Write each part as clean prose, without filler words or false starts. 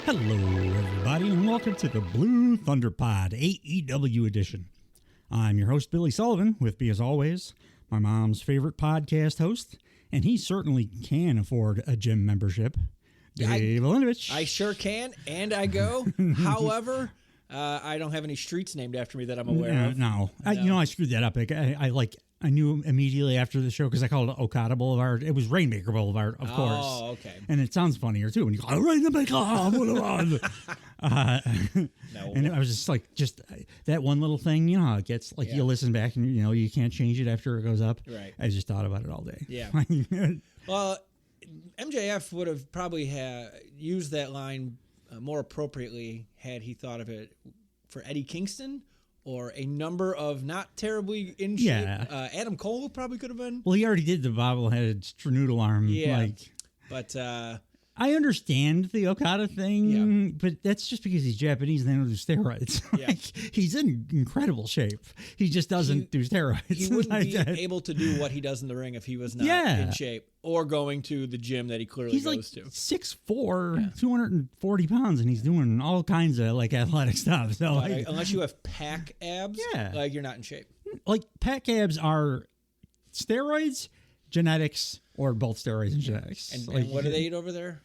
Hello, everybody, and welcome to the Blue Thunder Pod, AEW Edition. I'm your host, Billy Sullivan, with me as always, my mom's favorite podcast host, and he certainly can afford a gym membership, Dave Olinovich. I sure can, and I go. However, I don't have any streets named after me that I'm aware of. No. I screwed that up. I knew immediately after the show because I called it Okada Boulevard. It was Rainmaker Boulevard, of course. Oh, okay. And it sounds funnier too when you call it Rainmaker Boulevard. And I was just that one little thing. You know how it gets. Like you listen back and you can't change it after it goes up. Right. I just thought about it all day. Yeah. Well, MJF would have probably used that line more appropriately had he thought of it for Eddie Kingston. Or a number of not terribly in shape. Yeah. Adam Cole probably could have been. Well, he already did the bobbleheaded noodle arm. Yeah. But I understand the Okada thing, but that's just because he's Japanese and they don't do steroids. Yeah. He's in incredible shape. He just doesn't do steroids. He wouldn't be able to do what he does in the ring if he was not in shape or going to the gym that he clearly goes to. He's 6'4", 240 pounds, and he's doing all kinds of athletic stuff. So unless you have pack abs, you're not in shape. Pack abs are steroids, genetics, or both steroids and genetics. And what do they eat over there?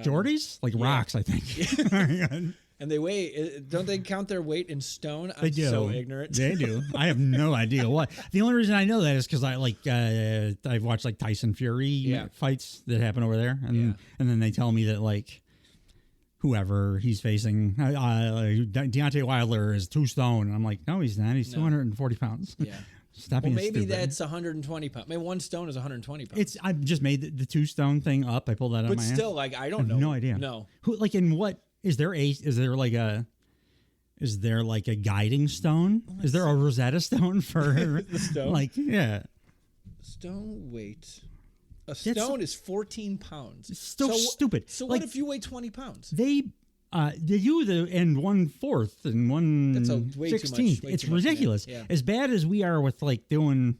Geordies? Rocks, I think. And they weigh, don't they count their weight in stone? They do. So ignorant. They do. I have no idea what. The only reason I know that is because I've watched Tyson Fury fights that happen over there. And then they tell me that whoever he's facing, Deontay Wilder is 2 stone. And I'm like, no, he's not. He's 240 pounds. Yeah. Maybe that's 120 pounds. Maybe 1 stone is 120 pounds. I just made the 2 stone thing up. I pulled that out of my ass. But still, I don't know. No idea. No. In what is there a guiding stone? Is there a Rosetta Stone for the stone? Stone weight. A stone is 14 pounds. It's still stupid. So what if you weigh 20 pounds? They do the and 1/4 and 1/16. It's ridiculous. Yeah. As bad as we are with doing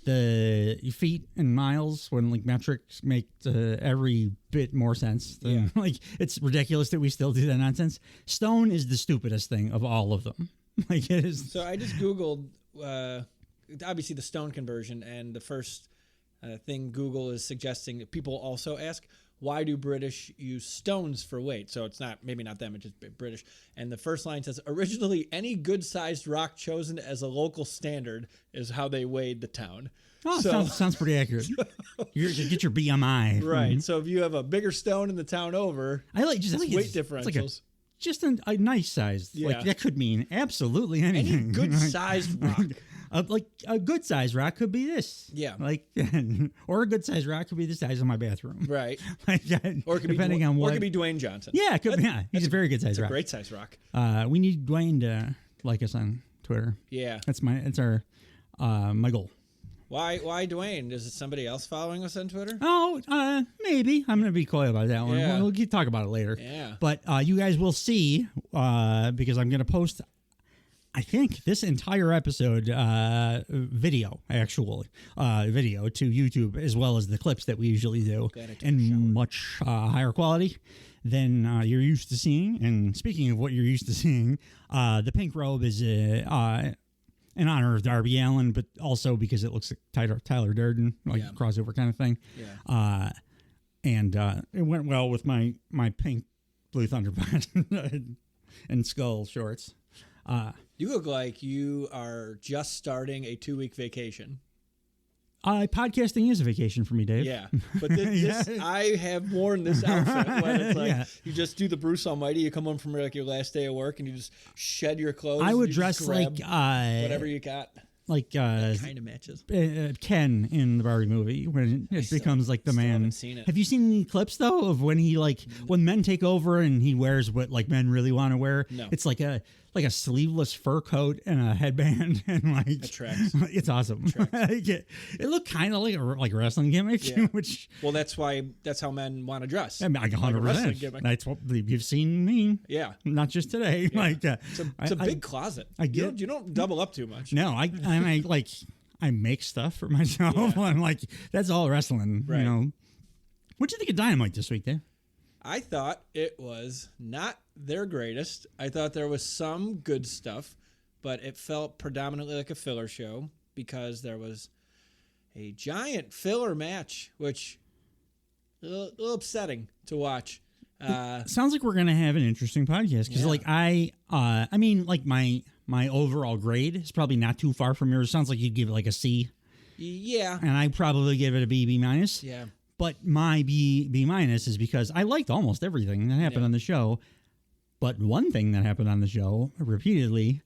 the feet and miles when metrics make every bit more sense. It's ridiculous that we still do that nonsense. Stone is the stupidest thing of all of them. It is. So I just Googled obviously the stone conversion, and the first thing Google is suggesting that people also ask, why do British use stones for weight? So it's maybe not them, it's just British. And the first line says, originally, any good-sized rock chosen as a local standard is how they weighed the town. Oh, sounds pretty accurate. You get your BMI. Right. So if you have a bigger stone in the town over, weight differentials. Just a nice size. That could mean absolutely anything. Any good-sized rock. A good size rock could be this. Yeah. Or a good size rock could be the size of my bathroom. Right. Or it could be Dwayne Johnson. Yeah, it could be. He's a very good size rock. It's a great size rock. We need Dwayne to like us on Twitter. Yeah. It's our my goal. Why Dwayne? Is it somebody else following us on Twitter? Oh, maybe. I'm going to be coy about that one. Yeah. We'll talk about it later. Yeah. But you guys will see because I'm going to post, I think, this entire episode video to YouTube, as well as the clips that we usually do in much higher quality than you're used to seeing. And speaking of what you're used to seeing, the pink robe is in honor of Darby Allin, but also because it looks like Tyler Durden, crossover kind of thing. Yeah. And it went well with my pink Blue Thunder and skull shorts. You look like you are just starting a 2-week vacation. Podcasting is a vacation for me, Dave. Yeah, but this I have worn this outfit when it's you just do the Bruce Almighty. You come home from your last day of work and you just shed your clothes. I would dress whatever you got. Kind of matches. Ken in the Barbie movie when it becomes the man. Haven't seen it. Have you seen any clips though of when he when men take over and he wears what men really want to wear? No. It's like a sleeveless fur coat and a headband and It tracks. It's awesome. It looked kind of like a wrestling gimmick. Yeah. Which that's how men want to dress. I mean, 100%. That's what you've seen me. Yeah, not just today. Yeah. It's a big closet. You don't double up too much. No, I make stuff for myself. Yeah. I'm that's all wrestling. Right. What'd you think of Dynamite this week, Dave? I thought it was not their greatest. I thought there was some good stuff, but it felt predominantly like a filler show because there was a giant filler match, which a little upsetting to watch. Sounds like we're gonna have an interesting podcast because, like, I mean, like my overall grade is probably not too far from yours. Sounds like you'd give it like a C. Yeah, and I probably give it a B minus. Yeah, but my B minus is because I liked almost everything that happened on the show. But one thing that happened on the show repeatedly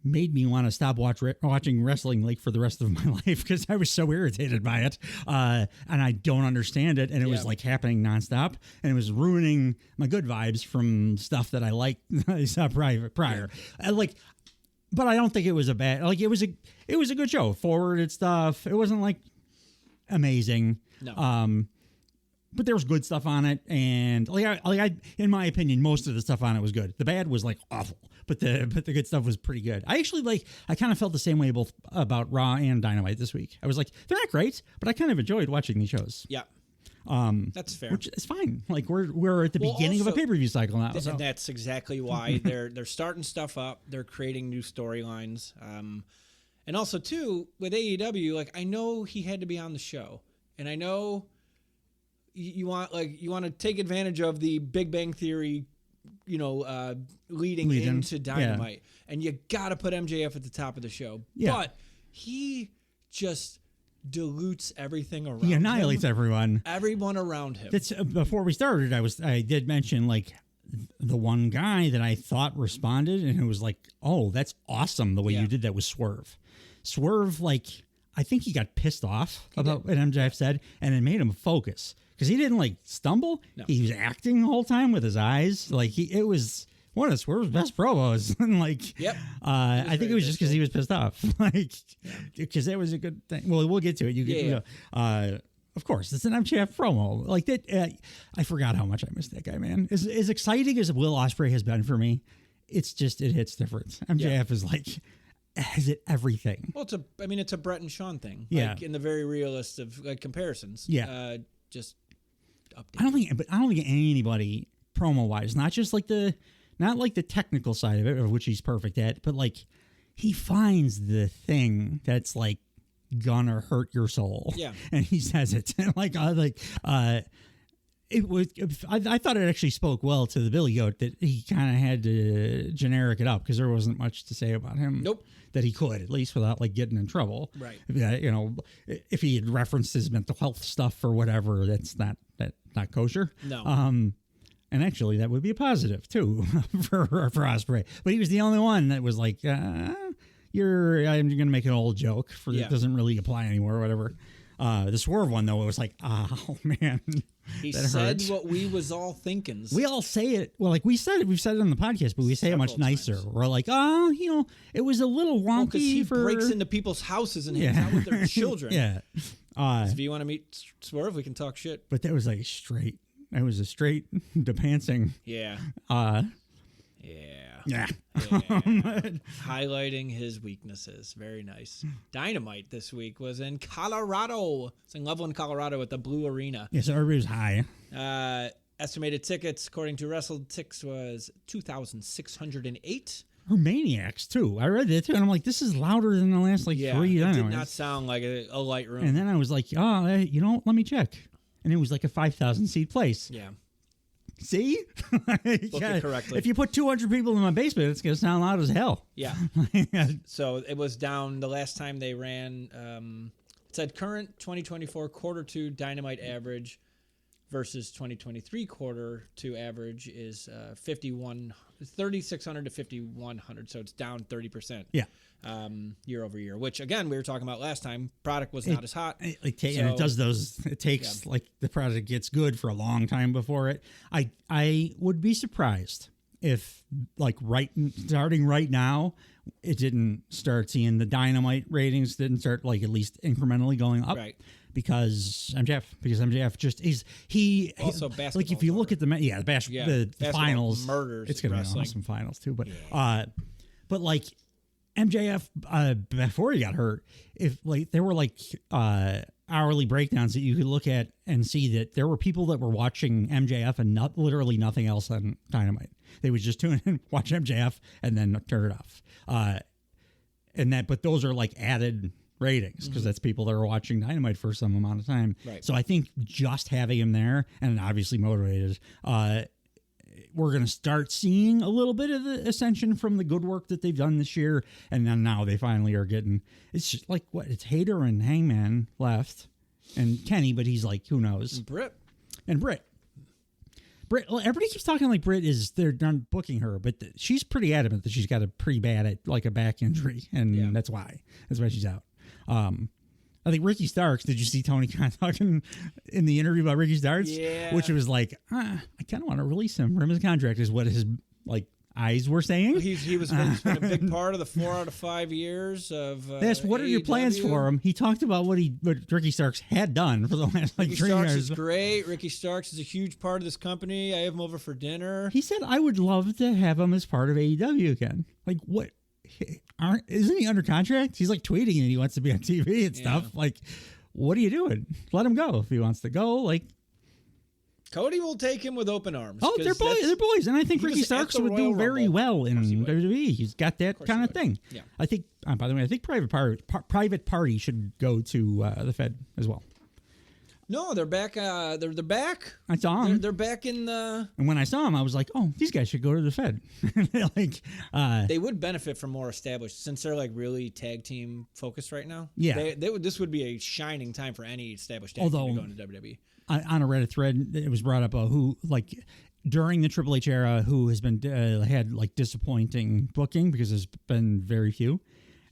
made me want to stop watching wrestling like for the rest of my life because I was so irritated by it, and I don't understand it, and it was like happening nonstop, and it was ruining my good vibes from stuff that I liked I saw prior. But I don't think it was a bad. Like it was a good show. Forwarded stuff. It wasn't like amazing. No. But there was good stuff on it, and I, in my opinion, most of the stuff on it was good. The bad was like awful, but the good stuff was pretty good. I kind of felt the same way both about Raw and Dynamite this week. I was like, they're not great, but I kind of enjoyed watching these shows. Yeah, that's fair. Which is fine. Like we're at the beginning of a pay-per-view cycle now. And that's exactly why they're starting stuff up. They're creating new storylines, and also too with AEW. Like I know he had to be on the show, and I know. You want to take advantage of the Big Bang Theory, leading into Dynamite, and you got to put MJF at the top of the show. Yeah. But he just dilutes everything around him. He annihilates everyone around him. That's before we started. I did mention like the one guy that I thought responded, and it was like, oh, that's awesome the way you did that with Swerve. Swerve, like I think he got pissed off about what MJF said, and it made him focus. Because he didn't like stumble. No. He was acting the whole time with his eyes. Like it was one of Swerve's best promos. And like, I think it was just because he was pissed off. Like, because that was a good thing. Well, we'll get to it. Of course, it's an MJF promo. Like that. I forgot how much I missed that guy, man. As exciting as Will Ospreay has been for me, it's just, it hits different. MJF is like, has it everything. Well, it's a Brett and Sean thing. Like in the very realist of like comparisons. Yeah. Just update. I don't think anybody promo wise, not the technical side of it, of which he's perfect at, but like he finds the thing that's like gonna hurt your soul. Yeah. And he says it. It was. I thought it actually spoke well to the Billy Goat that he kind of had to generic it up because there wasn't much to say about him. Nope. That he could, at least without like getting in trouble. Right. If he had referenced his mental health stuff or whatever, that's not kosher. No. And actually that would be a positive too for Ospreay. But he was the only one that was like, I'm going to make an old joke that doesn't really apply anymore or whatever. The Swerve one though, it was like, oh man. He said hurts. What we was all thinking. We all say it. Well, like we've said it on the podcast, but we say it much nicer. Times. We're like, it was a little wonky because he breaks into people's houses and hangs out with their children. Yeah. So if you want to meet Swerve, we can talk shit. But that was like straight. That was a straight depancing. Yeah. Yeah. Highlighting his weaknesses. Very nice. Dynamite this week was in Colorado. It's in Loveland, Colorado at the Blue Arena. Yeah, so everybody was high. Estimated tickets, according to WrestleTix, was 2,608. Or Maniacs, too. I read that, too, and I'm like, this is louder than the last, 3 It did not sound like a light room. And then I was like, let me check. And it was like a 5,000-seat place. Yeah. See? It correctly. If you put 200 people in my basement, it's going to sound loud as hell. Yeah. So it was down the last time they ran. It said current 2024 quarter two Dynamite average versus 2023 quarter two average is 3,600 to 5,100. So it's down 30%. Yeah. Year over year, which again we were talking about last time. Product was not as hot, and it does those. It takes like the product gets good for a long time before it. I would be surprised if like starting right now, it didn't start seeing the Dynamite ratings didn't start like at least incrementally going up. Right. Because MJF just he also basketball. Like if you look at the finals, murders. It's gonna be an awesome finals too. But MJF before he got hurt, if like there were like I hourly breakdowns that you could look at and see that there were people that were watching MJF and literally nothing else on Dynamite. They would just tune in, watch MJF, and then turn it off. But those are like added ratings because that's people that are watching Dynamite for some amount of time. Right. So I think just having him there and obviously motivated, we're going to start seeing a little bit of the ascension from the good work that they've done this year. And then now they finally are getting, it's just like it's Hater and Hangman left and Kenny, but he's like, who knows? And Britt. Well, everybody keeps talking like Britt they're done booking her, but she's pretty adamant that she's got a pretty bad, like a back injury. And that's why she's out. I think Ricky Starks, did you see Tony Khan talking in the interview about Ricky Starks? Yeah. Which was like, I kind of want to release him from his contract is what his like eyes were saying. He was been a big part of the 4 out of 5 years of Yes, what are your plans for him? He talked about what Ricky Starks had done for the last like 3 years. Ricky Starks is great. Ricky Starks is a huge part of this company. I have him over for dinner. He said, I would love to have him as part of AEW again. Like, what? Isn't he under contract? He's like tweeting and he wants to be on TV and stuff. Like, what are you doing? Let him go if he wants to go. Like, Cody will take him with open arms. Oh, they're boys. And I think Ricky Starks would do very well in WWE. He's got that kind of thing. Yeah. I think, by the way, I think Private Party should go to the Fed as well. No, they're back. They're back. I saw them. They're back in the. And when I saw them, I was like, "Oh, these guys should go to the Fed." They would benefit from more established since they're like really tag team focused right now. Yeah, this would be a shining time for any established tag team to go into WWE. On a Reddit thread, it was brought up who like during the Triple H era who has been had like disappointing booking because there's been very few,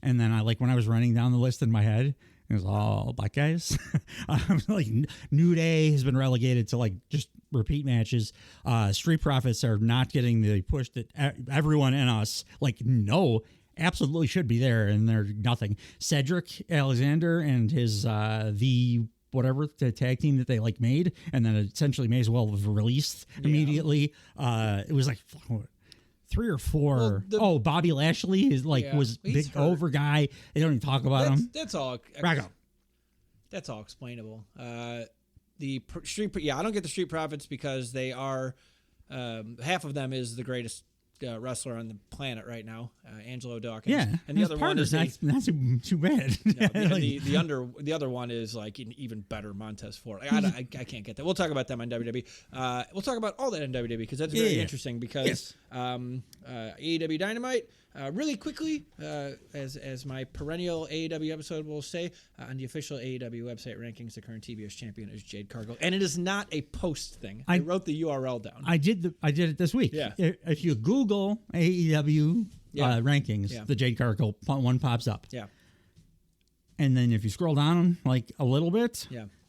and then when I was running down the list in my head. It was all black guys. Like New Day has been relegated to like just repeat matches. Street Profits are not getting the push that everyone and us absolutely should be there, and they're nothing. Cedric Alexander and his the tag team that they made, and then essentially may as well have released immediately. It was like 3 or 4. Bobby Lashley was big hurt. Over guy. They don't even talk about him. That's all. Raggo. That's all explainable. The Street. Yeah, I don't get the Street Profits because they are half of them is the greatest wrestler on the planet right now, Angelo Dawkins. Yeah, and the other one is not too bad. No, the other one is like an even better Montez Ford. I can't get that. We'll talk about them on WWE. We'll talk about all that on WWE because that's very interesting. Because AEW Dynamite. Really quickly, as my perennial AEW episode will say, on the official AEW website rankings, the current TBS champion is Jade Cargill, and it is not a post thing. I wrote the URL down. I did it this week. Yeah. If you Google AEW rankings, the Jade Cargill one pops up. Yeah. And then if you scroll down a little bit,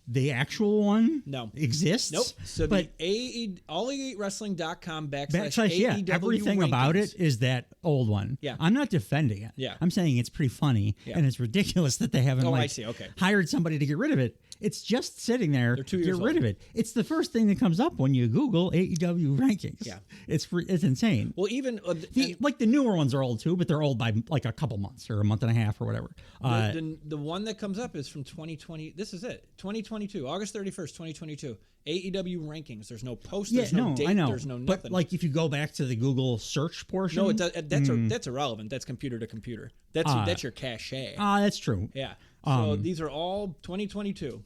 the actual one exists. Nope. So but AllEliteWrestling.com / AEW everything rankings. About it is that old one. Yeah. I'm not defending it. Yeah. I'm saying it's pretty funny and it's ridiculous that they haven't hired somebody to get rid of it. It's just sitting there. They're 2 years old. Get rid of it. It's the first thing that comes up when you Google AEW rankings. Yeah. It's insane. Well, even the newer ones are old too, but they're old by a couple months or a month and a half or whatever. The one that comes up is from 2020. This is it. 2022, August 31st, 2022. AEW rankings. There's no post. There's no date. I know. There's no nothing. But if you go back to the Google search portion, no, that's irrelevant. That's computer to computer. That's your cache. That's true. Yeah. So these are all 2022.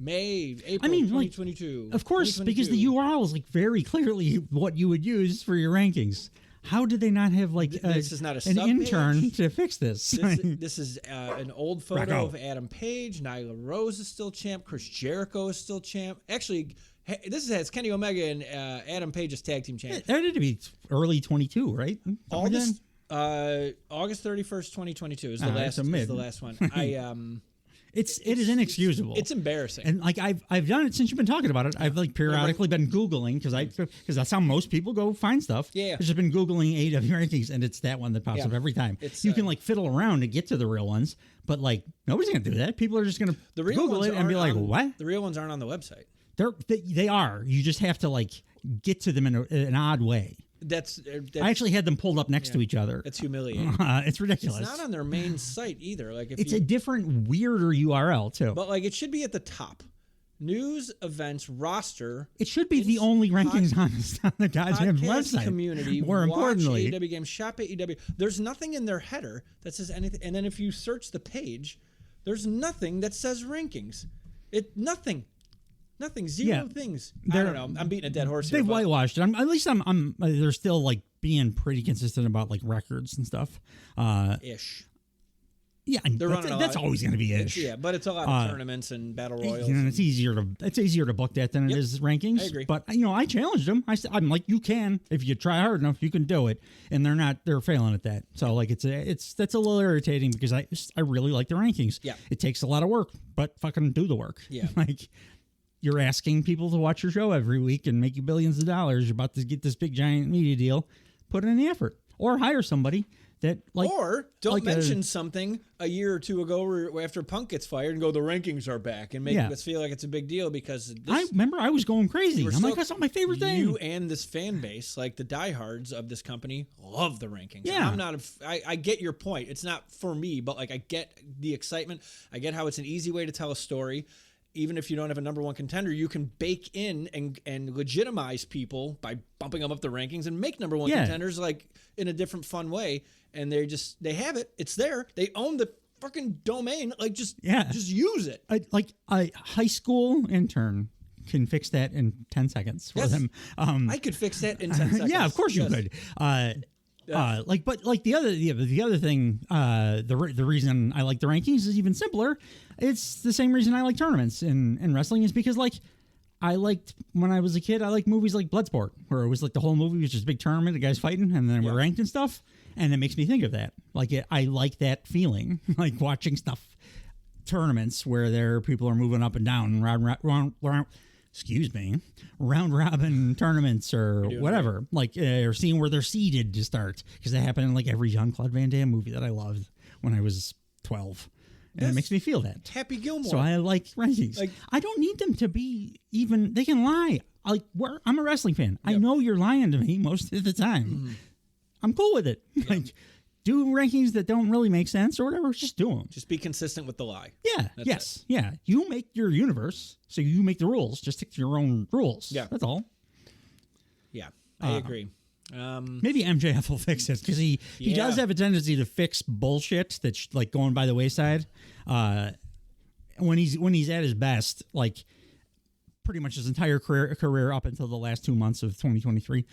April 2022. Of course, because the URL is very clearly what you would use for your rankings. How did they not have this is not an intern to fix this? This is an old photo of Adam Page. Nyla Rose is still champ. Chris Jericho is still champ. Actually, this has Kenny Omega and Adam Page as tag team champ. That had to be early 22, right? August 31st, 2022 is the last one. It is inexcusable. It's embarrassing. And I've done it since you've been talking about it. I've periodically been Googling because that's how most people go find stuff. Yeah. I've just been Googling AEW rankings and it's that one that pops up every time. You can fiddle around to get to the real ones, but nobody's gonna do that. People are just gonna Google it and be like, what? The real ones aren't on the website. They are. You just have to get to them in an odd way. I actually had them pulled up next to each other. It's humiliating. It's ridiculous. It's not on their main site either. Like it's a different, weirder URL too. But like it should be at the top. News, events, roster. It should be the only rankings on the goddamn website. Community. More importantly, AEW games, shop AEW. There's nothing in their header that says anything. And then if you search the page, there's nothing that says rankings. Nothing. Zero things. I don't know. I'm beating a dead horse here. They've whitewashed it. At least they're still like being pretty consistent about like records and stuff. Ish. Yeah, that's always going to be ish. Yeah, but it's a lot of tournaments and battle royals. It's easier to book that than it is rankings. I agree. But I challenged them. I'm like, you can, if you try hard enough, you can do it. And they're failing at that. So like that's a little irritating because I really like the rankings. Yeah, it takes a lot of work, but fucking do the work. Yeah, like you're asking people to watch your show every week and make you billions of dollars. You're about to get this big giant media deal. Put in the effort or hire somebody. Or don't mention something a year or two ago or after Punk gets fired and go, the rankings are back and make us feel like it's a big deal because I remember I was going crazy. I'm like, that's not my favorite thing. You and this fan base, like the diehards of this company, love the rankings. Yeah. I get your point. It's not for me, but like I get the excitement. I get how it's an easy way to tell a story. Even if you don't have a number one contender, you can bake in and legitimize people by bumping them up the rankings and make number one contenders like in a different fun way. And they have it. It's there. They own the fucking domain. Like just use it. A high school intern can fix that in 10 seconds for them. I could fix that in 10 seconds. Yeah, of course you could. The other thing, the reason I like the rankings is even simpler. It's the same reason I like tournaments in wrestling is because like I liked when I was a kid, I liked movies like Bloodsport where it was like the whole movie was just a big tournament, the guys fighting and then we're ranked and stuff. And it makes me think of that. Like I like that feeling, like watching tournaments where people are moving up and down round robin tournaments or whatever, like or seeing where they're seated to start because that happened in like every Jean-Claude Van Damme movie that I loved when I was 12. And it makes me feel that. Happy Gilmore. So I like rankings. Like, I don't need them to be even, they can lie. I'm a wrestling fan. Yep. I know you're lying to me most of the time. Mm-hmm. I'm cool with it. Yep. Like, do rankings that don't really make sense or whatever. Just do them. Just be consistent with the lie. Yeah. That's it. Yeah. You make your universe, so you make the rules. Just stick to your own rules. Yeah. That's all. Yeah. I agree. Maybe MJF will fix it because he does have a tendency to fix bullshit that's like going by the wayside. When he's at his best, like pretty much his entire career up until the last 2 months of 2023,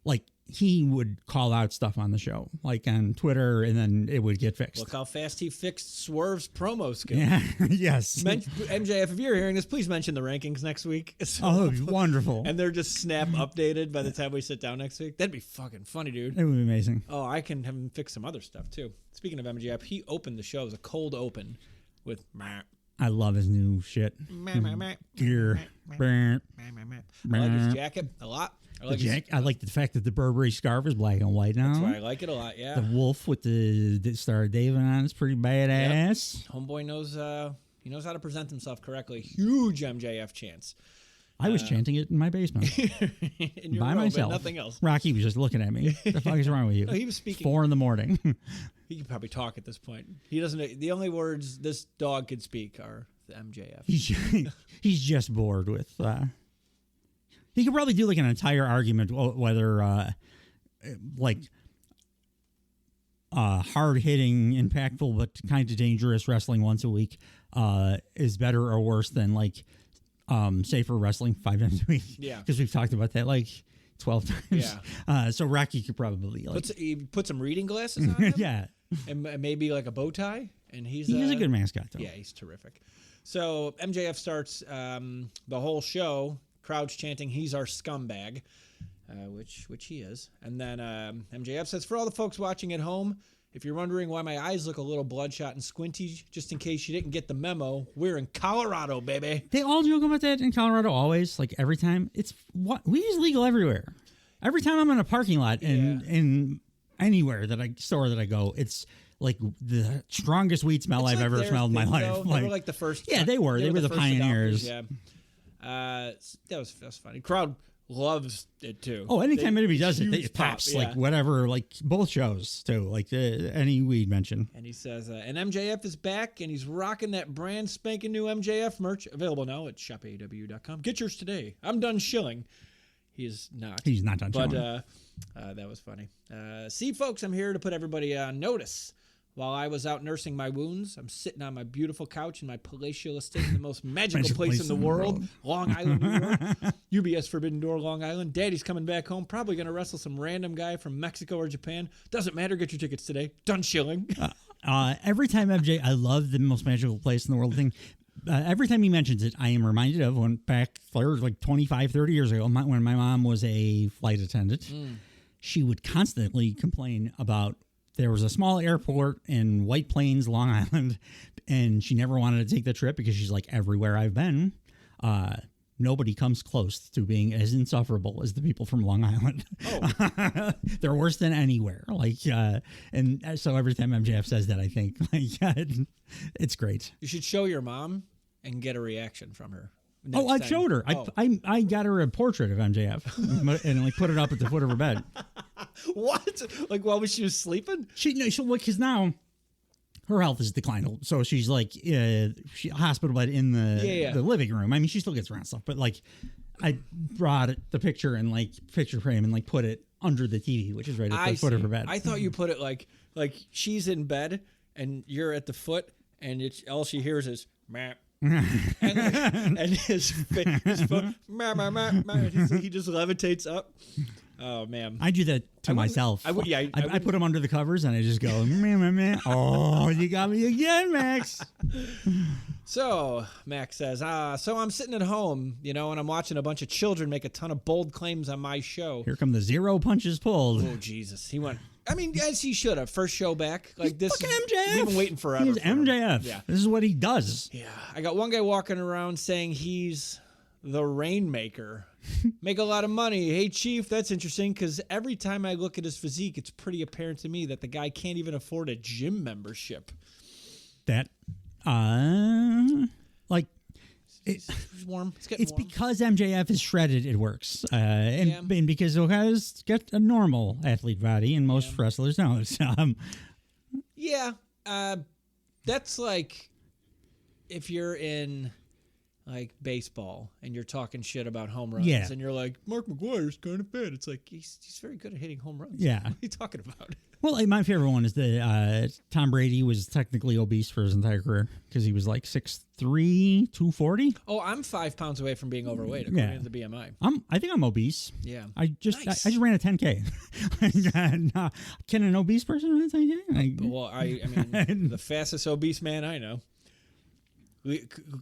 like he would call out stuff on the show, like on Twitter, and then it would get fixed. Look how fast he fixed Swerve's promo skill. Yeah, yes. MJF, if you're hearing this, please mention the rankings next week. So, wonderful. And they're just snap updated by the time we sit down next week. That'd be fucking funny, dude. It would be amazing. Oh, I can have him fix some other stuff, too. Speaking of MJF, he opened the show as a cold open with... I love his new shit. Gear. I like his jacket a lot. I like the fact that the Burberry scarf is black and white now. That's why I like it a lot, yeah. The wolf with the Star of David on is pretty badass. Yep. Homeboy knows how to present himself correctly. Huge MJF chance. I was chanting it in my basement by myself. Nothing else. Rocky was just looking at me. What the fuck is wrong with you? No, he was speaking 4 a.m. He could probably talk at this point. He doesn't. The only words this dog could speak are the MJF. He's just bored with. He could probably do like an entire argument whether hard hitting, impactful, but kind of dangerous wrestling once a week is better or worse than like safer wrestling 5 times a week. Yeah, because we've talked about that like 12 times. Yeah. So Rocky could probably put some reading glasses on him. Yeah, and maybe like a bow tie. And he's a good mascot though. Yeah, he's terrific. So MJF starts the whole show. Crowds chanting, "He's our scumbag," which he is. And then MJF says, "For all the folks watching at home, if you're wondering why my eyes look a little bloodshot and squinty, just in case you didn't get the memo, we're in Colorado, baby." They all joke about that in Colorado always, like every time. It's weed is legal everywhere. Every time I'm in a parking lot in anywhere store that I go, it's like the strongest weed smell I've ever smelled in my life. They were like the first. Yeah, they were. They were the pioneers. Adopters, yeah. That was funny. Crowd loves it too. Oh, anytime anybody does it, it pop, pops. yeah. Like whatever, like both shows too. Like any weed mention. And he says, and MJF is back, and he's rocking that brand spanking new MJF merch, available now at shopaew.com. Get yours today. I'm done shilling. He's not. He's not done shilling. But that was funny. See, folks, I'm here to put everybody on notice. While I was out nursing my wounds, I'm sitting on my beautiful couch in my palatial estate in the most magical place in the world, Long Island, New York. UBS Forbidden Door, Long Island. Daddy's coming back home, probably going to wrestle some random guy from Mexico or Japan. Doesn't matter. Get your tickets today. Done shilling. Every time I love the most magical place in the world thing. Every time he mentions it, I am reminded of when back like 25, 30 years ago, when my mom was a flight attendant. She would constantly complain about there was a small airport in White Plains, Long Island, and she never wanted to take the trip because she's like, everywhere I've been, nobody comes close to being as insufferable as the people from Long Island. Oh. They're worse than anywhere. Like, and so every time MJF says that, I think like it's great. You should show your mom and get a reaction from her. I showed her. Oh. I got her a portrait of MJF and like put it up at the foot of her bed. What? Like while she was sleeping? Because now her health has declined, so she's like she hospital bed in the living room. I mean, she still gets around stuff, but like I brought the picture and like picture frame and like put it under the TV, which is right at the foot of her bed. I thought you put it like she's in bed and you're at the foot, and all she hears is meh. and his foot, he just levitates up. Oh man, I do that to myself. I put him under the covers and I just go, meh. Oh, you got me again, Max. So Max says, so I'm sitting at home, and I'm watching a bunch of children make a ton of bold claims on my show. Here come the zero punches pulled. Oh Jesus, he went. I mean, as he should have. First show back. Like this. MJF. We've been waiting forever. He's MJF. Yeah. This is what he does. Yeah. I got one guy walking around saying he's the Rainmaker. Make a lot of money. Hey, Chief, that's interesting because every time I look at his physique, it's pretty apparent to me that the guy can't even afford a gym membership. That, it's warm. It's getting warm. Because MJF is shredded, it works. And because those guys get a normal athlete body, and most wrestlers don't. That's like if you're in like baseball and you're talking shit about home runs, and you're like, Mark McGwire's kind of fat. It's like he's very good at hitting home runs. Yeah, what are you talking about? Well, my favorite one is that Tom Brady was technically obese for his entire career because he was like 6'3", 240. Oh, I'm 5 pounds away from being overweight according to the BMI. I think I'm obese. Yeah, I just ran a 10K. Can an obese person run a 10K? Well, I mean, the fastest obese man I know.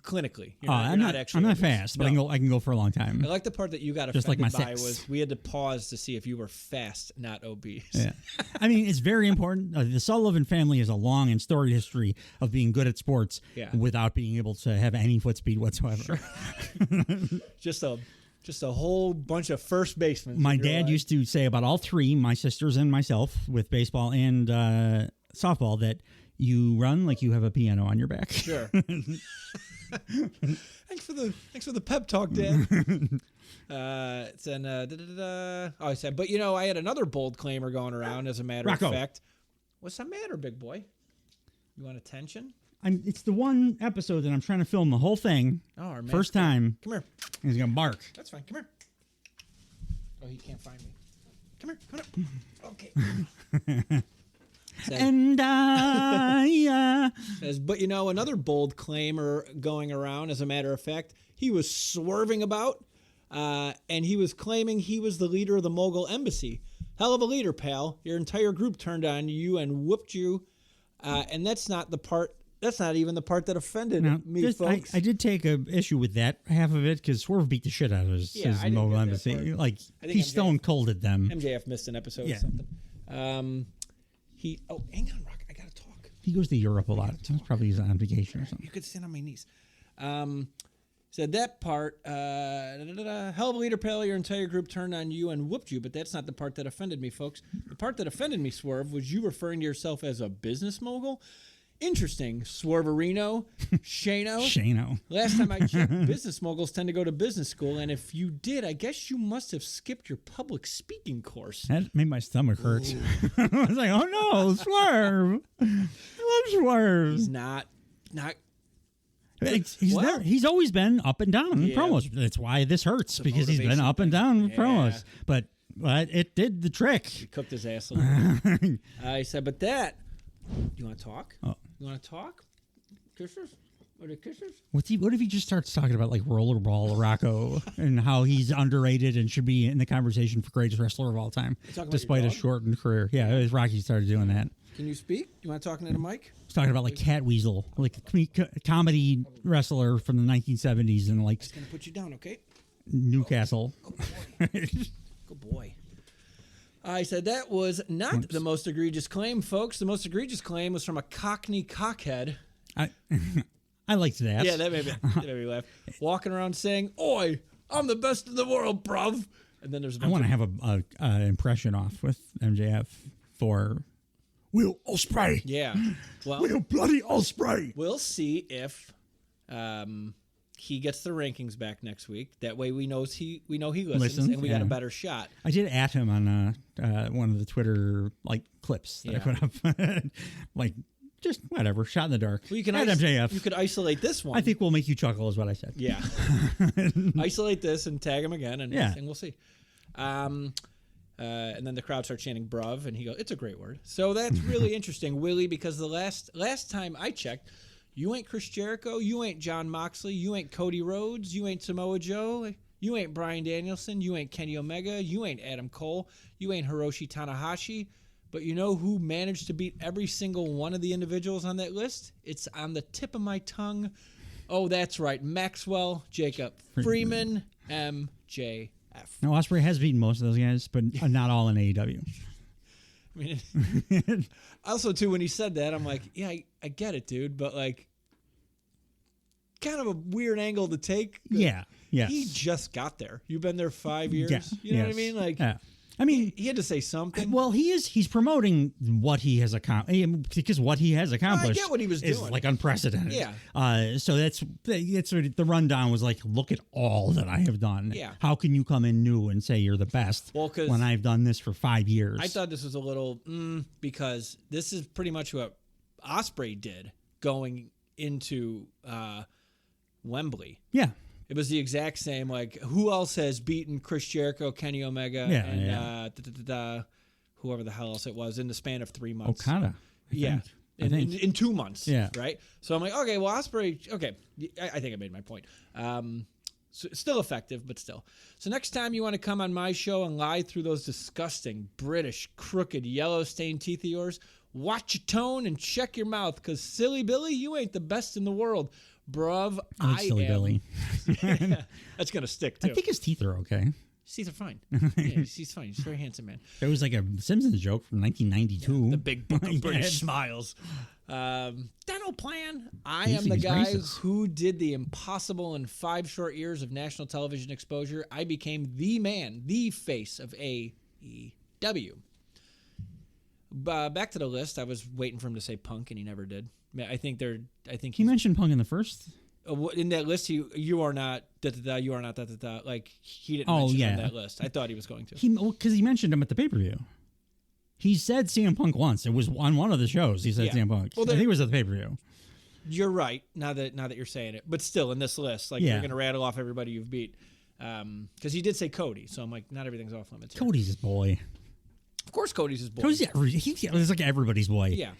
Clinically, I'm not fast, but I can go for a long time. I like the part that you got just offended like by was we had to pause to see if you were fast, not obese. Yeah, I mean it's very important. The Sullivan family has a long and storied history of being good at sports without being able to have any foot speed whatsoever. Sure. just a whole bunch of first basemen. My dad used to say about all three, my sisters and myself, with baseball and softball, that you run like you have a piano on your back. Sure. Thanks for the pep talk, Dad. I said, but I had another bold claimer going around. As a matter of fact, what's the matter, big boy? You want attention? It's the one episode that I'm trying to film the whole thing. Oh, man. First time. Come here. He's gonna bark. That's fine. Come here. Oh, he can't find me. Come here. Okay. Says, but another bold claimer going around, as a matter of fact, he was swerving about, and he was claiming he was the leader of the Mogul Embassy. Hell of a leader, pal. Your entire group turned on you and whooped you, and that's not even the part that offended me, folks. I did take a issue with that half of it because Swerve beat the shit out of his Mogul Embassy. Like he stone colded them. MJF missed an episode or something. Hang on, Rock. I gotta talk. He goes to Europe a lot. So probably he's on vacation or something. You could stand on my knees. Said that part. Hell of a leader, pal. Your entire group turned on you and whooped you, but that's not the part that offended me, folks. The part that offended me, Swerve, was you referring to yourself as a business mogul. Interesting. Swerverino, Shano. Shano. Last time I checked, business moguls tend to go to business school, and if you did, I guess you must have skipped your public speaking course. That made my stomach hurt. I was like, oh no, Swerve. I love Swerve. He's not. He's always been up and down in Yeah. promos. That's why this hurts, a because he's been motivation up and down with Yeah. promos. But it did the trick. He cooked his ass a little bit. I said, but that. You want to talk? Oh. You want to talk? Kisses? Are they kisses? What if he just starts talking about like Rollerball Rocco and how he's underrated and should be in the conversation for greatest wrestler of all time, despite his shortened career? Yeah, it was Rocky started doing that. Can you speak? You want to talk into the mic? He's talking about like Cat Weasel, like a comedy wrestler from the 1970s and like Just going to put you down, okay? Newcastle. Good boy. I said that was not the most egregious claim, folks. The most egregious claim was from a Cockney cockhead. I liked that. Yeah, that made me laugh. Walking around saying, "Oi, I'm the best in the world, bruv." And then there's I want to have a impression off with MJF for Will Ospreay. Yeah. Well, Will bloody Ospreay. we'll see if he gets the rankings back next week. That way we know he listens and we got a better shot. I did at him on one of the Twitter like clips that I put up. Like just whatever, shot in the dark. Well, you can at MJF. You could isolate this one. I think we'll make you chuckle is what I said. Yeah. Isolate this and tag him again and we'll see. And then the crowd starts chanting bruv and he goes, "It's a great word." So that's really interesting, Willie, because the last time I checked, you ain't Chris Jericho, you ain't John Moxley, you ain't Cody Rhodes, you ain't Samoa Joe, you ain't Bryan Danielson, you ain't Kenny Omega, you ain't Adam Cole, you ain't Hiroshi Tanahashi. But you know who managed to beat every single one of the individuals on that list? It's on the tip of my tongue. Oh, that's right. Maxwell, Jacob Freeman, MJF. Now, Ospreay has beaten most of those guys, but not all in AEW. I mean, also, too, when he said that, I'm like, yeah, I get it, dude. But, like, kind of a weird angle to take. Yeah, yes. He just got there. You've been there 5 years. Yeah, You know what I mean? Like, yeah. I mean, he had to say something. Well, he's promoting what he has accomplished, because what he has accomplished I get what he was is doing. like unprecedented. Yeah. So that's sort of the rundown was like, look at all that I have done. Yeah. How can you come in new and say you're the best when I've done this for 5 years? I thought this was a little because this is pretty much what Ospreay did going into Wembley. Yeah. It was the exact same. Like, who else has beaten Chris Jericho, Kenny Omega, and whoever the hell else it was in the span of 3 months? Okada. Yeah. In 2 months. Yeah. Right? So I'm like, okay, well, Ospreay, okay. I think I made my point. So still effective, but still. So next time you want to come on my show and lie through those disgusting, British, crooked, yellow-stained teeth of yours, watch your tone and check your mouth, because Silly Billy, you ain't the best in the world. Bruv, I Silly am. Billy. Yeah, that's going to stick, too. I think his teeth are okay. His teeth are fine. Yeah, he's fine. He's a very handsome man. There was like a Simpsons joke from 1992. The big book of British smiles. Dental plan. I am the guy who did the impossible in 5 short years of national television exposure. I became the man, the face of AEW. Back to the list. I was waiting for him to say Punk, and he never did. I think he mentioned Punk in the first. In that list, you are not you are not like he didn't mention him on that list. I thought he was going to. Because he mentioned him at the pay-per-view. He said CM Punk once. It was on one of the shows. He said CM Punk. Well, I think it was at the pay-per-view. You're right. Now that you're saying it, but still in this list, like you're going to rattle off everybody you've beat. Because he did say Cody, so I'm like, not everything's off limits. Cody's his boy. Of course, Cody's his boy. He's like everybody's boy. Yeah.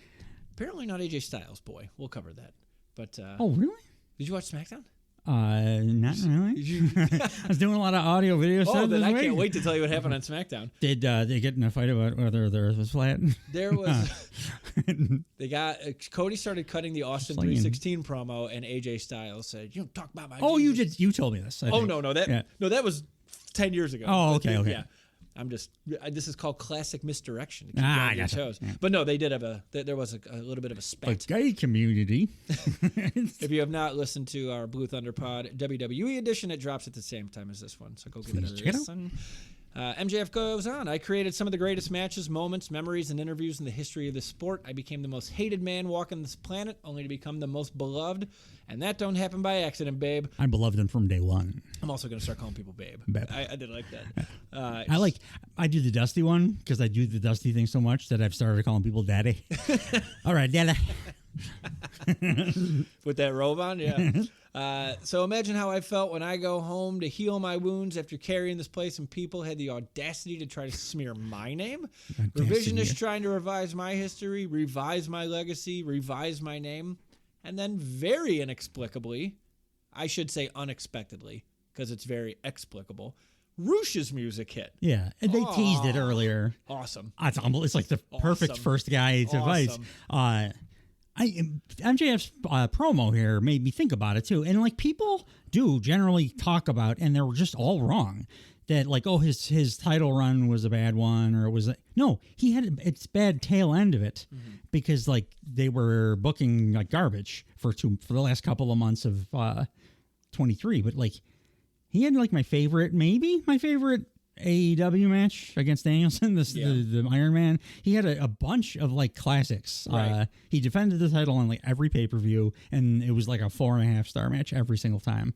Apparently not AJ Styles' boy. We'll cover that. But oh, really? Did you watch SmackDown? Not really. I was doing a lot of audio video stuff. Oh, then I can't wait to tell you what happened on SmackDown. Did they get in a fight about whether the Earth was flat? There was. They got Cody started cutting the Austin 316 promo, and AJ Styles said, "You don't talk about my." Oh, Jesus. you told me this. No, that was 10 years ago. Oh, okay. Yeah. This is called classic misdirection. To keep I gotcha. Shows. Yeah. But no, they did have there was a little bit of a spat. The gay community. If you have not listened to our Blue Thunder Pod WWE edition, it drops at the same time as this one. So go give it a listen. MJF goes on. I created some of the greatest matches, moments, memories, and interviews in the history of the sport. I became the most hated man walking this planet, only to become the most beloved. And that don't happen by accident, babe. I beloved him from day one. I'm also going to start calling people babe. I did like that. I do the Dusty one because I do the Dusty thing so much that I've started calling people daddy. All right, daddy. With that robe on, yeah. So imagine how I felt when I go home to heal my wounds after carrying this place and people had the audacity to try to smear my name. Revisionists trying to revise my history, revise my legacy, revise my name. And then very inexplicably, I should say unexpectedly, because it's very explicable, Rush's music hit. Yeah, and they teased it earlier. Awesome. It's like the perfect first guy to fight. MJF's promo here made me think about it too, and like people do generally talk about, and they were just all wrong. That like, oh, his title run was a bad one, or it was no, he had its bad tail end of it because like they were booking like garbage for the last couple of months of 23, but like he had like my favorite AEW match against Danielson, the Iron Man. He had a bunch of like classics. Right. He defended the title on like every pay-per-view, and it was like a 4.5-star match every single time.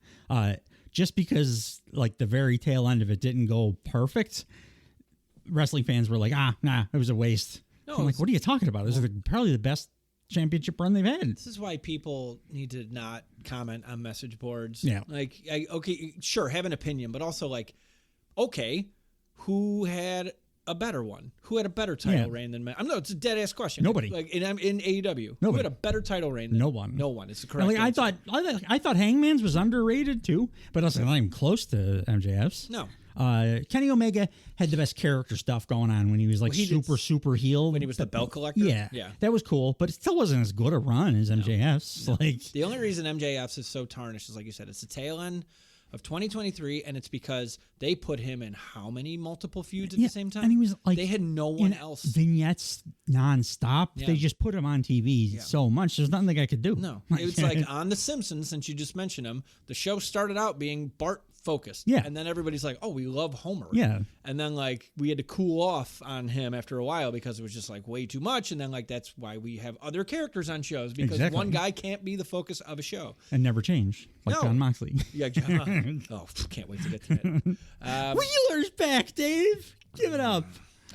Just because like the very tail end of it didn't go perfect, wrestling fans were like, nah, it was a waste. No, I'm like, what are you talking about? This is probably the best championship run they've had. This is why people need to not comment on message boards. Yeah. Like, okay, sure, have an opinion, but also like, okay, who had a better one? Who had a better title reign than Matt? It's a dead ass question. Nobody. Like in AEW, who had a better title reign? Than no one. No one. It's the correct. Like, I thought Hangman's was underrated too, but also not even close to MJF's. No. Kenny Omega had the best character stuff going on when he was like super heel. When he was the belt collector? Yeah. That was cool, but it still wasn't as good a run as MJF's. No. Like the only reason MJF's is so tarnished is, like you said, it's the tail end of 2023, and it's because they put him in how many multiple feuds at the same time? And he was like, they had no one else. Vignettes nonstop. Yeah. They just put him on TV so much. There's nothing I could do. No. It was like on The Simpsons, since you just mentioned him, the show started out being Bart focused. Yeah. And then everybody's like, oh, we love Homer. Yeah. And then like we had to cool off on him after a while because it was just like way too much. And then like that's why we have other characers on shows, because one guy can't be the focus of a show. And never change. Like John Moxley. Yeah, John. Oh, can't wait to get to that. Wheeler's back, Dave. Give it up.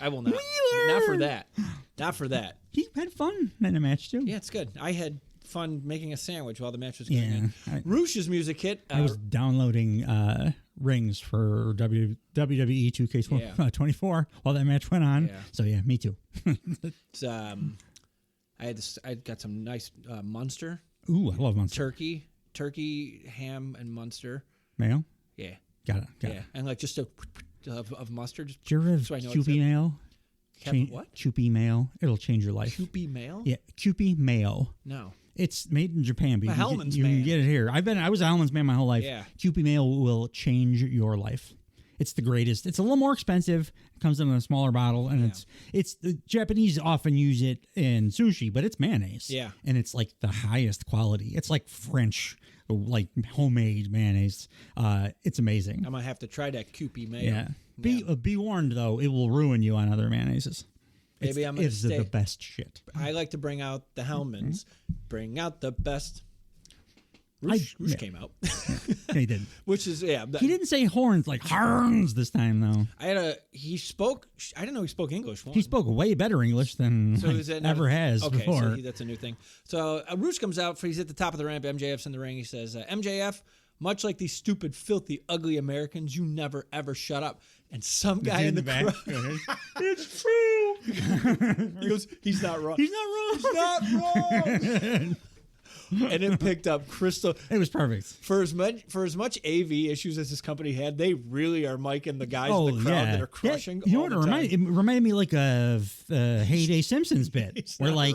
I will not. Wheeler! Not for that. Not for that. He had fun in the match too. Yeah, it's good. I had fun making a sandwich while the match was going on. Rush's music hit. I was downloading rings for WWE 2K24 while that match went on. Yeah. So yeah, me too. I got some nice Munster. Ooh, I love Munster. Turkey, ham, and Munster. Mayo? Yeah. Got it. And like just of mustard. Did you ever have Kewpie mayo? What? Kewpie mayo. It'll change your life. Kewpie mayo? Yeah, Kewpie mayo. No. It's made in Japan, but you can get it here. I was a Hellman's man my whole life. Yeah. Kewpie mayo will change your life. It's the greatest. It's a little more expensive. It comes in a smaller bottle, and it's the Japanese often use it in sushi, but it's mayonnaise. Yeah. And it's like the highest quality. It's like French, like homemade mayonnaise. It's amazing. I'm gonna have to try that Kewpie mayo. Yeah. Be warned though, it will ruin you on other mayonnaises. Maybe I'm going to stay. The best shit. I like to bring out the Hellmans. Bring out the best. Roosh came out. He did. Which is, he didn't say horns like horns this time, though. I didn't know he spoke English. He spoke way better English than ever has before. So that's a new thing. So Roosh comes out. He's at the top of the ramp. MJF's in the ring. He says, MJF, much like these stupid, filthy, ugly Americans, you never, ever shut up. And some guy in the crowd. It's true. He goes, he's not wrong. He's not wrong. He's not wrong. And it picked up crystal. It was perfect. For as much AV issues as this company had, they really are miking the guys in the crowd that are crushing. You know what it reminded me like of Heyday Simpsons bit, where the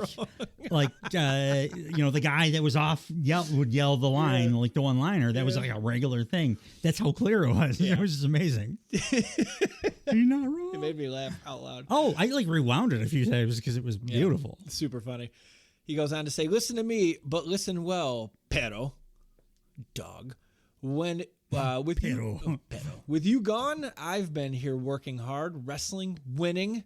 guy that was off would yell the line, like the one-liner. That was like a regular thing. That's how clear it was. Yeah. It was just amazing. You're not wrong. It made me laugh out loud. Oh, I like rewound it a few times because it was beautiful. Super funny. He goes on to say, listen to me, but listen well, perro, dog. When with with you gone, I've been here working hard, wrestling, winning.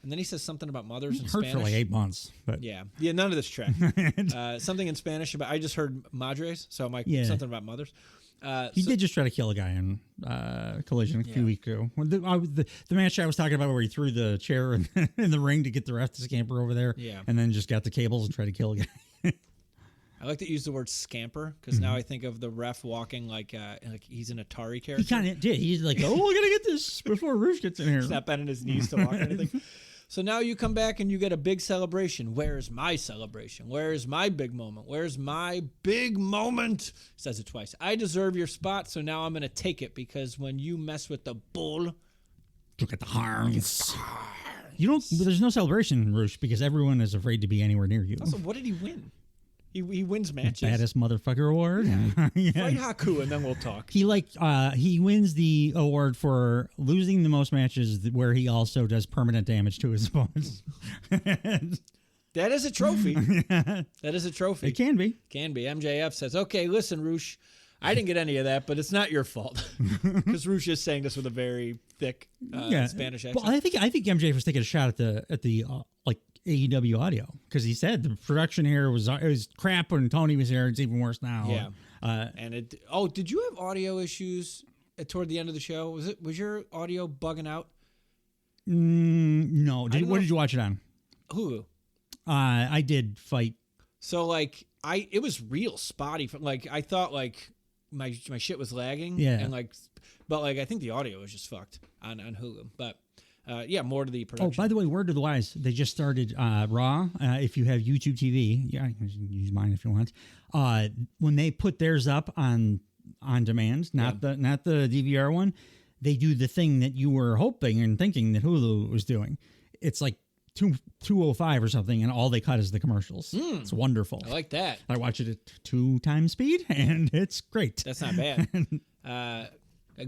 And then he says something about mothers in Spanish. For like 8 months. But. Yeah, none of this track. Something in Spanish about. I just heard madres, so I'm like something about mothers. He did just try to kill a guy in Collision a few weeks ago. The match I was talking about where he threw the chair in the ring to get the ref to scamper over there, and then just got the cables and tried to kill a guy. I like to use the word scamper because now I think of the ref walking like he's an Atari character. He kind of did. He's like, oh, we're going to get this before Rouge gets in here. He's not bending his knees to walk or anything. So now you come back and you get a big celebration. Where's my celebration? Where's my big moment? Where's my big moment? Says it twice. I deserve your spot, so now I'm going to take it because when you mess with the bull, look at the horns. You don't. There's no celebration, Rouge, because everyone is afraid to be anywhere near you. Also, what did he win? He wins matches. Baddest motherfucker award. Yeah. Fight Haku, and then we'll talk. He wins the award for losing the most matches, where he also does permanent damage to his opponents. That is a trophy. That is a trophy. It can be. Can be. MJF says, "Okay, listen, Rouge, I didn't get any of that, but it's not your fault." Because Rouge is saying this with a very thick Spanish accent. Well, I think MJF was taking a shot at the AEW audio because he said the production here was crap when Tony was here. It's even worse now. Yeah. Did you have audio issues toward the end of the show? Was your audio bugging out? No. What did you watch it on? Hulu. I did Fight. So it was real spotty. I thought my shit was lagging. Yeah. And but I think the audio was just fucked on Hulu. But. More to the production. Oh, by the way, word to the wise, they just started Raw. If you have YouTube TV, you can use mine if you want. When they put theirs up on demand, not the DVR one, they do the thing that you were hoping and thinking that Hulu was doing. It's like 205 or something, and all they cut is the commercials. It's wonderful. I like that. I watch it at 2 times speed, and it's great. That's not bad.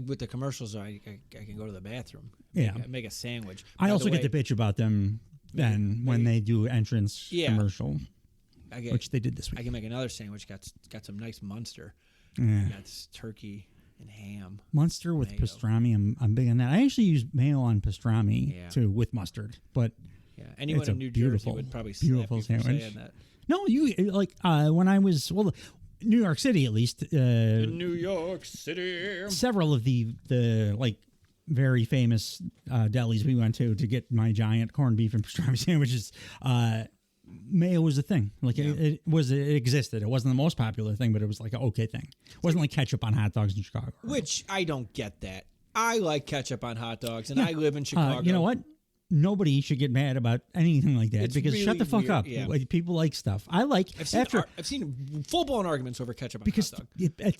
With the commercials, I can go to the bathroom. Make a sandwich. I also get to bitch about them then when they do entrance commercial, which they did this week. I can make another sandwich. Got some nice Munster. Got turkey and ham. Munster with mayo. Pastrami. I'm big on that. I actually use mayo on pastrami too with mustard. But anyone in New Jersey would probably slap you for saying that. No, you when I was New York City, at least. In New York City. Several of the very famous delis we went to get my giant corned beef and pastrami sandwiches. Mayo was a thing. It existed. It wasn't the most popular thing, but it was like an okay thing. It wasn't like ketchup on hot dogs in Chicago. Which I don't get that. I like ketchup on hot dogs, and I live in Chicago. You know what? Nobody should get mad about anything like that because really shut the fuck weird, up. Yeah. People like stuff. I've seen full-blown arguments over ketchup on hot dog.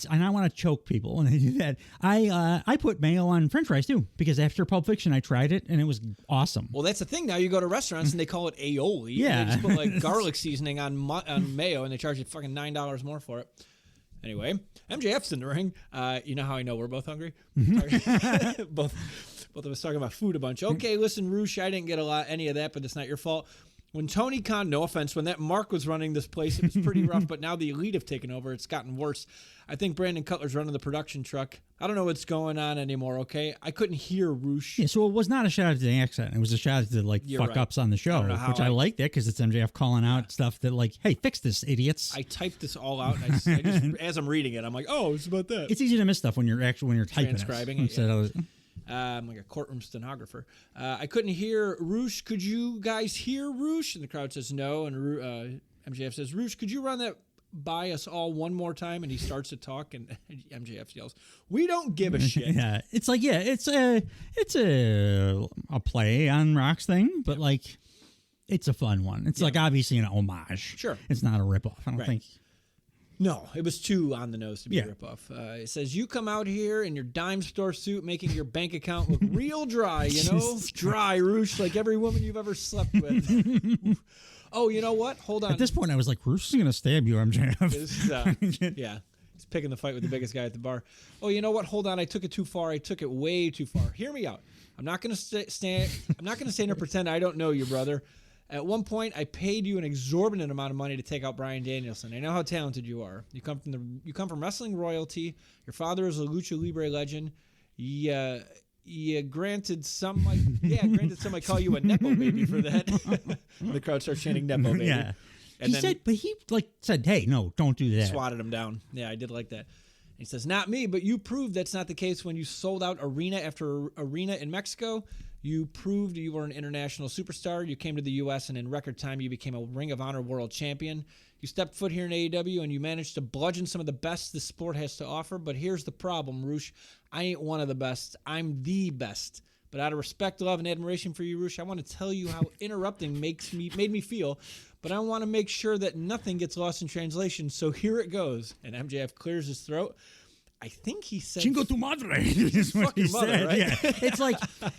And I want to choke people when they do that. I put mayo on French fries too because after Pulp Fiction I tried it and it was awesome. Well, that's the thing. Now you go to restaurants and they call it aioli. Yeah, they just put garlic seasoning on mayo and they charge you fucking $9 more for it. Anyway, MJF's in the ring. You know how I know we're both hungry? Both of us talking about food a bunch. Okay, listen, Rouge, I didn't get any of that, but it's not your fault. When Tony Khan, no offense, when that Mark was running this place, it was pretty rough, but now the Elite have taken over. It's gotten worse. I think Brandon Cutler's running the production truck. I don't know what's going on anymore, okay? I couldn't hear Rouge. Yeah, so it was not a shout out to the accent. It was a shout out to fuck-ups on the show, which I like that because it's MJF calling out stuff that hey, fix this, idiots. I typed this all out, and I just as I'm reading it, I'm like, oh, it's about that. It's easy to miss stuff when you're typing transcribing it. I'm like a courtroom stenographer. I couldn't hear Rouge. Could you guys hear Rouge? And the crowd says no. And MJF says, Rouge, could you run that by us all one more time? And he starts to talk, and MJF yells, "We don't give a shit." Yeah, it's a play on Rock's thing, but it's a fun one. It's obviously an homage. Sure, it's not a ripoff. I don't think. No, it was too on the nose to be a ripoff. It says, you come out here in your dime store suit making your bank account look real dry, dry, Rouge, like every woman you've ever slept with. Oh, you know what? Hold on. At this point, I was like, Rouge is going to stab you, MJF. Yeah. He's picking the fight with the biggest guy at the bar. Oh, you know what? Hold on. I took it too far. I took it way too far. Hear me out. I'm not going to stand there and pretend I don't know you, brother. At one point, I paid you an exorbitant amount of money to take out Bryan Danielson. I know how talented you are. You come from wrestling royalty. Your father is a lucha libre legend. Granted some might call you a nepo baby for that. The crowd starts chanting nepo baby. Yeah. And he said, hey, no, don't do that. Swatted him down. Yeah, I did like that. He says, not me, but you proved that's not the case when you sold out arena after arena in Mexico. You proved you were an international superstar. You came to the U.S., and in record time, you became a Ring of Honor world champion. You stepped foot here in AEW, and you managed to bludgeon some of the best the sport has to offer. But here's the problem, Roosh. I ain't one of the best. I'm the best. But out of respect, love, and admiration for you, Roosh, I want to tell you how interrupting made me feel. But I want to make sure that nothing gets lost in translation. So here it goes. And MJF clears his throat. I think he said "Chingo tu madre." Is what he said. Right? Yeah,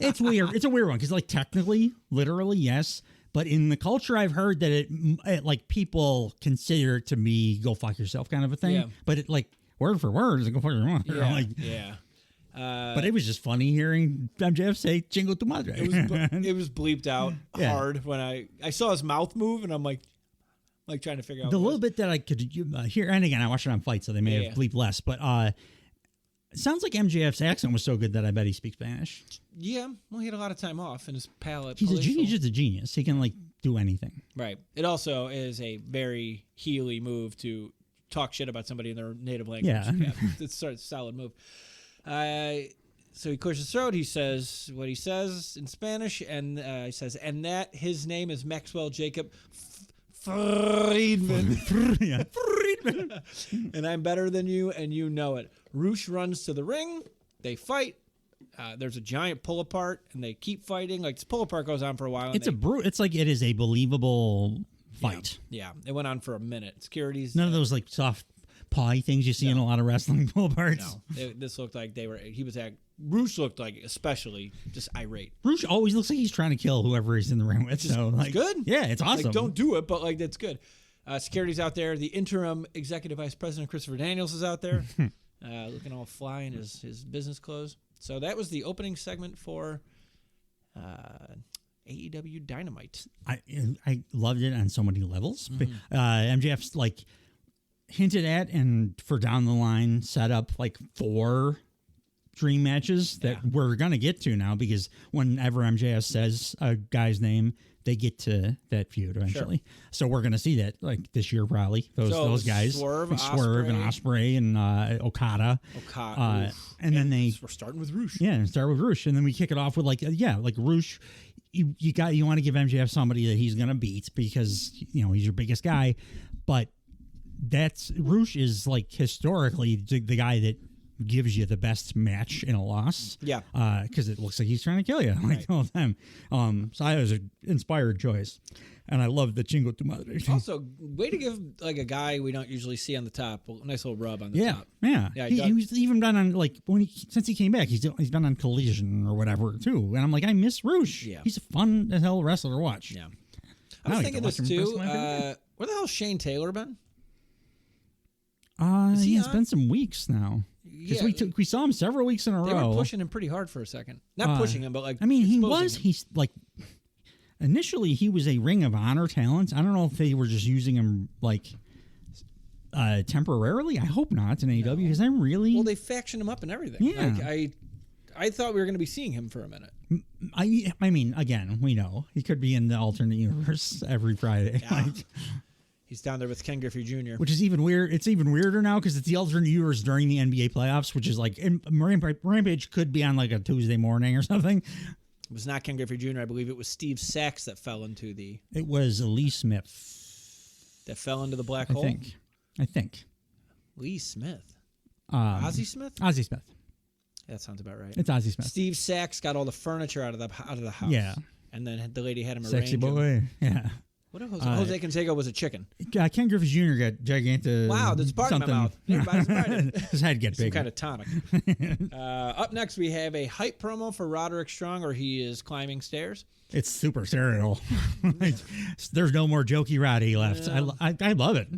it's weird. It's a weird one because technically, literally, yes, but in the culture, I've heard that it people consider it to be "go fuck yourself" kind of a thing. Yeah. But it word for word is "go fuck your mother." Yeah. But it was just funny hearing MJF say "Chingo tu madre." It was bleeped out hard when I saw his mouth move, and I'm like trying to figure out the little bit that I could hear. And again, I watched it on Fight, so they may have bleeped less. But it sounds like MJF's accent was so good that I bet he speaks Spanish. Yeah, well, he had a lot of time off, and his palate. He's just a genius. He can do anything. Right. It also is a very Healy move to talk shit about somebody in their native language. Yeah, it's a solid move. So he clears his throat. He says what he says in Spanish, and he says, and that his name is Maxwell Jacob Friedman. Friedman. And I'm better than you, and you know it. Roosh runs to the ring. They fight. There's a giant pull apart, and they keep fighting. This pull apart goes on for a while. It's it is a believable fight. Yeah, it went on for a minute. Security's none of those soft paw things you see in a lot of wrestling pull aparts. No, this looked like Roosh looked like especially just irate. Roosh always looks like he's trying to kill whoever he's in the ring with. So it's good. Yeah, it's awesome. Don't do it, but that's good. Security's out there. The interim executive vice president Christopher Daniels is out there, looking all fly in his business clothes. So that was the opening segment for AEW Dynamite. I loved it on so many levels. Mm-hmm. MJF's hinted at and for down the line set up 4 dream matches that we're going to get to now, because whenever MJF says a guy's name, they get to that feud eventually. Sure. So we're going to see that this year probably. Those guys, Swerve and Ospreay and Okada. And then we're starting with Roosh. Yeah, and start with Roosh, and then we kick it off with Roosh. You want to give MJF somebody that he's going to beat because he's your biggest guy, but Roosh is historically the guy that gives you the best match in a loss. Yeah. Because it looks like he's trying to kill you the whole time. So I was an inspired choice. And I love the Chingo tu madre. Also, way to give a guy we don't usually see on the top a nice little rub on the top. Yeah. He's even done on since he came back, he's been on Collision or whatever too. And I'm I miss Roosh. Yeah. He's a fun as hell wrestler to watch. Yeah. I was thinking this too. Where the hell's Shane Taylor been? It's been some weeks now. Yeah, we saw him several weeks in a row. They were pushing him pretty hard for a second. Not pushing him, but initially he was a Ring of Honor talent. I don't know if they were just using him temporarily. I hope not in AEW because I'm really they factioned him up and everything. Yeah, I thought we were going to be seeing him for a minute. I mean, again, we know he could be in the alternate universe every Friday. Yeah. He's down there with Ken Griffey Jr. Which is even weird. It's even weirder now because it's the alternate universe during the NBA playoffs, which is Rampage could be on a Tuesday morning or something. It was not Ken Griffey Jr. I believe it was Steve Sachs that fell into the... It was Lee Smith. That fell into the black hole? I think. Lee Smith. Ozzie Smith? Ozzie Smith. That sounds about right. It's Ozzie Smith. Steve Sachs got all the furniture out of the house. Yeah. And then the lady had him Sexy boy. Yeah. What else? Jose Canseco was a chicken. Ken Griffey Jr. got gigantic. Wow, there's part in my mouth. His head get big. Some kind of tonic. Up next, we have a hype promo for Roderick Strong, or he is climbing stairs. It's super serial. There's no more jokey Roddy left. I love it.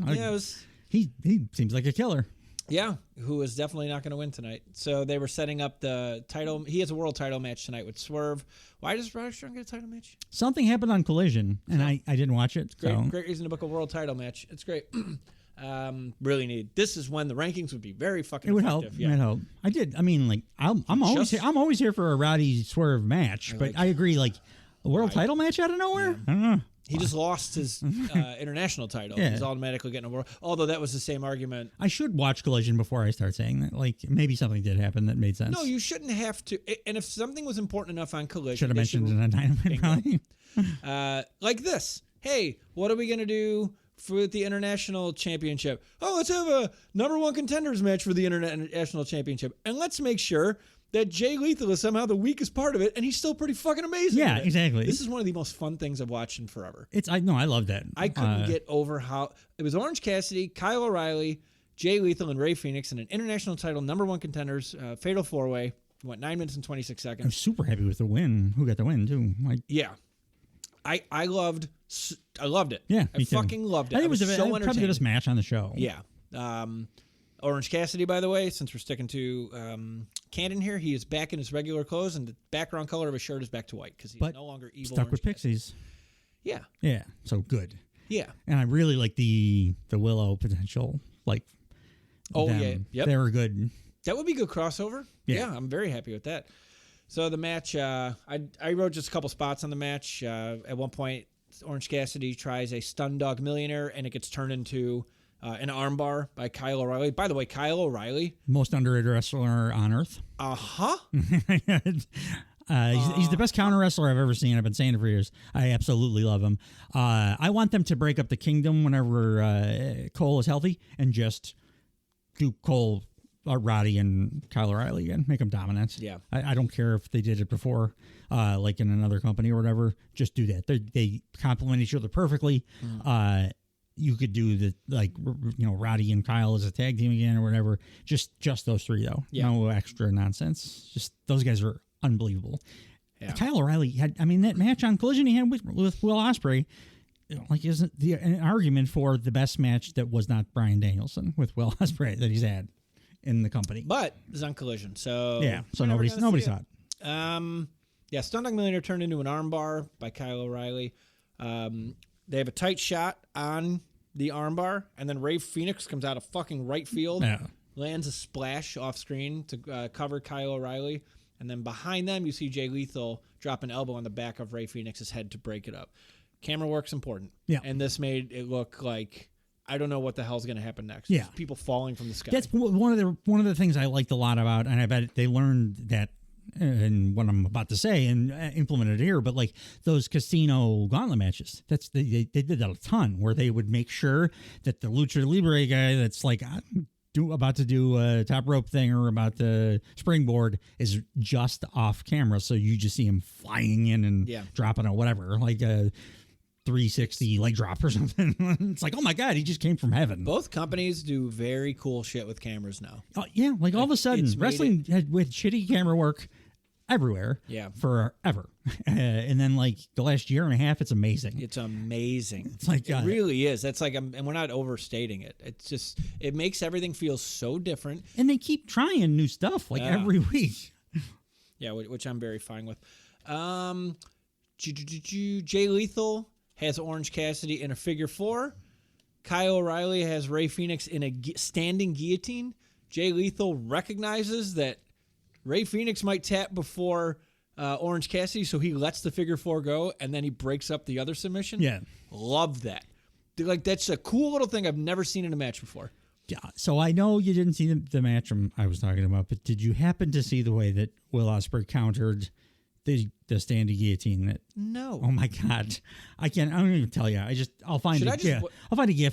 He seems like a killer. Yeah, who is definitely not going to win tonight. So they were setting up the title. He has a world title match tonight with Swerve. Why does Roderick Strong get a title match? Something happened on Collision, and I didn't watch it. Great reason to book a world title match. It's great. Really need. This is when the rankings would be very fucking. It would effective. help. Yeah. It would help. I did. I mean, like I'm always here for a Roddy Swerve match, but I agree. Like a world title match out of nowhere. Yeah. I don't know. He just lost his international title. Yeah. He's automatically getting a world. Although that was the same argument. I should watch Collision before I start saying that. Like maybe something did happen that made sense. No, you shouldn't have to. And if something was important enough on Collision, should have mentioned it on Dynamite. Probably. Like this. Hey, what are we gonna do for the international championship? Oh, let's have a #1 contenders match for the international championship, and let's make sure that Jay Lethal is somehow the weakest part of it, and he's still pretty fucking amazing. Yeah, exactly. This is one of the most fun things I've watched in forever. I love that. I couldn't get over how it was Orange Cassidy, Kyle O'Reilly, Jay Lethal, and Ray Phoenix in an international title #1 contenders fatal 4-way. Went 9 minutes and 26 seconds. I'm super happy with the win. Who got the win too? Yeah, I loved it. Yeah, I fucking loved it. I think it was so probably the best match on the show. Yeah. Orange Cassidy, by the way, since we're sticking to canon here, he is back in his regular clothes, and the background color of his shirt is back to white because he's no longer evil. Stuck Orange with Pixies. Yeah. Yeah. So good. Yeah. And I really like the Willow potential. Like. Oh them. Yeah. Yep. They were good. That would be good crossover. Yeah. I'm very happy with that. So the match, I wrote just a couple spots on the match. At one point, Orange Cassidy tries a Stun Dog Millionaire, and it gets turned into an armbar by Kyle O'Reilly. By the way, Kyle O'Reilly, most underrated wrestler on earth. He's the best counter wrestler I've ever seen. I've been saying it for years. I absolutely love him. I want them to break up the kingdom whenever Cole is healthy and just do Cole, Roddy, and Kyle O'Reilly again. Make them dominant. Yeah. I don't care if they did it before, like in another company or whatever. Just do that. They complement each other perfectly. You could do Roddy and Kyle as a tag team again or whatever. Just those three though. Yeah. No extra nonsense. Just those guys are unbelievable. Yeah. Kyle O'Reilly had, that match on Collision he had with Will Ospreay, like isn't an argument for the best match that was not Bryan Danielson with Will Ospreay that he's had in the company. But it's on Collision, so yeah. So nobody saw it. Yeah, Stun Dog Millionaire turned into an armbar by Kyle O'Reilly. They have a tight shot on the armbar, and then Ray Phoenix comes out of fucking right field, lands a splash off screen to cover Kyle O'Reilly, and then behind them you see Jay Lethal drop an elbow on the back of Ray Phoenix's head to break it up. Camera work's important, and this made it look like I don't know what the hell's going to happen next. Yeah, people falling from the sky. That's one of the things I liked a lot about, and I bet they learned that in what I'm about to say and implemented here. But like those casino gauntlet matches, they did that a ton, where they would make sure that the Lucha Libre guy that's like about to do a top rope thing or about the springboard is just off camera, so you just see him flying in and dropping a whatever, like a 360 leg drop or something. It's like, oh my god, he just came from heaven. Both companies do very cool shit with cameras now. Oh yeah, like all of a sudden wrestling had with shitty camera work everywhere forever. And then like the last year and a half, it's amazing. It's amazing. It's like it really is. That's like, and we're not overstating it. It's just, it makes everything feel so different. And they keep trying new stuff like every week. Yeah, which I'm very fine with. Jay Lethal has Orange Cassidy in a figure 4. Kyle O'Reilly has Ray Phoenix in a standing guillotine. Jay Lethal recognizes that Ray Phoenix might tap before Orange Cassidy, so he lets the figure 4 go, and then he breaks up the other submission. Yeah. Love that. Like, that's a cool little thing I've never seen in a match before. Yeah. So I know you didn't see the match I was talking about, but did you happen to see the way that Will Ospreay countered the standing guillotine? No. Oh my god, I don't even tell you. I'll find a GIF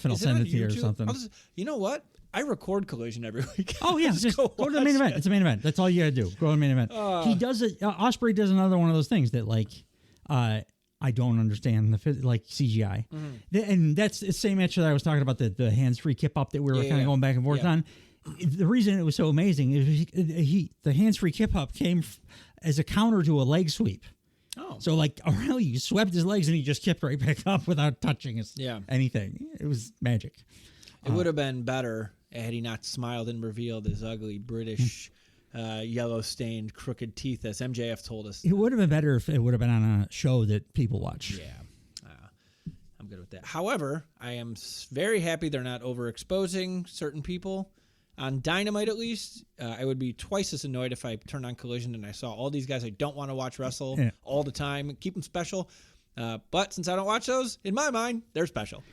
and I'll send it to you or something. You know what? I record Collision every week. Oh yeah, just go to the main event. It's a main event. That's all you gotta do. Go to the main event. He does it. Ospreay does another one of those things that like I don't understand like CGI, and that's the same match that I was talking about, the hands-free kip up that we were kind of going back and forth on. The reason it was so amazing is the hands-free kip up came as a counter to a leg sweep. Oh. So like O'Reilly swept his legs and he just kipped right back up without touching anything. It was magic. It would have been better had he not smiled and revealed his ugly British yellow-stained crooked teeth, as MJF told us. It would have been better if it would have been on a show that people watch. Yeah. I'm good with that. However, I am very happy they're not overexposing certain people. On Dynamite, at least, I would be twice as annoyed if I turned on Collision and I saw all these guys I don't want to watch wrestle all the time. Keep them special. But since I don't watch those, in my mind, they're special.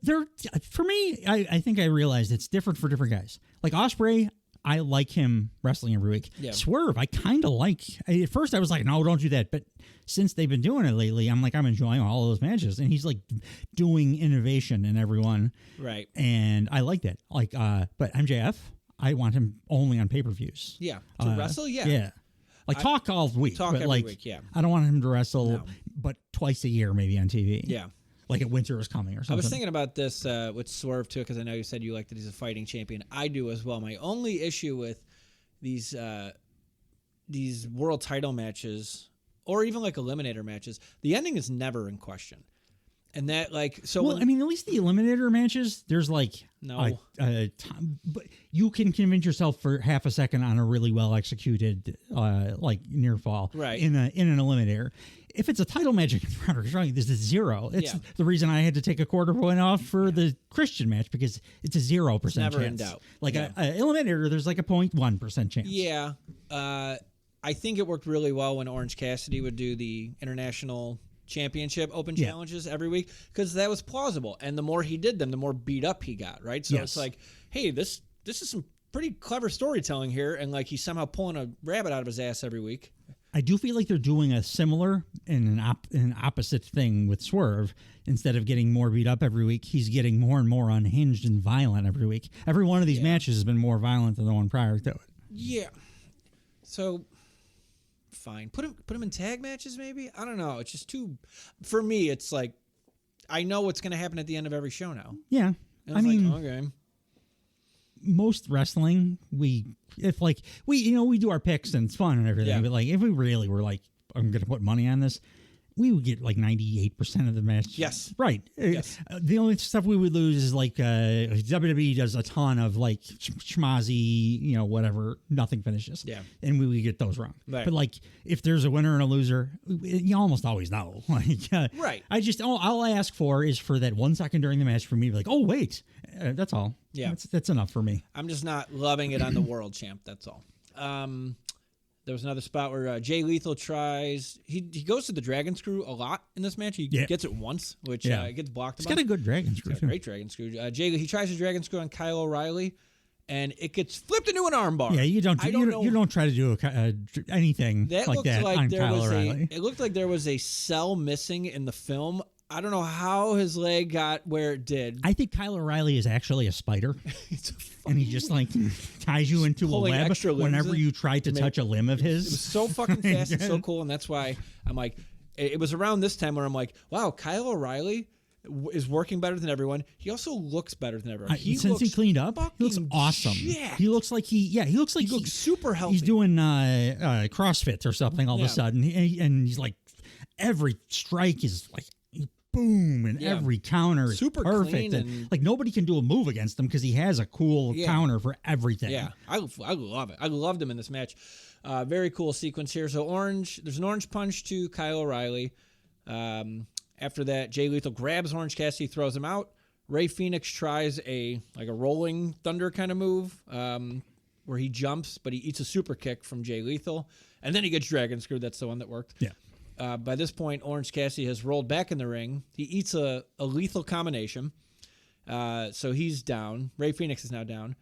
For me, I think I realized it's different for different guys. Like Ospreay, I like him wrestling every week. Yeah. Swerve, I kind of like. At first, I was like, no, don't do that. But since they've been doing it lately, I'm enjoying all of those matches. And he's like doing innovation in everyone. Right. And I like that. But MJF, I want him only on pay-per-views. Yeah. To wrestle? Yeah. Yeah. Talk all week. Talk every week, yeah. I don't want him to wrestle, but twice a year maybe on TV. Yeah. Like at Winter is Coming or something. I was thinking about this with Swerve, too, because I know you said you like that he's a fighting champion. I do as well. My only issue with these world title matches, or even like eliminator matches, the ending is never in question. And that, at least the eliminator matches, there's no time, but you can convince yourself for half a second on a really well executed near fall in an eliminator. If it's a title match against Roderick Strong, this is zero. It's the reason I had to take a quarter point off for the Christian match, because it's a 0% chance. Never in doubt. A eliminator, there's like a 0.1% chance. Yeah. I think it worked really well when Orange Cassidy would do the international championship open challenges every week, because that was plausible, and the more he did them, the more beat up he got, right? So it's like, hey, this is some pretty clever storytelling here, and he's somehow pulling a rabbit out of his ass every week. I do feel like they're doing a similar and an opposite thing with Swerve. Instead of getting more beat up every week, he's getting more and more unhinged and violent every week. Every one of these matches has been more violent than the one prior to it. Yeah. So fine. Put him in tag matches, maybe? I don't know. It's just too... For me, it's like, I know what's going to happen at the end of every show now. Yeah. Okay. Most wrestling, we do our picks and it's fun and everything, but if we really were I'm going to put money on this, we would get 98% of the match. Yes. Right. Yes. The only stuff we would lose is WWE does a ton of schmozzy, whatever, nothing finishes. Yeah. And we would get those wrong. Right. But if there's a winner and a loser, you almost always know. Right. All I ask for is for that 1 second during the match for me to be like, oh, wait. That's all. Yeah. That's enough for me. I'm just not loving it on the world champ. That's all. There was another spot where Jay Lethal tries. He goes to the Dragon Screw a lot in this match. He gets it once, which gets blocked. He's got a good Dragon Screw. He's got a great Dragon Screw. He tries a Dragon Screw on Kyle O'Reilly, and it gets flipped into an armbar. Yeah, you don't try to do anything like that on Kyle O'Reilly. It looked like there was a cell missing in the film. I don't know how his leg got where it did. I think Kyle O'Reilly is actually a spider. And he just ties you into a web whenever you try to touch a limb of his. It was so fucking fast and so cool, and that's why I'm like, it was around this time where I'm like, wow, Kyle O'Reilly is working better than everyone. He also looks better than everyone. Since he cleaned up, he looks awesome. Jacked. He looks like he looks super healthy. He's doing CrossFit or something all of a sudden, and he's every strike is boom, and every counter is super perfect. And nobody can do a move against him because he has a cool counter for everything. Yeah, I love it. I loved him in this match. Very cool sequence here. So there's an orange punch to Kyle O'Reilly. After that, Jay Lethal grabs Orange Cassidy, throws him out. Ray Phoenix tries a rolling thunder kind of move where he jumps, but he eats a super kick from Jay Lethal. And then he gets Dragon Screwed. That's the one that worked. Yeah. By this point, Orange Cassidy has rolled back in the ring. He eats a lethal combination. So he's down. Ray Phoenix is now down.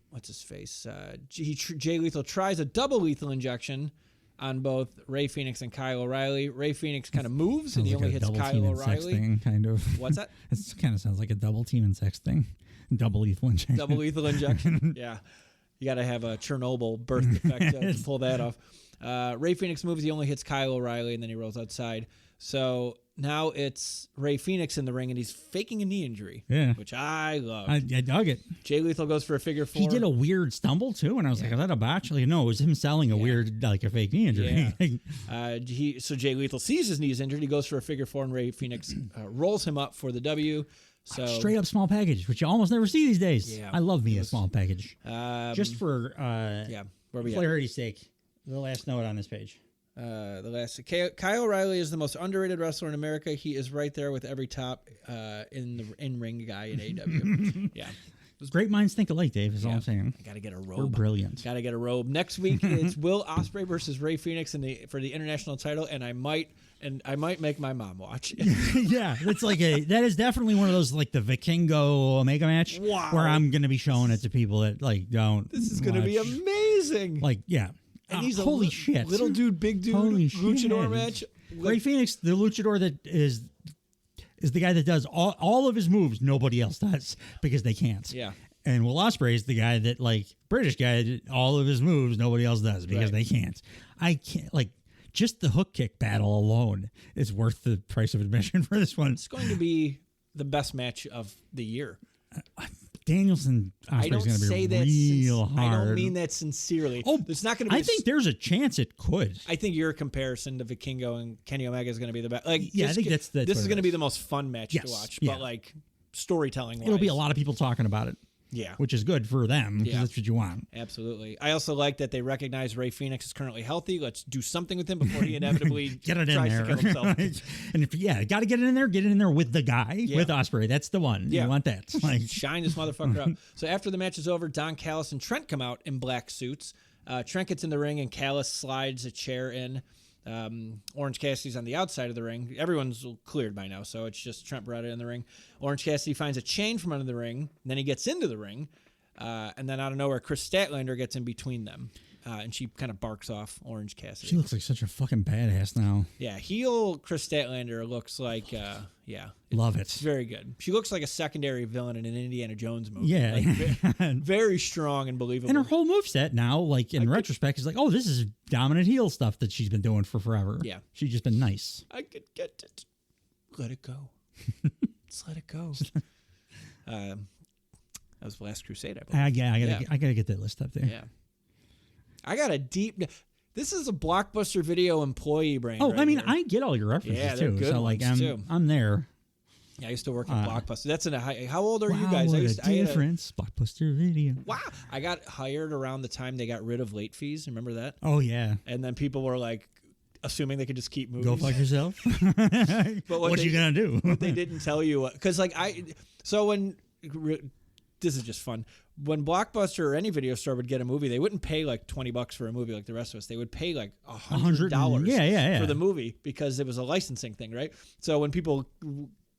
What's his face? Jay Lethal tries a double lethal injection on both Ray Phoenix and Kyle O'Reilly. Ray Phoenix kind of moves, and he only hits Kyle O'Reilly. Thing, kind of. What's that? It kind of sounds like a double team and sex thing. Double lethal injection. Double lethal injection. Yeah. You got to have a Chernobyl birth defect to pull that off. Ray Phoenix moves. He only hits Kyle O'Reilly, and then he rolls outside. So now it's Ray Phoenix in the ring, and he's faking a knee injury, which I love. I dug it. Jay Lethal goes for a figure four. He did a weird stumble, too, and I was like, is that a botch? No, it was him selling a weird, a fake knee injury. So Jay Lethal sees his knee's injured. He goes for a figure four, and Ray Phoenix rolls him up for the W. So straight up small package, which you almost never see these days. Yeah, I love me a small package. Just for where we clarity's sake, the last note on this page. Kyle O'Reilly is the most underrated wrestler in America. He is right there with every top in-ring guy in AEW. Yeah. Great minds think alike, Dave, is all I'm saying. I got to get a robe. We're brilliant. Got to get a robe. Next week, it's Will Ospreay versus Ray Phoenix for the international title, and I might make my mom watch it. Yeah, it's like that is definitely one of those like the Vikingo Omega match where I'm going to be showing it to people that like don't. This is going to be amazing. Like, yeah. And he's holy shit. Little dude, big dude, holy luchador shit. match. Ray Phoenix, the luchador that is the guy that does all of his moves nobody else does because they can't. Yeah. And Will Ospreay is the guy that, like, British guy, all of his moves nobody else does because they can't. I can't, like, just the hook kick battle alone is worth the price of admission for this one. It's going to be the best match of the year. Danielson Ospreay is going to be real hard. I don't mean that sincerely. Oh, it's not going to be. I think there's a chance it could. I think your comparison to Vikingo and Kenny Omega is going to be the best. Like, yeah, I think that's this is going to be the most fun match to watch. Yeah. But like storytelling, it'll be a lot of people talking about it. Yeah, which is good for them because that's what you want. Absolutely. I also like that they recognize Ray Phoenix is currently healthy. Let's do something with him before he inevitably get it in tries there. to kill himself. And if got to get it in there. Get it in there with the guy with Ospreay. That's the one. Yeah. You want that. Like shine this motherfucker up. So after the match is over, Don Callis and Trent come out in black suits. Trent gets in the ring and Callis slides a chair in. Orange Cassidy's on the outside of the ring. Everyone's cleared by now, so it's just Trent brought it in the ring. Orange Cassidy finds a chain from under the ring. Then he gets into the ring. And then out of nowhere, Chris Statlander gets in between them. And she kind of barks off Orange Cassidy. She looks like such a fucking badass now. Yeah, heel Chris Statlander looks like, love it. It's very good. She looks like a secondary villain in an Indiana Jones movie. Yeah. Like, very strong and believable. And her whole moveset now, like in retrospect, is like, oh, this is dominant heel stuff that she's been doing for forever. Yeah. She's just been nice. I could get it. Let it go. Just let it go. That was the Last Crusade, I believe. I gotta get that list up there. Yeah. I got a deep. This is a Blockbuster Video employee brain. Oh, right I mean, here. I get all your references too. Good so like, too. I'm there. Yeah, I used to work at Blockbuster. That's in a high. How old are you guys? What a difference! Blockbuster Video. Wow, I got hired around the time they got rid of late fees. Remember that? Oh yeah. And then people were like, assuming they could just keep movies. Go fuck yourself. But what you gonna do? What they didn't tell you, because like when. This is just fun. When Blockbuster or any video store would get a movie, they wouldn't pay like $20 for a movie like the rest of us. They would pay like $100 for the movie because it was a licensing thing, right? So when people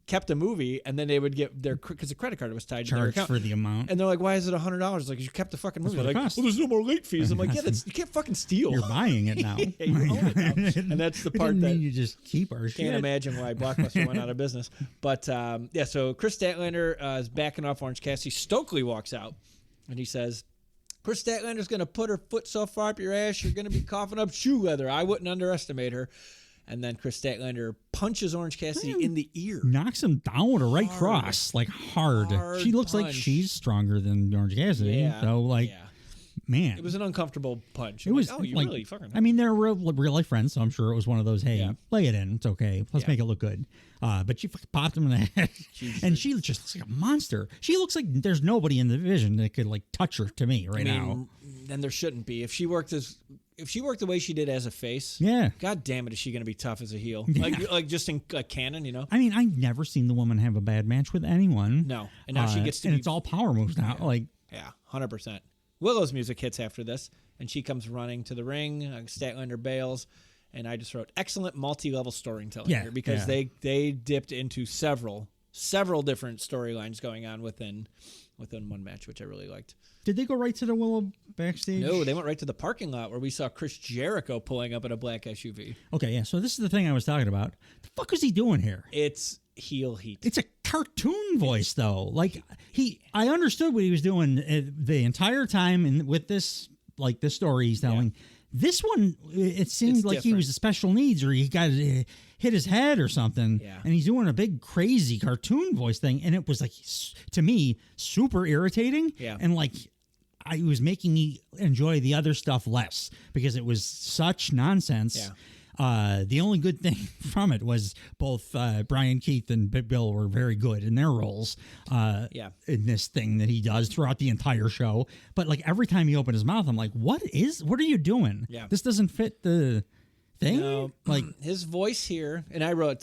kept a movie and then they would get their, because the credit card was tied to their account for the amount, and they're like, "Why is it $100?" Like, you kept the fucking movie. Like, well, there's no more late fees. I'm like, yeah, you can't fucking steal. You're buying it now. Yeah, you own it now. And that's the part that you just keep our shit. Can't imagine why Blockbuster went out of business. But so Chris Statlander is backing off Orange Cassidy. Stokely walks out and he says, "Chris Statlander's going to put her foot so far up your ass, you're going to be coughing up shoe leather. I wouldn't underestimate her." And then Chris Statlander punches Orange Cassidy in the ear. Knocks him down with a right cross, like hard. She looks like she's stronger than Orange Cassidy. Yeah. So, like, man. It was an uncomfortable punch. It was like, oh, you like, really fucking... I mean, they're real life friends, so I'm sure it was one of those, hey, lay it in. It's okay. Let's make it look good. But she fucking popped him in the head. And she just looks like a monster. She looks like there's nobody in the division that could, like, touch her to me now. Then there shouldn't be. If she worked the way she did as a face, God damn it, is she going to be tough as a heel? Like just in canon, you know? I mean, I've never seen the woman have a bad match with anyone. No, and now she gets to. And it's all power moves now. Yeah, 100%. Willow's music hits after this, and she comes running to the ring. Statlander bails, and I just wrote excellent multi-level storytelling here because they dipped into several different storylines going on within one match, which I really liked. Did they go right to the Willow backstage? No, they went right to the parking lot where we saw Chris Jericho pulling up in a black SUV. Okay, yeah. So this is the thing I was talking about. The fuck was he doing here? It's heel heat. It's a cartoon voice, though. Like I understood what he was doing the entire time, with this story he's telling. Yeah. This one, it seemed like he was a special needs, or he got hit his head or something. Yeah. And he's doing a big crazy cartoon voice thing, and it was like, to me, super irritating. Yeah. And like, it was making me enjoy the other stuff less because it was such nonsense. The only good thing from it was both Brian Keith and Big Bill were very good in their roles in this thing that he does throughout the entire show. But like every time he opened his mouth, I'm like, what are you doing? Yeah. This doesn't fit the thing. No, like his voice here, and I wrote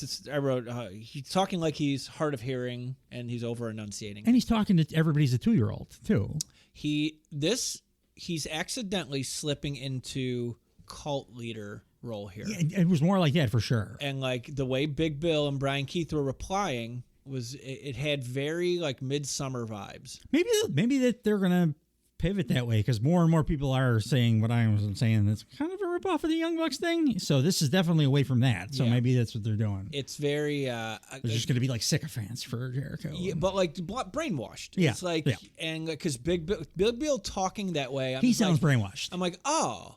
he's talking like he's hard of hearing and he's over enunciating. And he's talking to everybody's a 2-year-old too. He's accidentally slipping into cult leader role here. Yeah, it was more like that for sure. And like the way Big Bill and Brian Keith were replying was it had very like Midsummer vibes. Maybe that they're gonna pivot that way because more and more people are saying what I was saying. It's kind of a ripoff of the Young Bucks thing. So this is definitely away from that. So maybe that's what they're doing. It's very there's just gonna be like sycophants for Jericho. Yeah, but like brainwashed. Yeah, it's like and because Big Bill talking that way, he sounds brainwashed. I'm like, oh.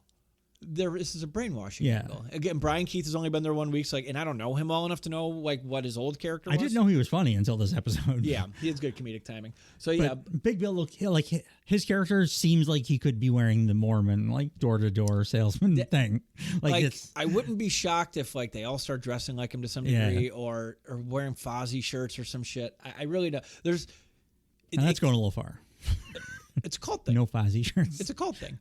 This is a brainwashing angle. Again, Brian Keith has only been there 1 week, so and I don't know him well enough to know like what his old character was. I didn't know he was funny until this episode. Yeah, he has good comedic timing. So yeah, Big Bill looked like his character seems like he could be wearing the Mormon like door-to-door salesman thing. Like I wouldn't be shocked if like they all start dressing like him to some degree, or wearing Fozzie shirts or some shit. I really don't. That's going a little far. It's a cult thing. No Fozzie shirts. It's a cult thing.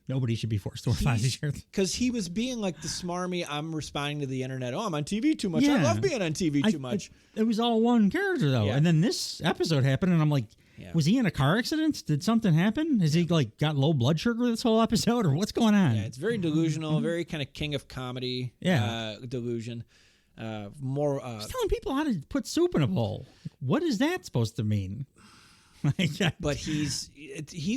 Nobody should be forced to wear Fozzie shirts. Because he was being like the smarmy, I'm responding to the internet. Oh, I'm on TV too much. I love being on TV too much. It was all one character, though. Yeah. And then this episode happened, and I'm like, was he in a car accident? Did something happen? Has he like got low blood sugar this whole episode, or what's going on? Yeah, it's very delusional, very kind of king of comedy delusion. He's telling people how to put soup in a bowl. What is that supposed to mean? But he's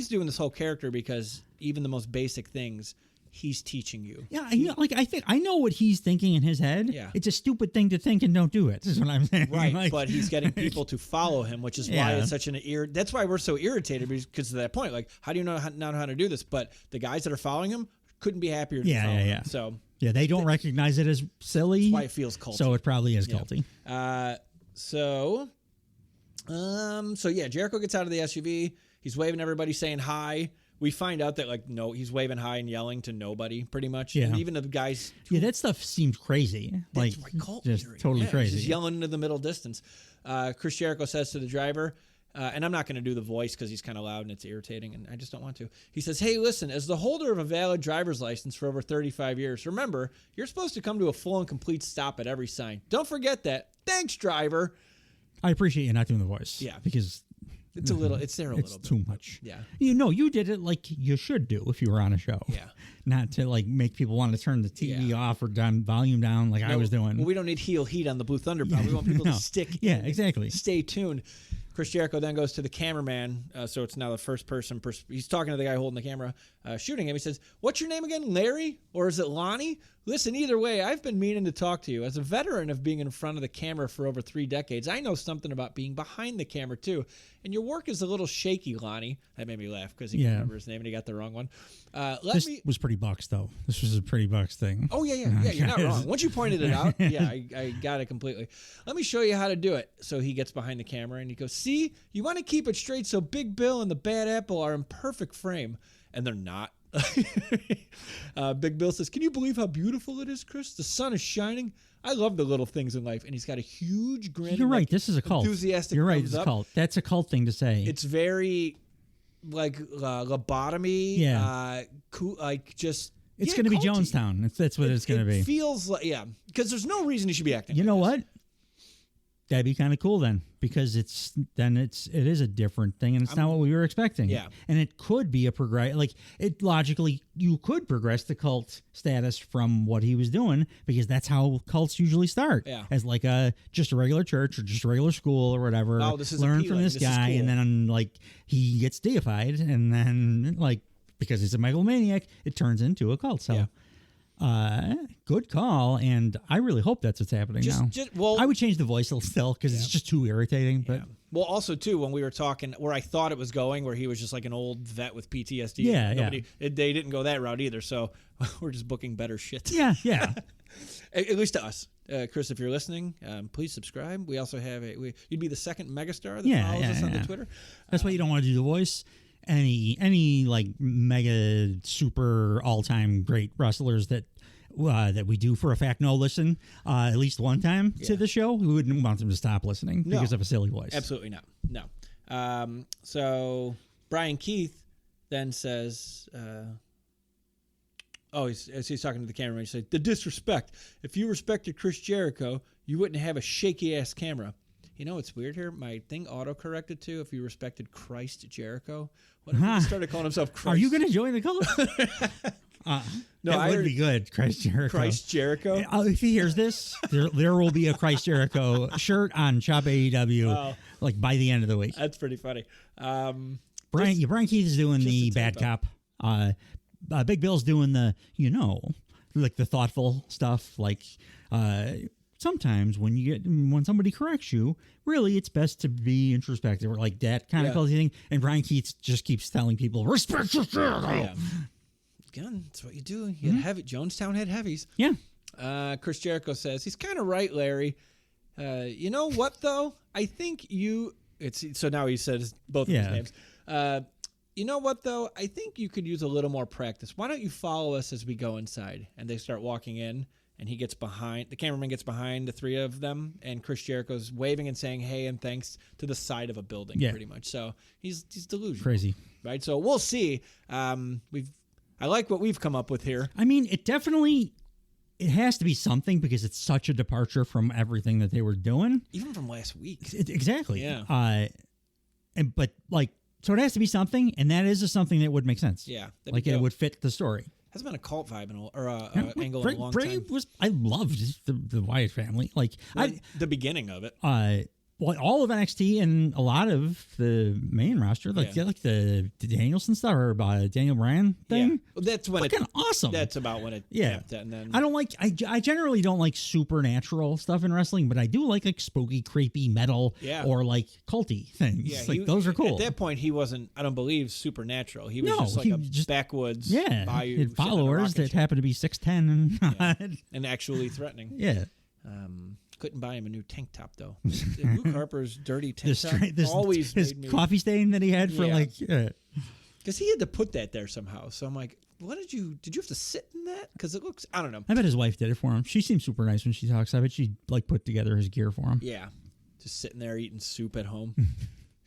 doing this whole character because even the most basic things he's teaching you. Yeah, I know what he's thinking in his head. Yeah. It's a stupid thing to think and don't do it. This is what I'm saying. Right, but he's getting people to follow him, which is why it's such that's why we're so irritated because of that point. Like, how do you not know how to do this? But the guys that are following him couldn't be happier to follow him. So they don't recognize it as silly. That's why it feels culty. So it probably is culty. So Jericho gets out of the SUV. He's waving everybody, saying hi. We find out that he's waving hi and yelling to nobody, pretty much. Yeah. And even the guys. That stuff seems crazy. That's cult just theory. Totally crazy. Just yelling into the middle distance. Chris Jericho says to the driver, and I'm not going to do the voice because he's kind of loud and it's irritating, and I just don't want to. He says, "Hey, listen, as the holder of a valid driver's license for over 35 years, remember, you're supposed to come to a full and complete stop at every sign. Don't forget that. Thanks, driver." I appreciate you not doing the voice. Yeah. Because it's a little bit. It's too much. Yeah. You did it like you should do if you were on a show. Yeah. Not to like make people want to turn the TV off or volume down like I was doing. Well, we don't need heel heat on the Blue Thunder Pod. We want people to stick in. Exactly. Stay tuned. Chris Jericho then goes to the cameraman, so it's now the first person. He's talking to the guy holding the camera, shooting him. He says, "What's your name again, Larry? Or is it Lonnie? Listen, either way, I've been meaning to talk to you. As a veteran of being in front of the camera for over 3 decades, I know something about being behind the camera, too. And your work is a little shaky, Lonnie." That made me laugh because he couldn't remember his name and he got the wrong one. This was pretty Bucks, though. This was a pretty Bucks thing. Oh, yeah, you're not wrong. Once you pointed it out, I got it completely. "Let me show you how to do it." So he gets behind the camera and he goes, "See, you want to keep it straight so Big Bill and the Bad Apple are in perfect frame." And they're not. Big Bill says, "Can you believe how beautiful it is, Chris? The sun is shining. I love the little things in life." And he's got a huge grin. You're right. This is a cult. Enthusiastic. You're right. It's a cult. That's a cult thing to say. It's very like lobotomy. Yeah. Just. It's going to be Jonestown. That's what it's going to be. It feels like, because there's no reason you should be acting. You know this. what? That'd be kind of cool then, because it is a different thing, and it's not what we were expecting. Yeah, and it could be a progress. Like it logically, you could progress the cult status from what he was doing, because that's how cults usually start. Yeah, as like just a regular church or just a regular school or whatever. Oh, this is learn appealing. From this guy, cool. And then like he gets deified, and then like because he's a megalomaniac, it turns into a cult. So. Yeah. Good call, and I really hope that's what's happening now. I would change the voice still because it's just too irritating. But well, also too, when we were talking, where I thought it was going, where he was just like an old vet with PTSD. They didn't go that route either. So we're just booking better shit. Yeah. At least to us, Chris. If you're listening, please subscribe. We also have you'd be the second megastar that follows us on the Twitter. That's why you don't want to do the voice. any like mega super all time great wrestlers that we do for a fact no listen at least one time to the show, we wouldn't want them to stop listening because of a silly voice. Absolutely not. No. So Brian Keith then says, as he's talking to the cameraman, he said, "The disrespect. If you respected Chris Jericho, you wouldn't have a shaky ass camera." You know what's weird here? My thing auto-corrected to if you respected Christ Jericho. What if he started calling himself Christ? Are you going to join the cult? No, that would be good. Christ Jericho. Christ Jericho? If he hears this, there will be a Christ Jericho shirt on Shop AEW like by the end of the week. That's pretty funny. Brian Keith is doing the bad cop. Big Bill's doing the, like the thoughtful stuff. Like sometimes when somebody corrects you, really it's best to be introspective or like that kind of thing. And Brian Keith just keeps telling people, respect your Jericho. Yeah. Again, that's what you do. You had heavy. Jonestown had heavies. Yeah. Chris Jericho says, he's kind of right, Larry. You know what, though? I think so now he says both of his names. You know what, though? I think you could use a little more practice. Why don't you follow us as we go inside? And they start walking in, and he gets behind. The cameraman gets behind the three of them, and Chris Jericho's waving and saying hey and thanks to the side of a building, pretty much. So he's delusional. Crazy. Right? So we'll see. I like what we've come up with here. I mean, it has to be something because it's such a departure from everything that they were doing. Even from last week. Exactly. Yeah. So it has to be something, and that is something that would make sense. Yeah. Like it would fit the story. Hasn't been a cult vibe angle in a long Bray time. I loved the Wyatt family. Like the beginning of it. All of NXT and a lot of the main roster, like the Danielson stuff or Daniel Bryan thing. Yeah. Well, that's when fucking awesome. That's about when it. And then I generally don't like supernatural stuff in wrestling, but I do like spooky, creepy metal or like culty things. Yeah, those are cool. At that point, he wasn't, I don't believe, supernatural. He was just backwoods bayou followers that happen to be 6'10" and actually threatening. Yeah. Couldn't buy him a new tank top though. Luke Harper's dirty tank top always his made me coffee stain that he had for because he had to put that there somehow. So I'm like, what did you have to sit in that? Because it looks, I don't know. I bet his wife did it for him. She seems super nice when she talks. I bet she put together his gear for him. Yeah, just sitting there eating soup at home,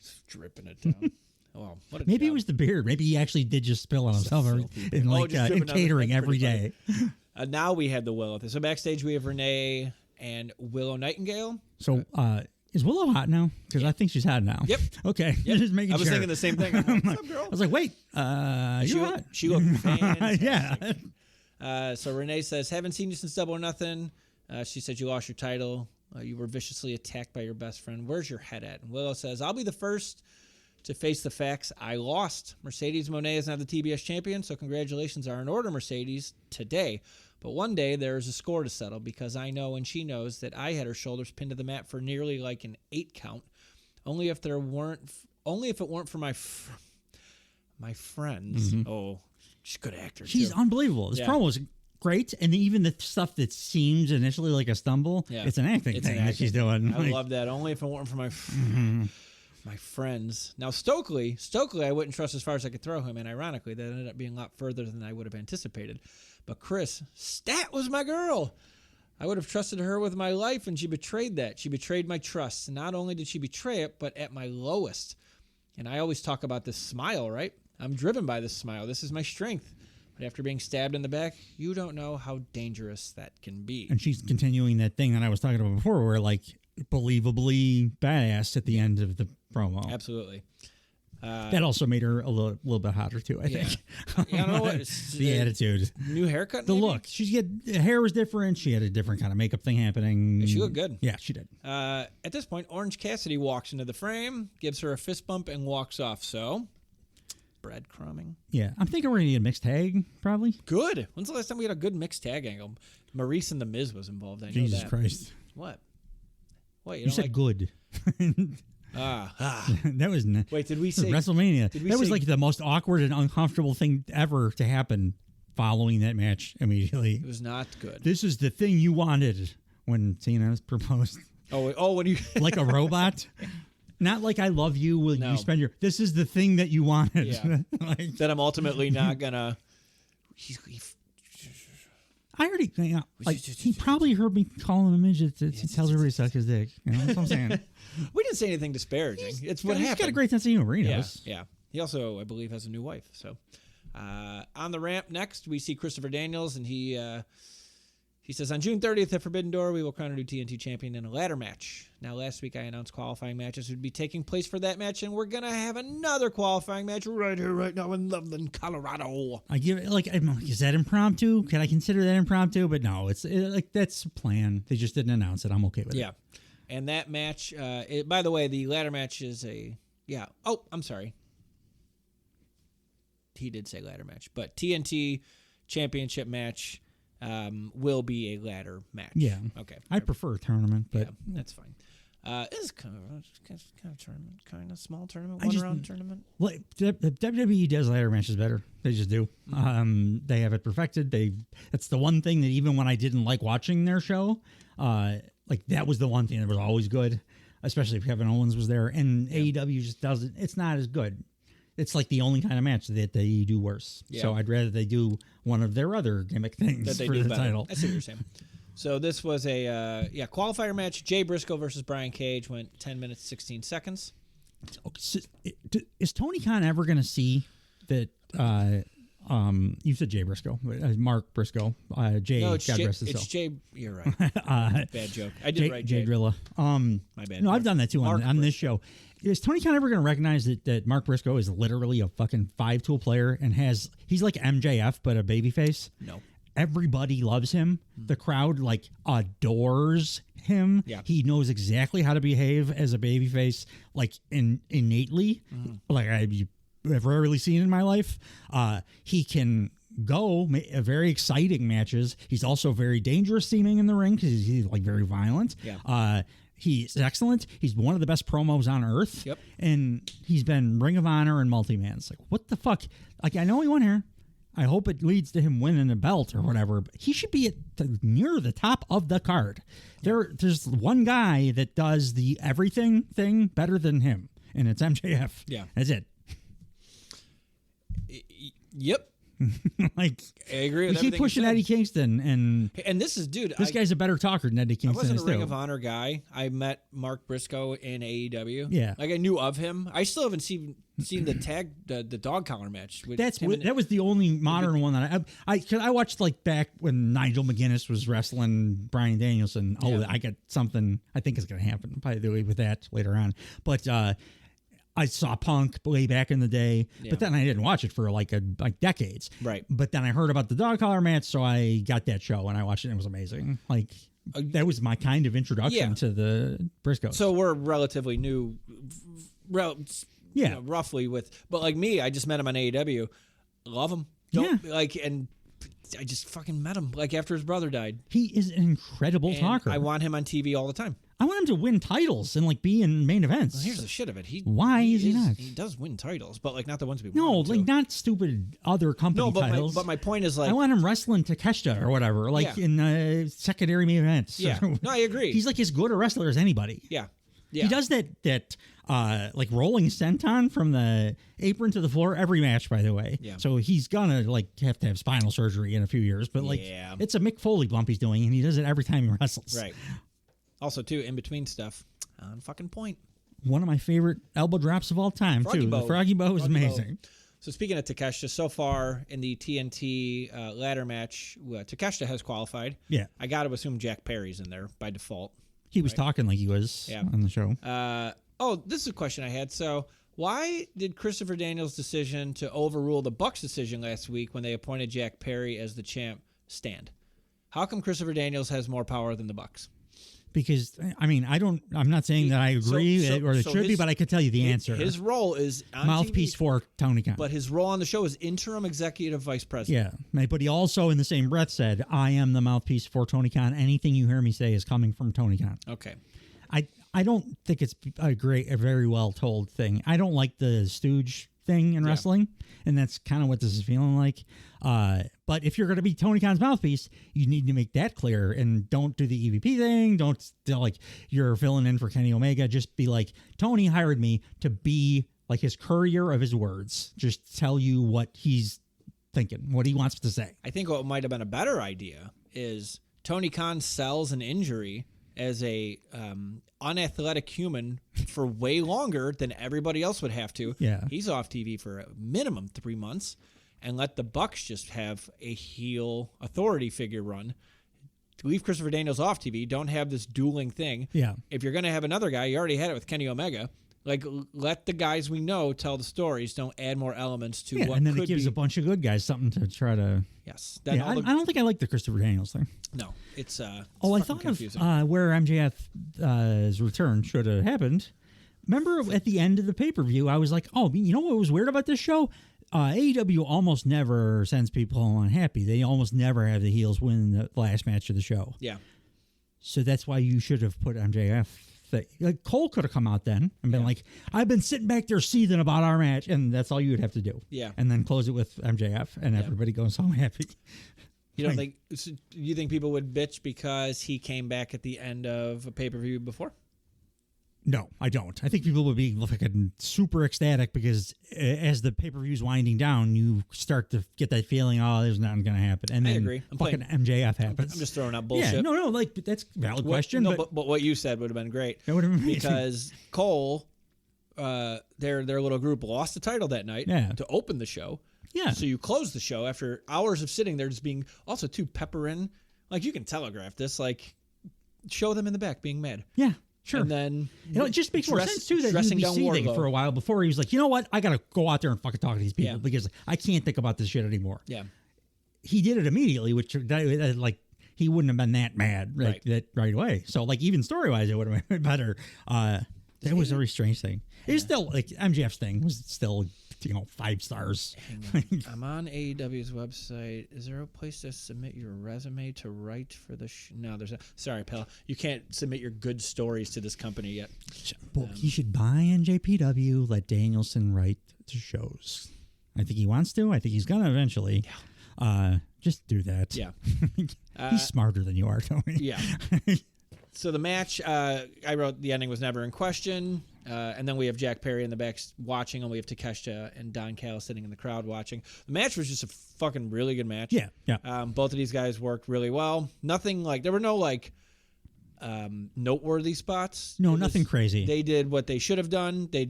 just dripping it down. Oh, maybe it was the beard. Maybe he actually did just spill on himself in catering every day. Now we had the Willow. So backstage we have Renee and Willow Nightingale. So is Willow hot now? Because I think she's hot now. Yep. Okay. Yep. Just making I was thinking the same thing. I'm like, what's up, girl? I was like, wait, you're hot. She looked fantastic. Yeah. So Renee says, haven't seen you since Double or Nothing. She said you lost your title. You were viciously attacked by your best friend. Where's your head at? And Willow says, I'll be the first to face the facts. I lost. Mercedes Moné is now the TBS champion, so congratulations are in order, Mercedes, today. But one day there is a score to settle because I know and she knows that I had her shoulders pinned to the mat for nearly like an 8 count. Only if it weren't for my friends. Mm-hmm. Oh, she's a good actor. She's unbelievable. This promo was great, and even the stuff that seems initially like a stumble, it's an acting thing that she's doing. I love that. Only if it weren't for my friends. Now Stokely, I wouldn't trust as far as I could throw him, and ironically, that ended up being a lot further than I would have anticipated. But Chris, Stat was my girl. I would have trusted her with my life, and she betrayed that. She betrayed my trust. And not only did she betray it, but at my lowest. And I always talk about this smile, right? I'm driven by this smile. This is my strength. But after being stabbed in the back, you don't know how dangerous that can be. And she's continuing that thing that I was talking about before, where like believably badass at the end of the promo. Absolutely. That also made her a little bit hotter too, I think. Yeah, I don't know what the attitude, new haircut, the look. The hair was different. She had a different kind of makeup thing happening. Yeah, she looked good. Yeah, she did. At this point, Orange Cassidy walks into the frame, gives her a fist bump, and walks off. So, breadcrumbing. Yeah, I'm thinking we're gonna need a mixed tag, probably. Good. When's the last time we had a good mixed tag angle? Maurice and the Miz was involved. I know Jesus that. Christ. What? You said good. That was wait. Did we say WrestleMania? That was like the most awkward and uncomfortable thing ever to happen following that match. Immediately, it was not good. This is the thing you wanted when Cena proposed. Oh, when you like a robot. Not like I love you. Will No. you spend your? This is the thing that you wanted. Yeah. Like, that I'm ultimately not gonna. I already like he probably heard me call him a midget. He tells everybody to suck his dick. You know, that's what I'm saying. We didn't say anything disparaging. It's what happened. He's got a great sense of humor. He Yeah, knows. yeah. He also, I believe, has a new wife. So, on the ramp next, we see Christopher Daniels, and he says, on June 30th at Forbidden Door, we will crown a new TNT champion in a ladder match. Now, last week I announced qualifying matches would be taking place for that match, and we're going to have another qualifying match right here, right now in Loveland, Colorado. I give it is that impromptu? Can I consider that impromptu? But no, that's a plan. They just didn't announce it. I'm okay with it. Yeah. And that match, by the way, the ladder match is Oh, I'm sorry. He did say ladder match, but TNT championship match will be a ladder match. Yeah. Okay. I prefer a tournament, but yeah, that's fine. It's kind of tournament, kind of small tournament, one-round tournament. Like WWE does ladder matches better. They just do. They have it perfected. That's the one thing that even when I didn't like watching their show, that was the one thing that was always good, especially if Kevin Owens was there. And AEW just doesn't. It's not as good. It's like the only kind of match that they do worse. Yeah. So I'd rather they do one of their other gimmick things that they for do the better. title. I see what you're saying. So this was a qualifier match. Jay Briscoe versus Brian Cage went 10 minutes, 16 seconds. Is Tony Khan ever going to see that? You said Jay Briscoe, Mark Briscoe. Jay, no, it's God Jay, rest his soul. It's Jay. You're right. Bad joke. I did write Jay Jay. Drilla. My bad. No, I've done that too on this show. Is Tony Khan ever going to recognize that Mark Briscoe is literally a fucking 5-tool player and he's like MJF but a babyface? No. Everybody loves him. The crowd adores him. Yeah. He knows exactly how to behave as a babyface, innately, like I've rarely seen in my life. He can go very exciting matches. He's also very dangerous seeming in the ring because he's very violent. Yeah. He's excellent. He's one of the best promos on earth. Yep. And he's been Ring of Honor and multi-mans. What the fuck? I know he won here. I hope it leads to him winning a belt or whatever. But he should be near the top of the card. There's one guy that does the everything thing better than him, and it's MJF. Yeah. That's it. Yep. I agree with you keep pushing Eddie Kingston, and this is this guy's a better talker than Eddie Kingston. I wasn't is a Ring too. of Honor guy. I met Mark Briscoe in AEW. Yeah, I knew of him. I still haven't seen the dog collar match. That was the only modern one that I watched back when Nigel McGuinness was wrestling Bryan Danielson. Oh, I got something I think is going to happen by the way with that later on, but. I saw Punk way back in the day, but then I didn't watch it for decades. Right. But then I heard about the dog collar match, so I got that show and I watched it. And it was amazing. That was my kind of introduction to the Briscoes. So we're relatively new, roughly but like me, I just met him on AEW. Love him. And I just fucking met him after his brother died. He is an incredible talker. I want him on TV all the time. I want him to win titles and be in main events. Well, here's the shit of it. Why is he not? He does win titles, but not the ones we want. No, not stupid other company titles. But my point is I want him wrestling Takeshita or whatever, in secondary main events. Yeah, no, I agree. He's as good a wrestler as anybody. Yeah. He does that rolling senton from the apron to the floor every match, by the way. Yeah. So he's gonna have to have spinal surgery in a few years, but it's a Mick Foley bump he's doing, and he does it every time he wrestles. Right. Also, too, in between stuff, on fucking point. One of my favorite elbow drops of all time, Froggy too. Bow. The Froggy Bow is amazing. So speaking of Takeshita, so far in the TNT ladder match, Takeshita has qualified. Yeah. I got to assume Jack Perry's in there by default. He was talking like he was on the show. This is a question I had. So why did Christopher Daniels' decision to overrule the Bucks' decision last week when they appointed Jack Perry as the champ stand? How come Christopher Daniels has more power than the Bucks? Because, I'm not saying that I agree or it should be, but I could tell you the answer. His role is on mouthpiece TV, for Tony Khan. But his role on the show is interim executive vice president. Yeah, but he also in the same breath said, I am the mouthpiece for Tony Khan. Anything you hear me say is coming from Tony Khan. Okay. I don't think it's a very well told thing. I don't like the stooge thing in wrestling, and that's kind of what this is feeling like. But if you're going to be Tony Khan's mouthpiece, you need to make that clear and don't do the EVP thing. Don't like you're filling in for Kenny Omega. Just be like, Tony hired me to be like his courier of his words. Just tell you what he's thinking, what he wants to say. I think what might have been a better idea is Tony Khan sells an injury as a unathletic human for way longer than everybody else would have to. Yeah. He's off TV for a minimum 3 months. And let the Bucks just have a heel authority figure run. Leave Christopher Daniels off TV. Don't have this dueling thing. Yeah. If you're going to have another guy, you already had it with Kenny Omega. Like, let the guys we know tell the stories. Don't add more elements to what could be. And then it gives a bunch of good guys something to try to... Yes. Yeah, I don't think I like the Christopher Daniels thing. No. It's I thought confusing. of where MJF's return should have happened. Remember at the end of the pay-per-view, I was like, oh, you know what was weird about this show? AEW almost never sends people unhappy. They almost never have the heels win the last match of the show. Yeah. So that's why you should have put MJF. Like Cole could have come out then and been like, I've been sitting back there seething about our match, and that's all you would have to do. Yeah. And then close it with MJF, and everybody goes home happy. You don't think? So you think people would bitch because he came back at the end of a pay-per-view before? No, I don't. I think people would be fucking super ecstatic because as the pay-per-view's winding down, you start to get that feeling, oh, there's nothing going to happen. And then I agree. fucking MJF happens. I'm just throwing out bullshit. Yeah, no, like, that's a valid question. But what you said would have been great. That would have been amazing. Because Cole, their little group lost the title that night to open the show. Yeah. So you close the show after hours of sitting there just being, also too, pepper in. Like, you can telegraph this, like, show them in the back being mad. Yeah. Sure. And then it just makes more sense, too, that he'd be seething for a while before he was like, you know what? I got to go out there and fucking talk to these people because I can't think about this shit anymore. Yeah. He did it immediately, which, like, he wouldn't have been that mad right away. So, like, even story-wise, it would have been better. That was a very strange thing. It was still, like, MJF's thing was still, 5 stars. I'm on AEW's website. Is there a place to submit your resume to write for the No, there's not. Sorry, pal. You can't submit your good stories to this company yet. Well, he should buy NJPW, let Danielson write the shows. I think he wants to. I think he's going to eventually. Yeah. Just do that. Yeah. He's smarter than you are, Tony. Yeah. So the match, I wrote the ending was never in question. And then we have Jack Perry in the back watching, and we have Takeshita and Don Callis sitting in the crowd watching. The match was just a fucking really good match. Yeah, yeah. Both of these guys worked really well. Nothing like, there were no like noteworthy spots. No, nothing crazy. They did what they should have done. They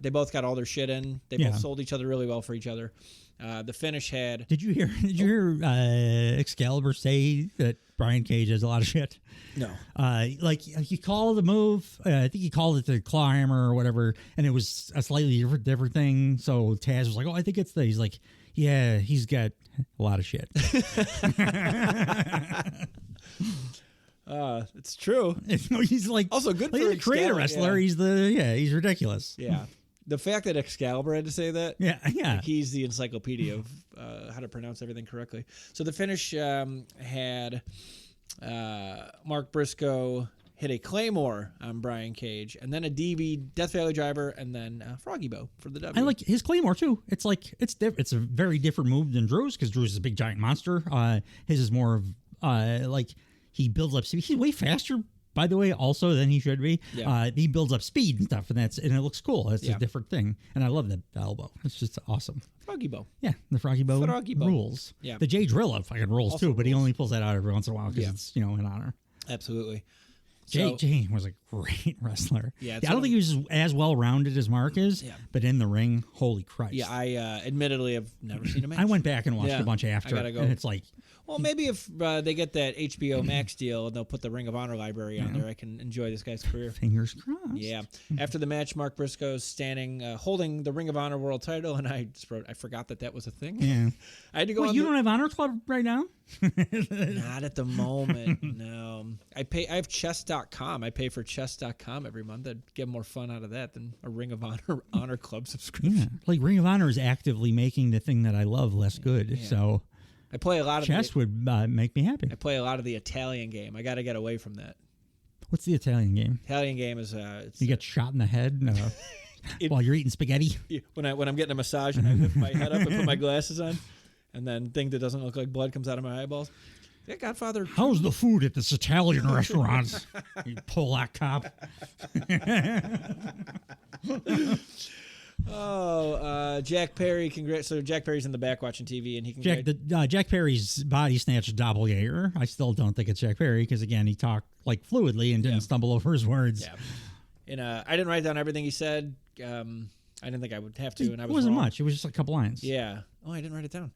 both got all their shit in. They both sold each other really well for each other. The finish had. Did you hear Excalibur say that Brian Cage has a lot of shit? No. Like he called the move. I think he called it the claw hammer or whatever, and it was a slightly different thing. So Taz was like, "Oh, I think it's the." He's like, "Yeah, he's got a lot of shit." It's true. He's like also good for a creator wrestler. Yeah. He's ridiculous. Yeah. The fact that Excalibur had to say that, like he's the encyclopedia of how to pronounce everything correctly. So the finish had Mark Briscoe hit a Claymore on Brian Cage, and then a DV Death Valley Driver, and then Froggy Bow for the W. I like his Claymore too. It's like it's a very different move than Drew's because Drew's is a big giant monster. His is more of like he builds up. He's way faster. By the way, also than he should be. Yeah. He builds up speed and stuff, and it looks cool. It's a different thing, and I love that elbow. It's just awesome. Froggy Bow. Yeah, the Froggy Bow rules. Yeah. The Jay Drilla fucking rules also too, but he only pulls that out every once in a while because it's in honor. Absolutely. Jay was a great wrestler. Yeah, I don't think he was as well rounded as Mark is, but in the ring, holy Christ. Yeah, I admittedly have never seen a match. I went back and watched a bunch after, I gotta go. And it's like. Well, maybe if they get that HBO Max deal and they'll put the Ring of Honor library on there, I can enjoy this guy's career. Fingers crossed. Yeah. After the match, Mark Briscoe's standing, holding the Ring of Honor World title, and I forgot that was a thing. Yeah. I had to go. Wait, you don't have Honor Club right now? Not at the moment. No. I have chess.com. I pay for chess.com every month. I'd get more fun out of that than a Ring of Honor Club subscription. Yeah. Like Ring of Honor is actively making the thing that I love less good. Yeah. So. I play a lot of chess would make me happy. I play a lot of the Italian game. I got to get away from that. What's the Italian game? Italian game is you get shot in the head while you're eating spaghetti. When I'm getting a massage and I lift my head up and put my glasses on, and then thing that doesn't look like blood comes out of my eyeballs. Yeah, Godfather. How's the food at this Italian restaurant? You Polak cop. Jack Perry. So Jack Perry's in the back watching TV, and he can. Jack Perry's body snatched doppelganger. I still don't think it's Jack Perry because again he talked like fluidly and didn't stumble over his words. Yeah. And I didn't write down everything he said. I didn't think I would have to, and I was wasn't wrong. much. It was just a couple lines. Yeah. Oh, I didn't write it down.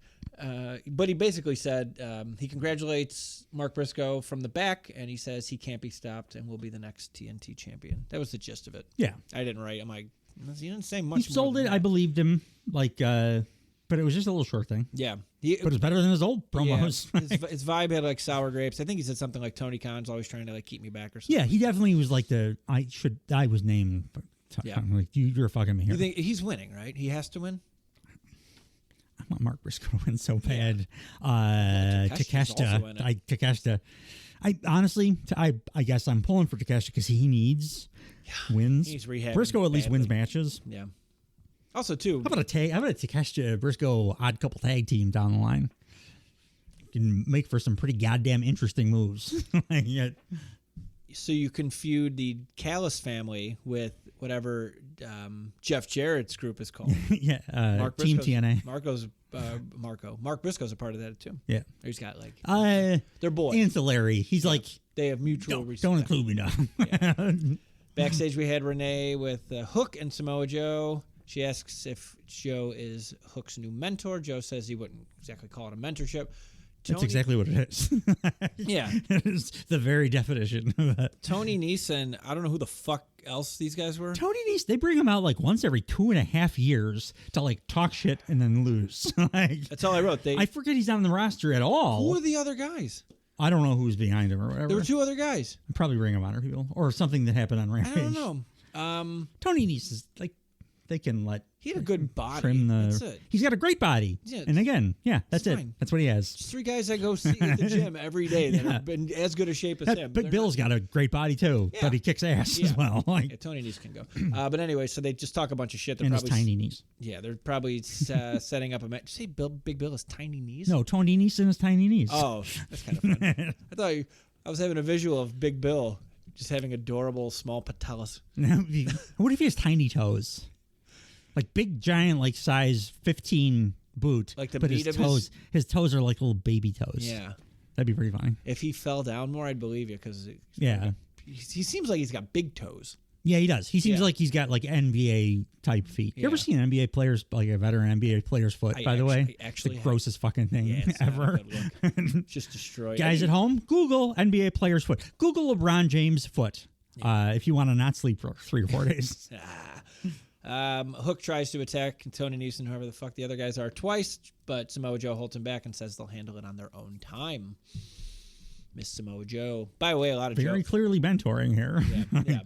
But he basically said he congratulates Mark Briscoe from the back, and he says he can't be stopped and will be the next TNT champion. That was the gist of it. Yeah. I didn't write. I'm like, he didn't say much. He sold it. I believed him. Like, but it was just a little short thing. Yeah. But it's better than his old promos. Yeah. His vibe had like sour grapes. I think he said something like Tony Khan's always trying to like keep me back or something. Yeah, he definitely was like I was named. Yeah. Like, you're fucking me here. You think he's winning, right? He has to win. I want Mark Briscoe to win so bad. Takeshita. I honestly, I guess I'm pulling for Takeshita because he needs wins. He's rehabbing Briscoe at least badly. wins matches. Yeah. Also, too. How about a Takeshita Briscoe odd couple tag team down the line? Can make for some pretty goddamn interesting moves. So you can feud the Callis family with whatever Jeff Jarrett's group is called. Yeah, Team TNA. Mark Briscoe's a part of that too. Yeah, he's got like they're boys. Ancillary. He's like they have mutual respect. Don't include me now. Yeah. Backstage, we had Renee with Hook and Samoa Joe. She asks if Joe is Hook's new mentor. Joe says he wouldn't exactly call it a mentorship. That's exactly what it is. Yeah. It is the very definition of that. Tony Neeson, I don't know who the fuck else these guys were. Tony Neeson, they bring him out like once every 2.5 years to like talk shit and then lose. Like, that's all I wrote. I forget he's on the roster at all. Who are the other guys? I don't know who's behind him or whatever. There were two other guys. Probably Ring of Honor people or something that happened on Rampage. I don't know. Tony Neeson's like, they can let. He had a good body. Trim the, that's it. He's got a great body. Yeah, and again, that's it. fine. That's what he has. Just three guys I go see at the gym every day that have been as good a shape as him. But Bill's got a great body too, but he kicks ass as well. Like, Tony Nese can go. But anyway, so they just talk a bunch of shit. They're and probably, his tiny knees. Yeah, they're probably setting up a match. Say Big Bill has tiny knees? No, Tony Nese and his tiny knees. Oh, that's kind of fun. I thought I was having a visual of Big Bill just having adorable small patellas. What if he has tiny toes? Like big, giant, like size 15 boot. Like the but meat his of toes, his toes are like little baby toes. Yeah. That'd be pretty funny. If he fell down more, I'd believe you because he seems like he's got big toes. Yeah, he does. He seems like he's got like NBA type feet. You ever seen an NBA player's, like a veteran NBA player's foot, by the way? Actually, the grossest fucking thing ever. Just destroyed. Guys at home, Google NBA player's foot. Google LeBron James' foot if you want to not sleep for 3 or 4 days. Hook tries to attack Tony Neeson, whoever the fuck the other guys are, twice, but Samoa Joe holds him back and says they'll handle it on their own time. Miss Samoa Joe. By the way, a lot of very clearly mentoring here. Yeah.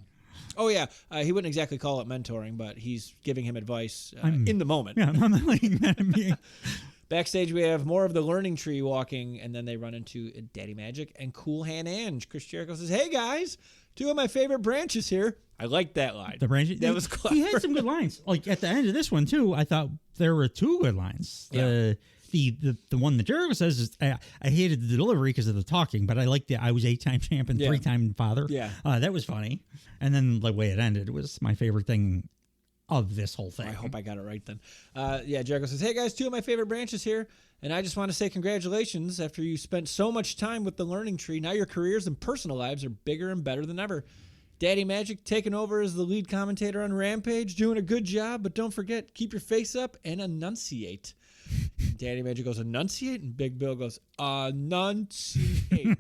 Oh, yeah. He wouldn't exactly call it mentoring, but he's giving him advice in the moment. Yeah, I'm like, backstage, we have more of the learning tree walking, and then they run into Daddy Magic and Cool Hand Ange. Chris Jericho says, "Hey, guys, 2 of my favorite branches here." I liked that line. The branches? That was clever. He had some good lines. Like, at the end of this one, too, I thought there were 2 good lines. Yeah. The one that Jericho says is, I hated the delivery because of the talking, but I liked it. I was 8-time champion, 3-time father. Yeah. That was funny. And then the way it ended was my favorite thing of this whole thing. I hope I got it right then. Jericho says, "Hey, guys, 2 of my favorite branches here. And I just want to say congratulations after you spent so much time with the learning tree. Now your careers and personal lives are bigger and better than ever. Daddy Magic taking over as the lead commentator on Rampage, doing a good job, but don't forget, keep your face up and enunciate." Daddy Magic goes, "Enunciate?" And Big Bill goes, "Enunciate."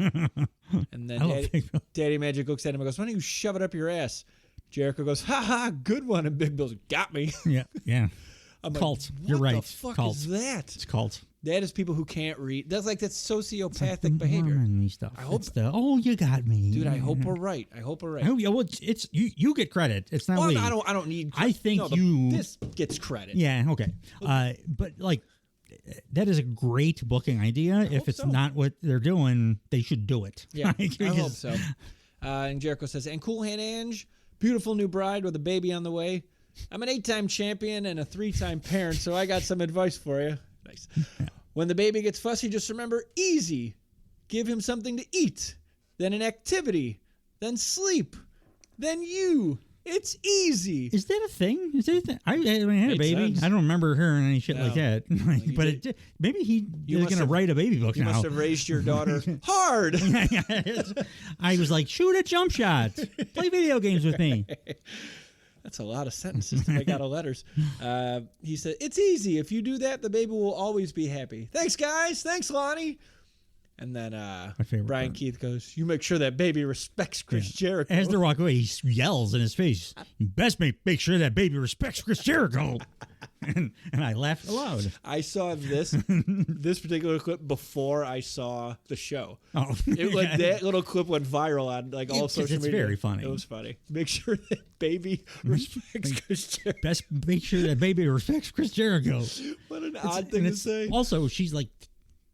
And then Daddy Magic looks at him and goes, "Why don't you shove it up your ass?" Jericho goes, "Ha ha, good one." And Big Bill's got me. Yeah. I'm cult. Like, You're right. What the fuck cult. is that? It's cult. That is people who can't read. That's sociopathic like behavior. Stuff. I hope. You got me, dude. I hope we're right. It's you get credit. It's not. I don't need. I think this gets credit. Yeah. Okay. But like, that is a great booking idea. If it's not what they're doing, they should do it. Yeah. I hope so. And Jericho says, "And Cool Hand Ange, beautiful new bride with a baby on the way. I'm an 8-time champion and a 3-time parent, so I got some advice for you." Nice. When the baby gets fussy, just remember, easy. Give him something to eat, then an activity, then sleep, then you. It's easy. Is that a thing? Is that a thing? I mean, I had a baby. Sense. I don't remember hearing any shit like that. But maybe he's going to write a baby book now. You must have raised your daughter hard. I was like, shoot a jump shot. Play video games with me. That's a lot of sentences to make out of letters. He said, it's easy. If you do that, the baby will always be happy. Thanks, guys. Thanks, Lonnie. And then Brian Keith goes, you make sure that baby respects Chris Jericho. As they walk away, he yells in his face, you best make sure that baby respects Chris Jericho. and I laughed aloud. I saw this particular clip before I saw the show. Oh, that little clip went viral on all social media. It's very funny. It was funny. Make sure that baby respects Chris Jericho. Best make sure that baby respects Chris Jericho. What an odd thing to say. Also, she's like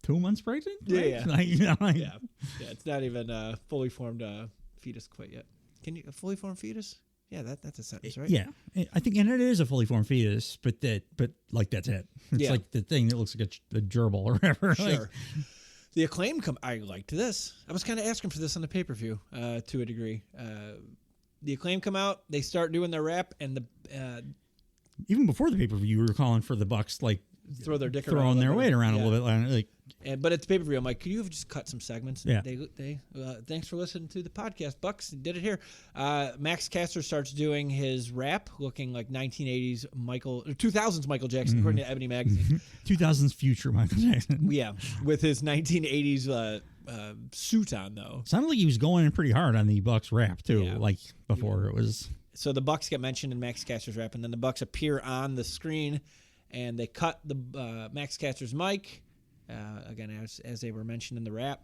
2 months pregnant? Right? Yeah. It's not even a fully formed fetus quite yet. Can you a fully formed fetus? Yeah, that's a sentence, right? Yeah, I think, and it is a fully formed fetus, but that's it. It's like the thing that looks like a gerbil or whatever. Sure. The Acclaim I liked this. I was kind of asking for this on the pay-per-view to a degree. The Acclaim come out, they start doing their rap, and even before the pay-per-view, you were calling for the Bucks throw their dick throwing their weight around a little bit, but at the pay-per-view, I'm like, could you have just cut some segments? Yeah. They thanks for listening to the podcast. Bucks did it here. Max Caster starts doing his rap, looking like 1980s 2000s Michael Jackson, according to Ebony Magazine. 2000s future Michael Jackson. Yeah, with his 1980s suit on though. Sounded like he was going in pretty hard on the Bucks rap too, like before it was. So the Bucks get mentioned in Max Caster's rap, and then the Bucks appear on the screen, and they cut the Max Caster's mic. Again, as they were mentioned in the rap,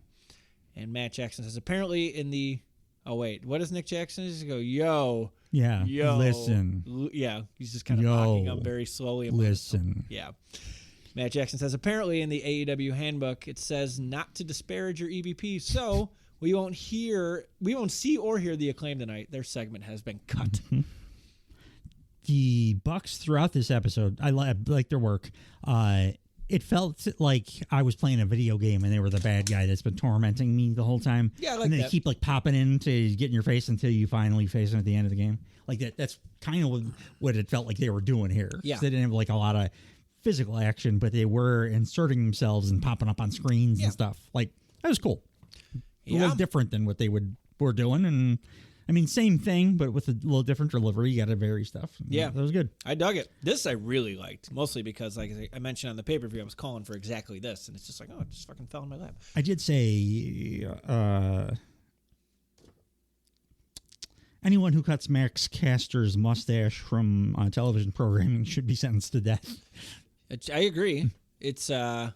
and Matt Jackson says apparently in the what does Nick Jackson just go yo listen he's just kind of mocking him very slowly. Listen, Matt Jackson says apparently in the AEW handbook it says not to disparage your EVP, so we won't see or hear the Acclaim tonight. Their segment has been cut. The Bucks throughout this episode, I like their work. It felt like I was playing a video game and they were the bad guy that's been tormenting me the whole time. Yeah, I like and they that. keep popping in to get in your face until you finally face them at the end of the game. Like that's kind of what it felt like they were doing here. Yeah. They didn't have a lot of physical action, but they were inserting themselves and popping up on screens and stuff. That was cool. A little different than what they were doing, and I mean, same thing, but with a little different delivery. You got to vary stuff. Yeah. That was good. I dug it. This I really liked, mostly because, like I mentioned on the pay-per-view, I was calling for exactly this, and it's just like, it just fucking fell in my lap. I did say anyone who cuts Max Caster's mustache from television programming should be sentenced to death. I agree. It's like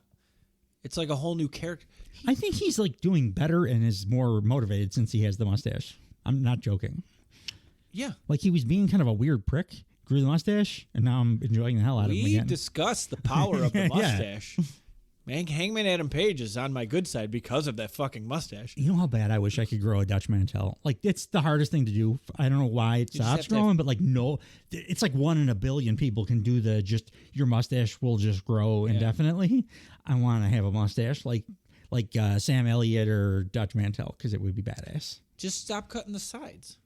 a whole new character. I think he's doing better and is more motivated since he has the mustache. I'm not joking. Yeah. He was being kind of a weird prick, grew the mustache, and now I'm enjoying the hell out of him again. We discussed the power of the mustache. Man, Hangman Adam Page is on my good side because of that fucking mustache. You know how bad I wish I could grow a Dutch Mantel? It's the hardest thing to do. I don't know why it stops growing, but no, it's like 1 in a billion people can do your mustache will just grow indefinitely. I want to have a mustache like Sam Elliott or Dutch Mantel because it would be badass. Just stop cutting the sides.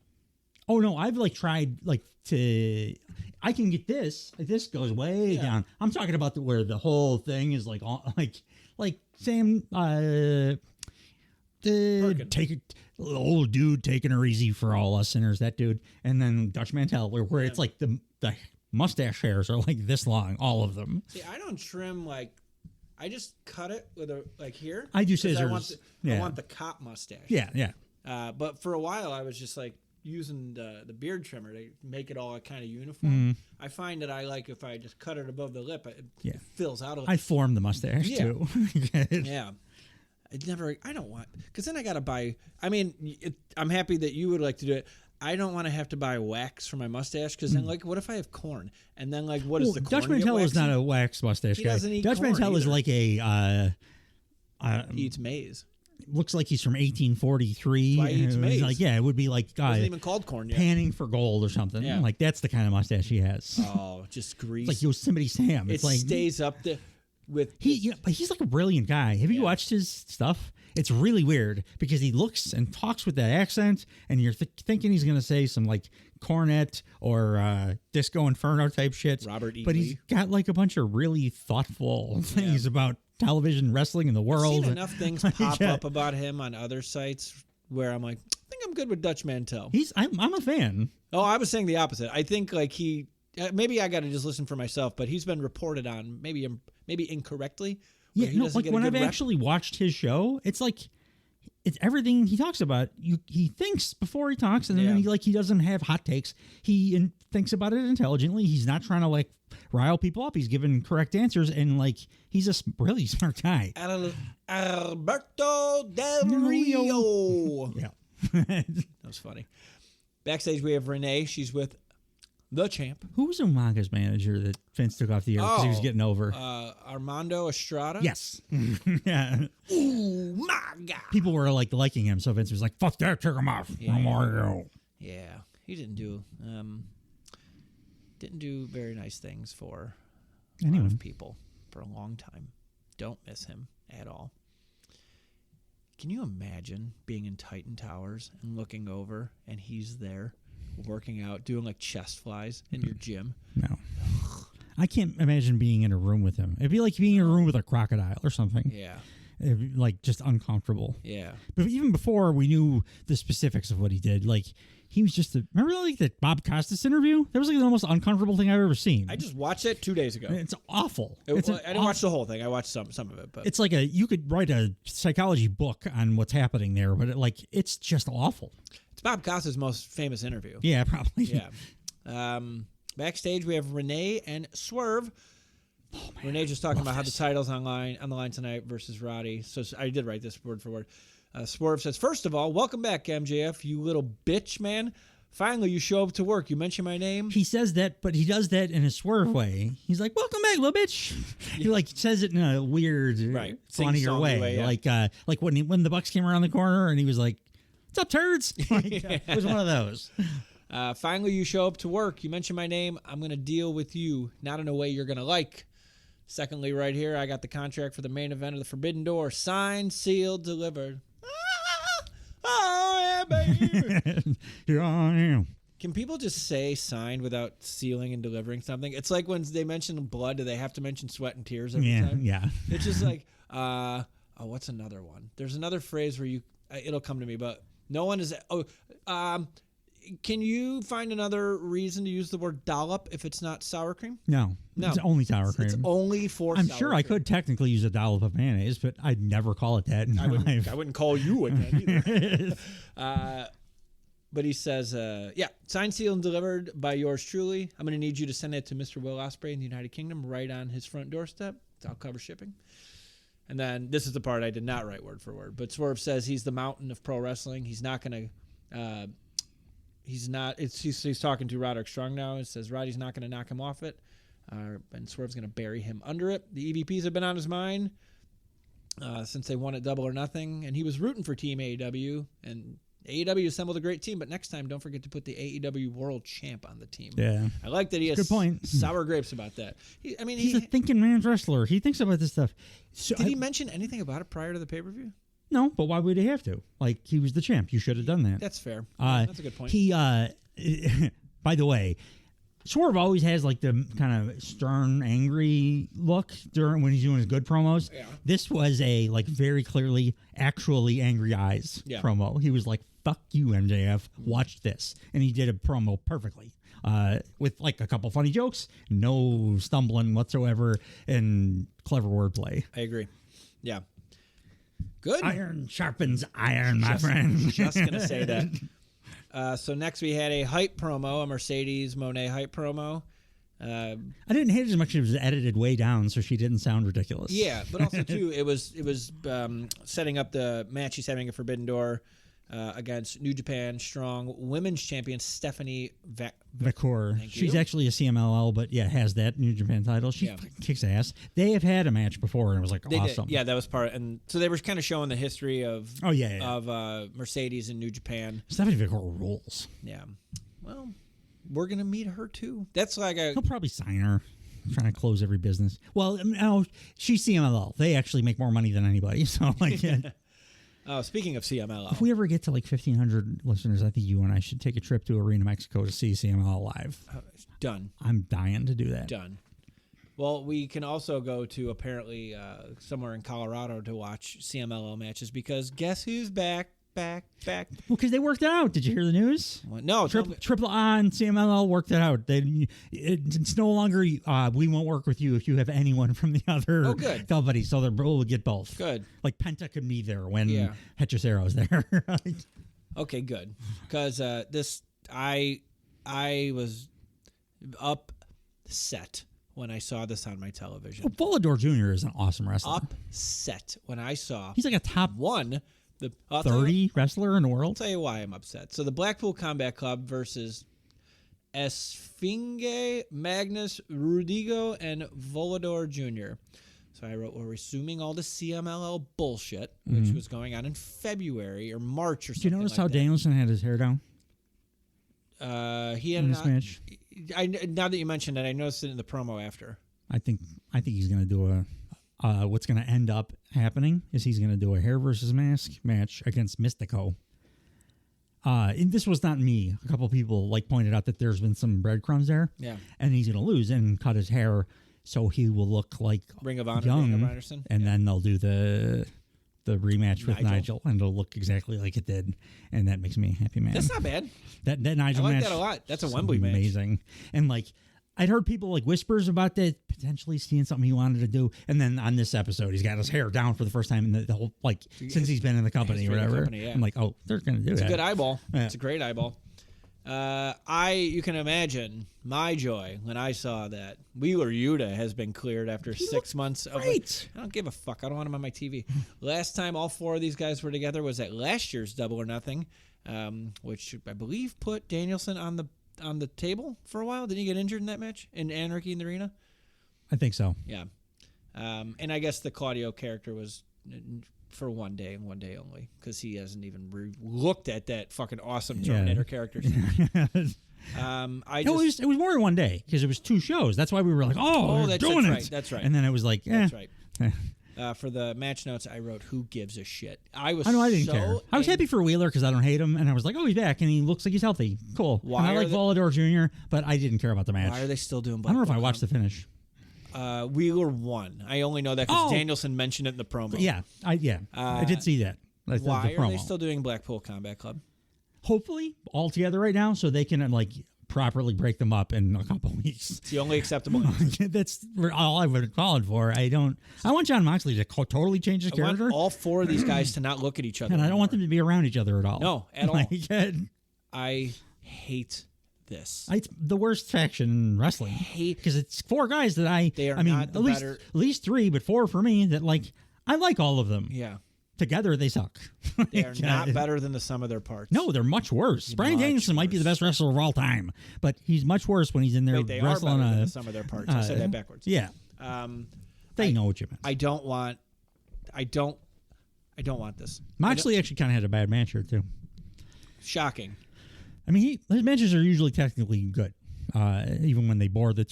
Oh no, I've tried to. I can get this. This goes way down. I'm talking about where the whole thing is like Sam. Take it, old dude taking her easy for all us sinners. That dude, and then Dutch Mantel, where it's like the mustache hairs are like this long, all of them. See, I don't trim I just cut it with here. I do scissors. I want the cop mustache. Yeah. But for a while, I was just using the beard trimmer to make it all kind of uniform. I find that if I just cut it above the lip, it fills out a little. I formed the mustache too. Yeah. I don't want, because then I got to buy, I'm happy that you would like to do it. I don't want to have to buy wax for my mustache because then, what if I have corn? And then, what is the corn? Dutch Mantel is not a wax mustache guy. Dutch Mantel is like a. He eats maize. Looks like he's from 1843. That's why he eats maize. It would be like it wasn't even called corn yet. Panning for gold or something. Yeah. That's the kind of mustache he has. Oh, just grease. It's like Yosemite Sam. It stays up there. with but he's like a brilliant guy. Have you watched his stuff? It's really weird because he looks and talks with that accent, and you're thinking he's going to say some like cornet or Disco Inferno type shit. Robert E. But he's got like a bunch of really thoughtful things about television, wrestling, in the world. I've seen enough things pop up about him on other sites where I'm like, I think I'm good with Dutch Mantel. I'm a fan. Oh, I was saying the opposite. I think like he. Maybe I got to just listen for myself, but he's been reported on maybe incorrectly. Yeah, no, like when I've actually watched his show, it's like it's everything he talks about. He thinks before he talks, and then he doesn't have hot takes. He thinks about it intelligently. He's not trying to like rile people up. He's giving correct answers, and like he's a really smart guy. Alberto Del Rio. Yeah, that was funny. Backstage, we have Renee. She's with the champ. Who was Umaga's manager that Vince took off the air because he was getting over? Armando Estrada? Yes. Yeah. Umaga. People were like liking him, so Vince was like, fuck that, take him off. Yeah. Mario. Yeah. He didn't do very nice things for a lot of people for a long time. Don't miss him at all. Can you imagine being in Titan Towers and looking over and he's there working out, doing like chest flies in your gym? No. I can't imagine being in a room with him. It'd be like being in a room with a crocodile or something. Yeah. It'd be like just uncomfortable. Yeah. But even before we knew the specifics of what he did, like he was just remember like that Bob Costas interview? That was like the most uncomfortable thing I've ever seen. I just watched it 2 days ago. It's awful. I didn't watch the whole thing. I watched some of it, but it's like you could write a psychology book on what's happening there, but it's just awful. It's Bob Costas' most famous interview. Yeah, probably. Yeah. Backstage, we have Renee and Swerve. Oh, man. Renee just talking about how the title's on the line tonight versus Roddy. So I did write this word for word. Swerve says, first of all, welcome back, MJF, you little bitch, man. Finally, you show up to work. You mention my name. He says that, but he does that in a Swerve way. He's like, welcome back, little bitch. He like says it in a weird, funnier way. Yeah. Like when the Bucks came around the corner and he was like, what's up, turds? It was one of those. Finally, you show up to work. You mention my name. I'm going to deal with you, not in a way you're going to like. Secondly, right here, I got the contract for the main event of the Forbidden Door. Signed, sealed, delivered. Oh, yeah, baby. Here I am. Can people just say signed without sealing and delivering something? It's like when they mention blood, do they have to mention sweat and tears every time? Yeah. It's just like, what's another one? There's another phrase where it'll come to me, but no one is, can you find another reason to use the word dollop if it's not sour cream? No. It's only sour cream. It's only for sour cream. I'm sure I could technically use a dollop of mayonnaise, but I'd never call it that in my life. I wouldn't call you it that either. But he says, signed, sealed, and delivered by yours truly. I'm going to need you to send it to Mr. Will Ospreay in the United Kingdom right on his front doorstep. I'll cover shipping. And then this is the part I did not write word for word, but Swerve says he's the mountain of pro wrestling. He's not going to... He's talking to Roderick Strong now. It says Roddy's not going to knock him off it, and Swerve's going to bury him under it. The EVPs have been on his mind since they won at Double or Nothing, and he was rooting for Team AEW. And AEW assembled a great team, but next time don't forget to put the AEW World Champ on the team. Yeah, I like that he has good point. Sour grapes about that. He's a thinking man's wrestler. He thinks about this stuff. So did he mention anything about it prior to the pay-per-view? No, but why would he have to? Like, he was the champ. You should have done that. That's fair. That's a good point. He, by the way, Swerve always has like the kind of stern, angry look when he's doing his good promos. Yeah. This was a like very clearly, actually angry eyes promo. He was like, "Fuck you, MJF. Watch this," and he did a promo perfectly. With like a couple funny jokes, no stumbling whatsoever, and clever wordplay. I agree. Yeah. Good. Iron sharpens iron, my friend. Just going to say that. So next we had a hype promo, a Mercedes Moné hype promo. I didn't hate it as much as it was edited way down so she didn't sound ridiculous. Yeah, but also, too, it was setting up the match he's having at Forbidden Door against New Japan Strong Women's Champion Stephanie Vacour. She's actually a CMLL, but has that New Japan title. She kicks ass. They have had a match before, and it was like awesome. Yeah, that was part. And so they were kind of showing the history of Mercedes in New Japan. Stephanie Vacour rules. Yeah. Well, we're gonna meet her too. That's like he'll probably sign her. trying to close every business. Well, no, she's CMLL. They actually make more money than anybody. So, like, oh, speaking of CMLL, if we ever get to like 1,500 listeners, I think you and I should take a trip to Arena, Mexico to see CMLL live. Done. I'm dying to do that. Done. Well, we can also go to apparently somewhere in Colorado to watch CMLL matches because guess who's back? Well, because they worked it out. Did you hear the news? Well, no. Triple A and CMLL worked it out. It's no longer, we won't work with you if you have anyone from the other company. So they're will get both. Good. Like Penta could be there when Hechicero's there. Okay, good. Because I was upset when I saw this on my television. Well, Volador Jr. is an awesome wrestler. Upset when I saw. He's like a top 30 wrestler in the world. I'll tell you why I'm upset. So the Blackpool Combat Club versus Esfinge, Magnus, Rudigo, and Volador Jr. So I wrote, we're resuming all the CMLL bullshit, which was going on in February or March or something. Did you notice like how that. Danielson had his hair down? He had in this match. Now that you mentioned it, I noticed it in the promo after. I think he's going to do what's going to end up happening is he's going to do a hair versus mask match against Mystico. And this was not me. A couple people pointed out that there's been some breadcrumbs there. Yeah. And he's going to lose and cut his hair so he will look like Ring of Honor, young. Ring of Anderson. And then they'll do the rematch with Nigel, and it'll look exactly like it did. And that makes me a happy man. That's not bad. That Nigel match. I like match, that a lot. That's a Wembley match. Amazing. And I'd heard people whispers about that, potentially seeing something he wanted to do. And then on this episode, he's got his hair down for the first time in the whole, since he's been in the company or whatever. I'm like, oh, they're going to do that. It's a good eyeball. Yeah. It's a great eyeball. You can imagine my joy when I saw that Wheeler Yuta has been cleared after 6 months of. Great. I don't give a fuck. I don't want him on my TV. Last time all four of these guys were together was at last year's Double or Nothing, which I believe put Danielson on the table for a while. Didn't he get injured in that match in Anarchy in the Arena? I think so. Yeah. And I guess the Claudio character was for one day and one day only because he hasn't even looked at that fucking awesome Terminator character. It was more than one day because it was 2 shows. That's why we were like, they're doing it. Right, that's right. And then it was like, That's right. For the match notes, I wrote, "Who gives a shit?" I didn't care. I was happy for Wheeler because I don't hate him, and I was like, "Oh, he's back, and he looks like he's healthy. Cool." And I like Volador Jr., but I didn't care about the match. Why are they still doing? I don't know if I watched the finish. Wheeler won. I only know that because Danielson mentioned it in the promo. Yeah, I did see that. Why are they still doing Blackpool Combat Club? Hopefully, all together right now, so they can properly break them up in a couple weeks. It's the only acceptable. That's all I've been calling for. I want John Moxley to totally change his character. I want all 4 of these guys to not look at each other. And I don't anymore. want them to be around each other at all. No, at all. I hate this. It's the worst faction in wrestling. Because it's 4 guys that They are not the better. At least 3, but 4 for me that I like all of them. Yeah. Together, they suck. They are not better than the sum of their parts. No, they're much worse. Brian Danielson might be the best wrestler of all time, but he's much worse when he's in there they wrestling. Are better than the sum of their parts. I said that backwards. Yeah. They know what you meant. I don't want this. Moxley actually kind of had a bad match here too. Shocking. I mean, his matches are usually technically good. Even when they bore the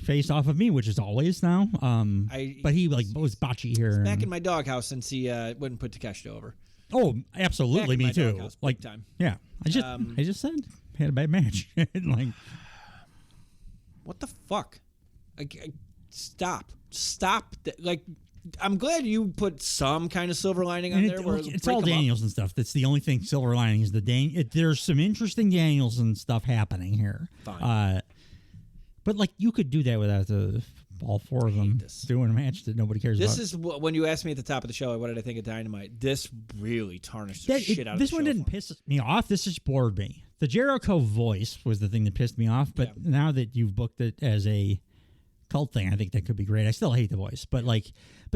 face off of me, which is always now. But he was botchy here. Back in my doghouse since he wouldn't put Takeshita over. Oh, Back absolutely, in me my too. doghouse, big time. Yeah, I just said he had a bad match. What the fuck? Stop. I'm glad you put some kind of silver lining on there. It's all Danielson stuff. That's the only thing silver lining is there's some interesting Danielson stuff happening here. Fine. But you could do that without all 4 of them doing a match that nobody cares about. This is when you asked me at the top of the show, what did I think of Dynamite? This really tarnished the shit out of the show. This one didn't piss me off. This just bored me. The Jericho voice was the thing that pissed me off. But now that you've booked it as a cult thing, I think that could be great. I still hate the voice, but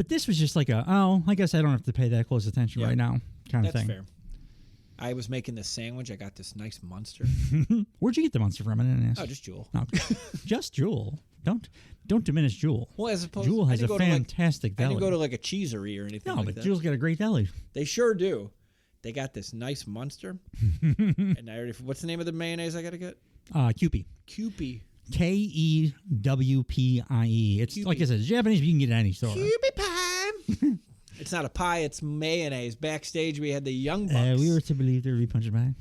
this was just I guess I don't have to pay that close attention right now kind of thing. That's fair. I was making this sandwich. I got this nice Munster. Where'd you get the Munster from? I didn't ask. Oh, just Jewel. No, just Jewel. Don't diminish Jewel. Well, as opposed Jewel has a fantastic deli. I didn't go to a cheesery or anything like that. But Jewel's got a great deli. They sure do. They got this nice Munster. And what's the name of the mayonnaise I got to get? Kewpie. Kewpie. Kwpie. It's Kewpie. like I said, it's Japanese, but you can get it at any store. Kewpie pie. It's not a pie, it's mayonnaise. Backstage, we had the Young Bucks. We were to believe there would be punch and pie.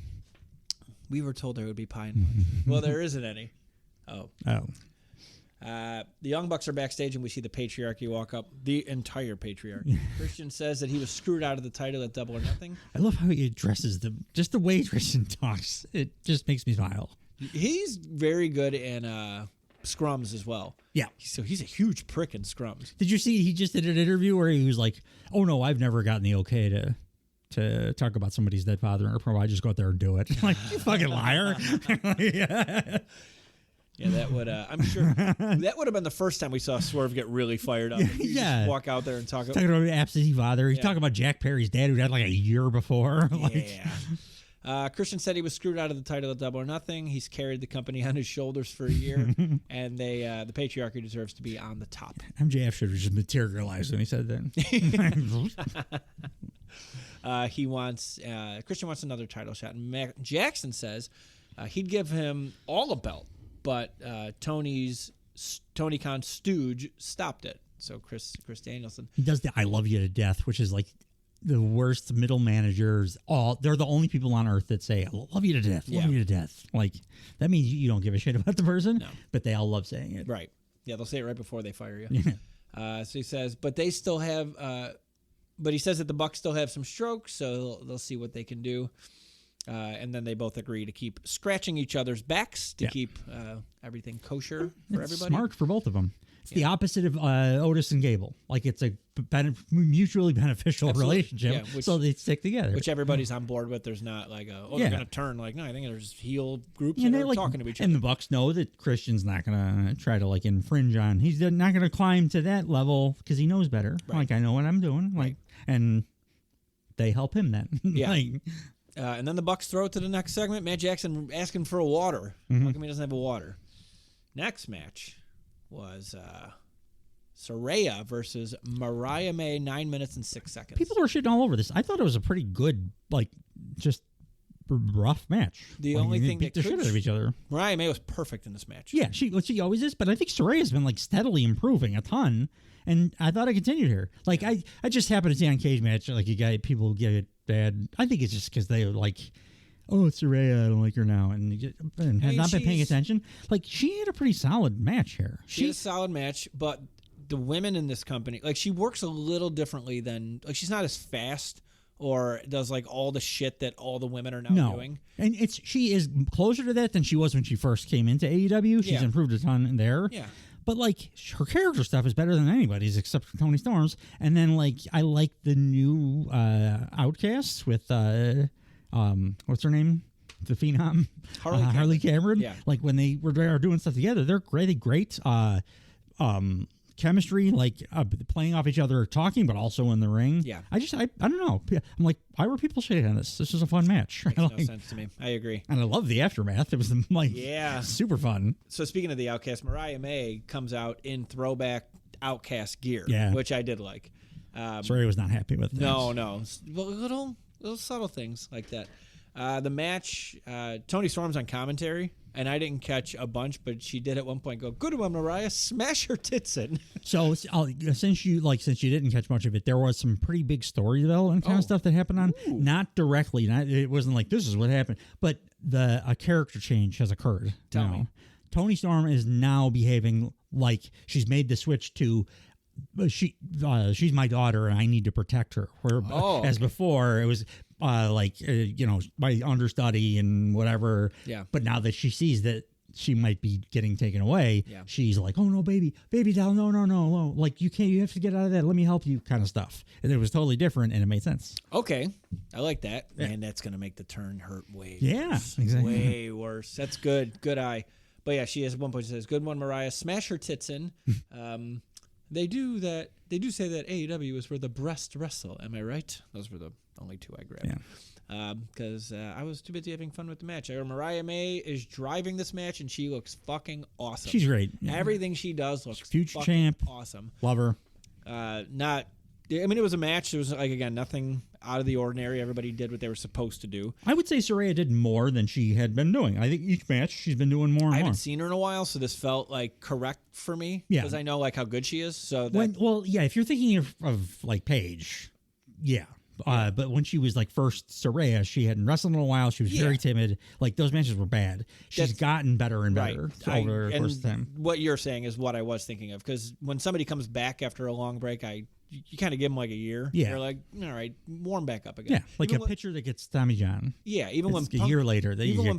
We were told there would be pie and punch. Well, there isn't any. Oh. The Young Bucks are backstage, and we see the patriarchy walk up. The entire patriarchy. Christian says that he was screwed out of the title at Double or Nothing. I love how he addresses them. Just the way Christian talks, it just makes me smile. He's very good in scrums as well. Yeah. So he's a huge prick in scrums. Did you see he just did an interview where he was like, "Oh no, I've never gotten the okay to talk about somebody's dead father in a promo. I just go out there and do it." Like, you fucking liar. Yeah, that would. I'm sure that would have been the first time we saw Swerve get really fired up. Yeah, just walk out there and talking about absentee father. He's talking about Jack Perry's dad, who died like a year before. Yeah. Christian said he was screwed out of the title at Double or Nothing. He's carried the company on his shoulders for a year, and the patriarchy deserves to be on the top. MJF should have just materialized when he said that. Christian wants another title shot, and Jackson says he'd give him all a belt. But Tony Khan's stooge stopped it. So Chris Danielson. He does the "I love you to death," which is like the worst middle managers. They're the only people on earth that say, "I love you to death, love you to death." Like, that means you don't give a shit about the person, but they all love saying it. Right. Yeah, they'll say it right before they fire you. So he says, but they still have, but he says that the Bucks still have some strokes, so they'll see what they can do. And then they both agree to keep scratching each other's backs to keep everything kosher for everybody. Smart for both of them. It's the opposite of Otis and Gable. Like, it's a mutually beneficial relationship, so they stick together. Which everybody's on board with. There's not like, they're going to turn. Like, no, I think there's heel groups that are talking to each other. And the Bucks know that Christian's not going to try to, like, infringe on. He's not going to climb to that level because he knows better. Right. Like, I know what I'm doing. Like, and they help him then. Yeah. And then the Bucks throw it to the next segment. Matt Jackson asking for a water. How come he doesn't have a water? Next match was Saraya versus Mariah May, 9 minutes and 6 seconds. People were shitting all over this. I thought it was a pretty good, like, just rough match. The only thing beat the shit out of each other. Mariah May was perfect in this match. Yeah, she always is. But I think Saraya's been like steadily improving a ton, and I thought it continued here. Like I just happened to see on Cage Match, like people get it bad. I think it's just because they were like, "Oh, it's Saraya, I don't like her now," and have not been paying attention. Like, she had a pretty solid match here. She had a solid match, but the women in this company, like, she works a little differently than, like, she's not as fast or does like all the shit that all the women are now doing. And she is closer to that than she was when she first came into AEW. She's improved a ton in there. Yeah. But like, her character stuff is better than anybody's except for Tony Storm's. And then like, I like the new Outcasts with what's her name? The Phenom, Harley Cameron. Yeah. Like, when they were doing stuff together, they're great. Chemistry, like playing off each other, talking, but also in the ring. Yeah. I don't know. I'm like, why were people shitting on this? This is a fun match. Makes no sense to me. I agree. And I love the aftermath. It was like, super fun. So speaking of the Outcast, Mariah May comes out in throwback Outcast gear, which I did like. Sorry, I was not happy with that. No. Well, little subtle things like that. The match, Tony Storm's on commentary, and I didn't catch a bunch, but she did at one point go, "Good one, Mariah, smash her tits in." So since you didn't catch much of it, there was some pretty big story development kind of stuff that happened on. Ooh. Not directly, it wasn't like this is what happened, but a character change has occurred. Tell me. Tony Storm is now behaving like she's made the switch to. She's my daughter and I need to protect her. As before, it was my understudy and whatever. Yeah. But now that she sees that she might be getting taken away, she's like, "Oh no, baby doll, no. Like, you have to get out of that. Let me help you," kind of stuff. And it was totally different, and it made sense. Okay, I like that. Yeah. Man, that's gonna make the turn hurt way. Worse. Exactly. Way worse. That's good. Good eye. But yeah, she has at one point says, "Good one, Mariah. Smash her tits in." They do that. They do say that AEW is where the breast wrestle. Am I right? Those were the only two I grabbed. Yeah. Because I was too busy having fun with the match. Mariah May is driving this match, and she looks fucking awesome. She's great. Yeah. Everything she does looks future fucking champ. Awesome. Love her. Not I mean, it was a match. It was, like, again, nothing out of the ordinary. Everybody did what they were supposed to do. I would say Saraya did more than she had been doing. I think each match she's been doing more and more. I haven't seen her in a while, so this felt like correct for me. Yeah. Because I know, like, how good she is. So if you're thinking of like Paige, yeah. But when she was like first Saraya, she hadn't wrestled in a while. She was very timid. Like, those matches were bad. She's gotten better and better over the course of time. What you're saying is what I was thinking of, because when somebody comes back after a long break, you kind of give them like a year. Yeah. You're like, all right, warm back up again. Yeah, like even a pitcher that gets Tommy John. Yeah, even when a year later,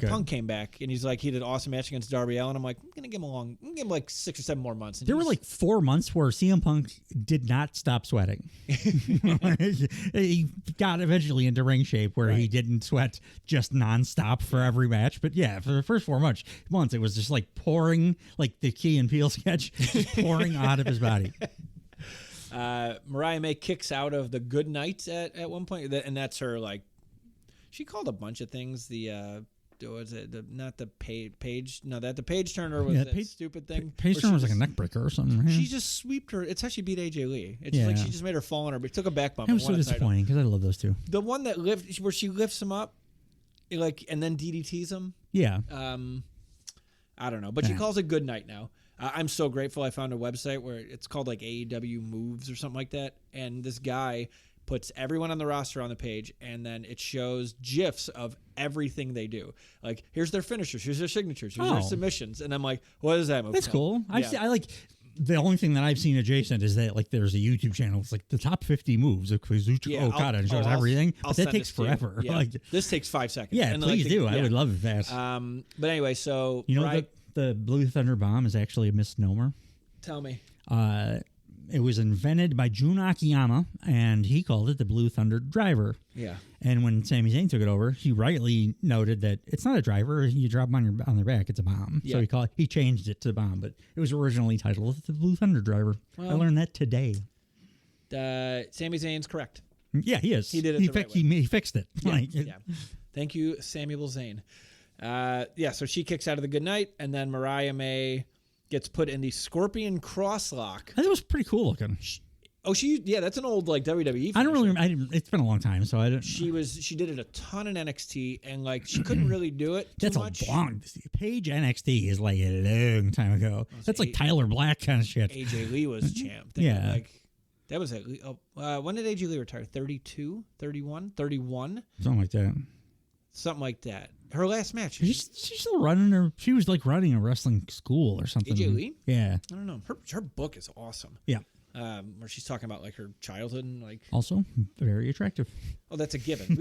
Punk came back and he's like, he did an awesome match against Darby Allin. I'm like, I'm gonna give him like 6 or 7 more months. And there were like 4 months where CM Punk did not stop sweating. He got eventually into ring shape where he didn't sweat just nonstop for every match. But yeah, for the first 4 months, it was just like pouring, like the Key and Peele sketch, just pouring out of his body. Mariah May kicks out of the Good Night at one point, and that's her, like, she called a bunch of things. The was it not the page? No, the page turner was that stupid thing. Page turner was like a neck breaker or something. Right? She just sweeped her. It's how she beat AJ Lee. It's like she just made her fall on her, but took a back bump. It was so disappointing because I love those two. The one that where she lifts him up, like, and then DDTs him. Yeah. I don't know, but she calls it Good Night now. I'm so grateful I found a website where it's called like AEW Moves or something like that. And this guy puts everyone on the roster on the page, and then it shows GIFs of everything they do. Like, here's their finishers, here's their signatures, here's their submissions. And I'm like, what is that move? That's cool. I like the only thing that I've seen adjacent is that, like, there's a YouTube channel. It's like the top 50 moves of Kazuchika Okada, and shows everything. But that takes forever. Yeah. Like, this takes 5 seconds. Yeah, and please do. I would love it fast. But anyway, so the Blue Thunder Bomb is actually a misnomer. Tell me. It was invented by Jun Akiyama, and he called it the Blue Thunder Driver. Yeah. And when Sami Zayn took it over, he rightly noted that it's not a driver. You drop them on their back, it's a bomb. Yeah. So he changed it to bomb, but it was originally titled the Blue Thunder Driver. Well, I learned that today. Sami Zayn's correct. Yeah, he is. He did it the right way. He fixed it. Yeah. Thank you, Samuel Zayn. So she kicks out of the Good Night, and then Mariah May gets put in the Scorpion Crosslock. That was pretty cool looking. That's an old, like, WWE. I don't really. It's been a long time, so I don't. She did it a ton in NXT, and, like, she couldn't really do it. That's a long. Paige NXT is like a long time ago. That's like Tyler Black kind of shit. AJ Lee was champ. Yeah. Like, that was when did AJ Lee retire? 32, 31, 31, something like that. Something like that. Her last match. She's still running her. She was like running a wrestling school or something. AJ Lee? Yeah. I don't know. Her book is awesome. Yeah. Where she's talking about, like, her childhood and, like, also very attractive. Oh, that's a given.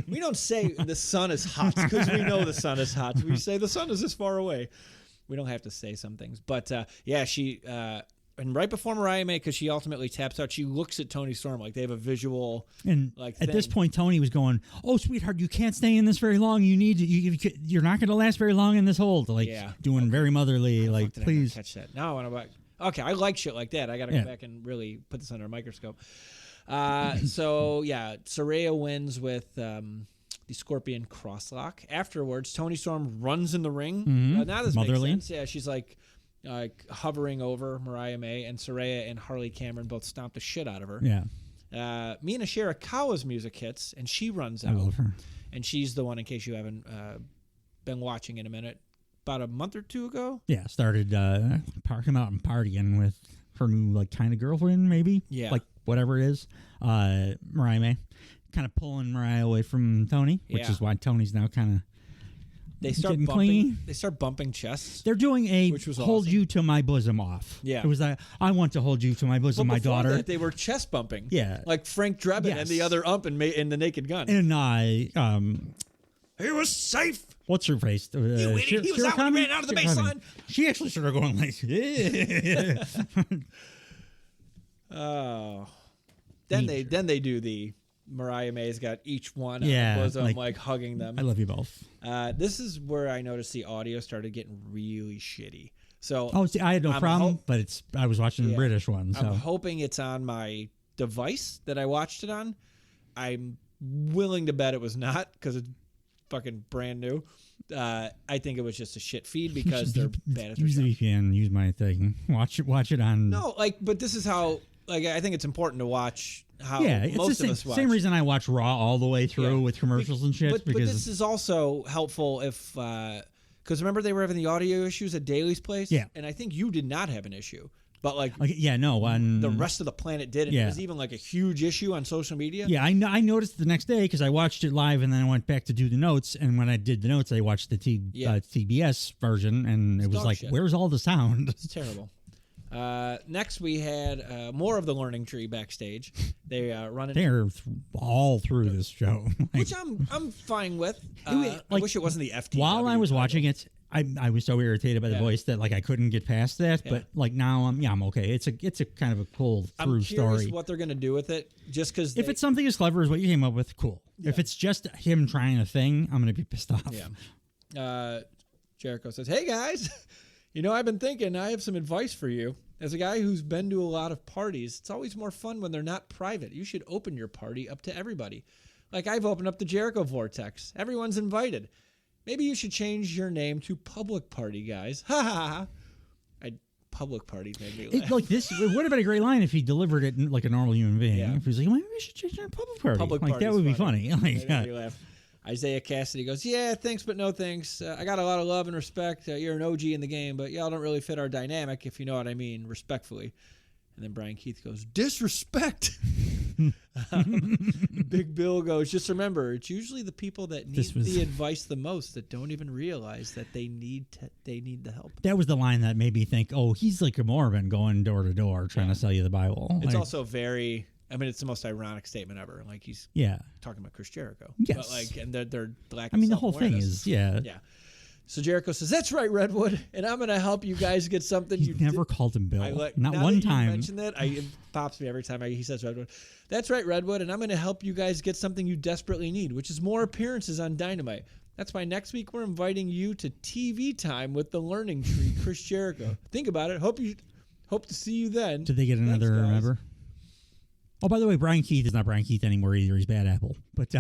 We don't say the sun is hot because we know the sun is hot. We say the sun is this far away. We don't have to say some things, but she. And right before Mariah May, because she ultimately taps out, she looks at Toni Storm like they have a visual. And like at this point, Tony was going, "Oh, sweetheart, you can't stay in this very long. You need to. You're not going to last very long in this hold." Like doing very motherly. Like, please catch that. Now I want to. Okay, I like shit like that. I got to go back and really put this under a microscope. Saraya wins with the Scorpion Crosslock. Afterwards, Toni Storm runs in the ring. Mm-hmm. Now this motherly. makes sense. Yeah, she's like hovering over Mariah May, and Saraya and Harley Cameron both stomp the shit out of her. Yeah. Mina Shirakawa's music hits, and she runs out. I love her. And she's the one, in case you haven't been watching in a minute, about a month or two ago. Yeah, started parking out and partying with her new, like, kind of girlfriend, maybe. Yeah. Like, whatever it is. Mariah May. Kind of pulling Mariah away from Tony, which is why Tony's now kind of They start bumping. Clean. They start bumping chests. They're doing a hold awesome. You to my bosom off. Yeah, it was I want to hold you to my bosom, my daughter. That, they were chest bumping. Yeah, like Frank Drebin and the other ump in the Naked Gun. And he was safe. What's her face? You idiot! He was out when he ran out of the baseline. She actually started going like. Oh, then they do the. Mariah May's got each one on the bosom, like hugging them. I love you both. This is where I noticed the audio started getting really shitty. So I had no problem, but I was watching the British one. So I'm hoping it's on my device that I watched it on. I'm willing to bet it was not because it's fucking brand new. I think it was just a shit feed because they're bad at their use the VPN. Use my thing. Watch it on. No, but this is how. I think it's important to watch how it's most the of us watch. same reason I watch Raw all the way through with commercials and shit. But this is also helpful if because remember they were having the audio issues at Daly's place. Yeah, and I think you did not have an issue. But the rest of the planet did. And it was even like a huge issue on social media. Yeah, I noticed the next day because I watched it live and then I went back to do the notes. And when I did the notes, I watched the TBS version and it was like, shit. Where's all the sound? It's terrible. Next, we had more of the learning tree backstage. They run. They're all through this show, which I'm fine with. I wish it wasn't the FTW. While I was watching it, I was so irritated by the voice that I couldn't get past that. Yeah. But now I'm okay. It's a kind of a cool through story. I'm curious what they're gonna do with it. Just because if it's something as clever as what you came up with, cool. Yeah. If it's just him trying a thing, I'm gonna be pissed off. Yeah. Jericho says, "Hey guys, I've been thinking. I have some advice for you. As a guy who's been to a lot of parties, it's always more fun when they're not private. You should open your party up to everybody. Like I've opened up the Jericho Vortex. Everyone's invited. Maybe you should change your name to Public Party, guys. Ha ha ha. Public Party made me laugh. It would have been a great line if he delivered it like a normal human being. Yeah. If he was like, maybe we should change our Public Party. Public Party. That would be funny. Made me laugh. Isaiah Cassidy goes, yeah, thanks, but no thanks. I got a lot of love and respect. You're an OG in the game, but y'all don't really fit our dynamic, if you know what I mean, respectfully. And then Brian Keith goes, disrespect. Big Bill goes, just remember, it's usually the people that need the advice the most that don't even realize that they need the help. That was the line that made me think, oh, he's like a Mormon going door to door trying to sell you the Bible. It's also very... it's the most ironic statement ever. Like he's talking about Chris Jericho. Yes. But and they're black. The whole thing is Yeah. So Jericho says, "That's right, Redwood, and I'm going to help you guys get something." You never called him Bill. Not one time. You mentioned that. It pops me every time he says Redwood. That's right, Redwood, and I'm going to help you guys get something you desperately need, which is more appearances on Dynamite. That's why next week we're inviting you to TV time with the Learning Tree, Chris Jericho. Think about it. Hope to see you then. Did they get another member? Oh, by the way, Brian Keith is not Brian Keith anymore either. He's Bad Apple. But do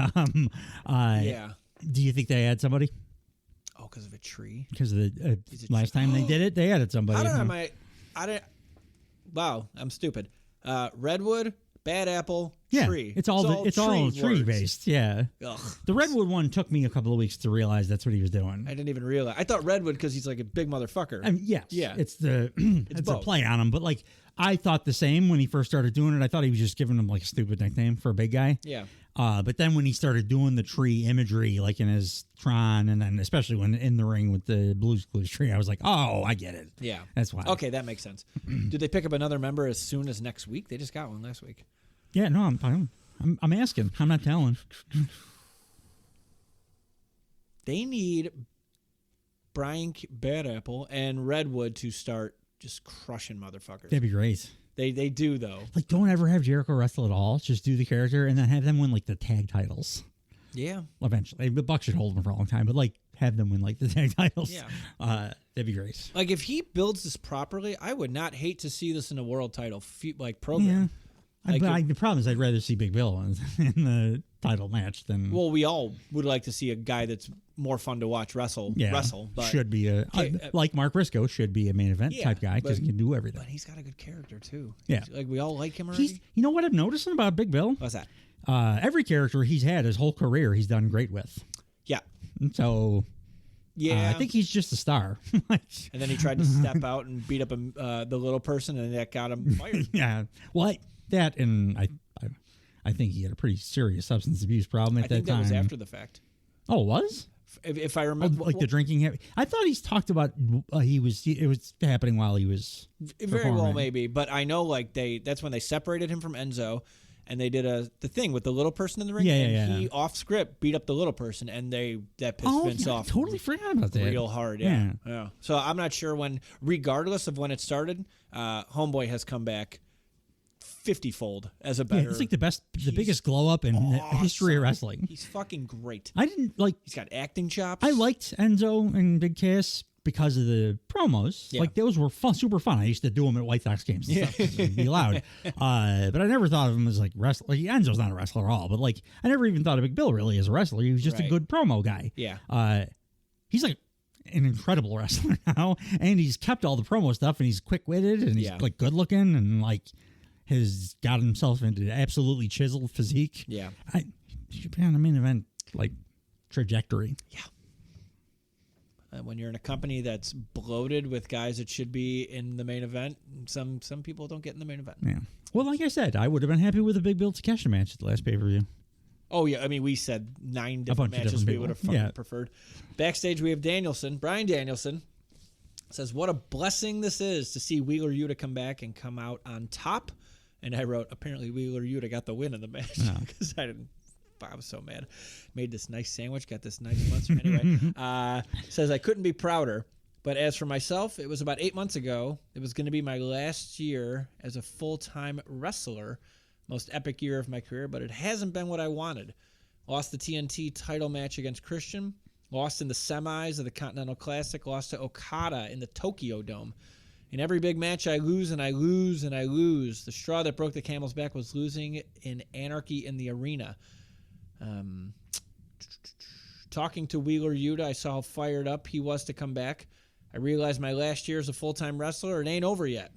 you think they had somebody? Oh, because of a tree. Because of the last time they did it, they added somebody. I don't know. Wow, I'm stupid. Redwood, Bad Apple, tree. It's all tree based. Yeah. Ugh. The Redwood one took me a couple of weeks to realize that's what he was doing. I didn't even realize. I thought Redwood because he's like a big motherfucker. Yes. Yeah. It's a play on him, but I thought the same when he first started doing it. I thought he was just giving him a stupid nickname for a big guy. Yeah. But then when he started doing the tree imagery, like in his Tron, and then especially when in the ring with the Blues Clues tree, I was like, oh, I get it. Yeah. That's why. Okay, that makes sense. Did they pick up another member as soon as next week? They just got one last week. Yeah, no, I'm asking. I'm not telling. They need Brian Bad Apple and Redwood to start just crushing motherfuckers. That'd be great. They do though. Don't ever have Jericho wrestle at all. Just do the character and then have them win the tag titles. Yeah. Eventually, the Buck should hold them for a long time, but have them win the tag titles. Yeah. That'd be great. If he builds this properly, I would not hate to see this in a world title program. Yeah. The problem is I'd rather see Big Bill in the title match than. Well, we all would like to see a guy that's more fun to watch wrestle. But should be like Mark Briscoe should be a main event type guy because he can do everything. But he's got a good character too. Yeah, we all like him already. You know what I'm noticing about Big Bill? What's that? Every character he's had his whole career, he's done great with. Yeah. So. Yeah, I think he's just a star. And then he tried to step out and beat up the little person, and that got him fired. Yeah. Well, that and I think he had a pretty serious substance abuse problem at that time. I think that was after the fact. Oh, it was? If I remember, the drinking habit. I thought he's talked about it was happening while he was very well maybe, but I know that's when they separated him from Enzo, and they did the thing with the little person in the ring. He off script beat up the little person, and that pissed Vince off. I totally forgot about that. Real hard, yeah. So I'm not sure regardless of when it started, Homeboy has come back 50-fold as a better. It's the biggest glow up in history of wrestling. He's fucking great. I didn't He's got acting chops. I liked Enzo and Big Cass because of the promos. Yeah. Those were super fun. I used to do them at White Sox games and stuff. It'd be loud. But I never thought of him as wrestler. Enzo's not a wrestler at all. But I never even thought of Big Bill really as a wrestler. He was just a good promo guy. Yeah. He's an incredible wrestler now, and he's kept all the promo stuff, and he's quick witted, and he's good looking, and has got himself into absolutely chiseled physique. Yeah. He should be on the main event, like, trajectory. Yeah. When you're in a company that's bloated with guys that should be in the main event, some people don't get in the main event. Yeah. Well, like I said, I would have been happy with a Big Bill Takeshita match at the last pay-per-view. Oh, yeah. I mean, we said 9 different matches we would have preferred. Backstage, we have Danielson. Brian Danielson says, what a blessing this is to see Wheeler Yuta come back and come out on top. And I wrote, apparently Wheeler Yuta got the win in the match because I was so mad. Made this nice sandwich, got this nice lunch. Anyway, says I couldn't be prouder. But as for myself, it was about 8 months ago. It was going to be my last year as a full-time wrestler. Most epic year of my career, but it hasn't been what I wanted. Lost the TNT title match against Christian. Lost in the semis of the Continental Classic. Lost to Okada in the Tokyo Dome. In every big match, I lose and I lose and I lose. The straw that broke the camel's back was losing in Anarchy in the Arena. Talking to Wheeler Yuta, I saw how fired up he was to come back. I realized my last year as a full-time wrestler, it ain't over yet.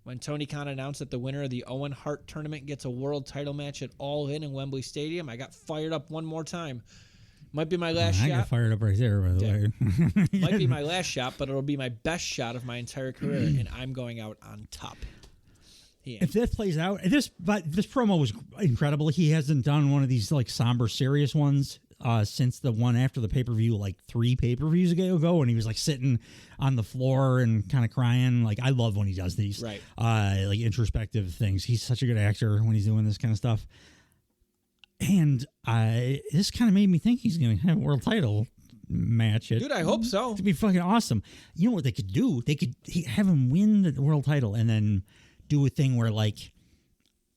When Tony Khan announced that the winner of the Owen Hart tournament gets a world title match at All In Wembley Stadium, I got fired up one more time. Might be my last shot. I got fired up right there, by the way. Might be my last shot, but it'll be my best shot of my entire career, and I'm going out on top. If that plays out, this promo was incredible. He hasn't done one of these like somber, serious ones since the one after the pay-per-view, like 3 pay-per-views ago, and he was like sitting on the floor and kind of crying. Like, I love when he does these, right? Like introspective things. He's such a good actor when he's doing this kind of stuff. And this kind of made me think he's going to have a world title match. Dude, I hope so. It'd be fucking awesome. You know what they could do? They could have him win the world title and then do a thing where, like,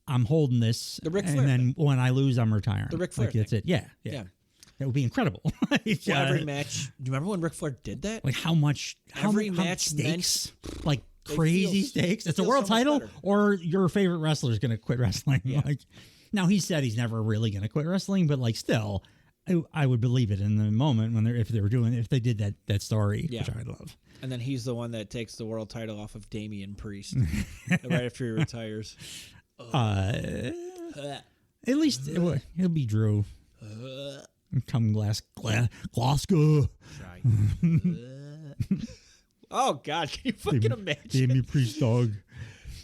I'm holding this, the Ric Flair and then thing. When I lose, I'm retiring. The Ric Flair like, that's thing. it. Yeah. That would be incredible. Every match. Do you remember when Ric Flair did that? Like how much stakes, like crazy stakes. It's a world title, or your favorite wrestler is going to quit wrestling. Yeah. Like, now he said he's never really going to quit wrestling, but like still, I would believe it in the moment when if they did that story, which I love. And then he's the one that takes the world title off of Damian Priest right after he retires. At least it'll be Drew. Come Glasgow. Oh God, can you fucking imagine? Damian Priest dog.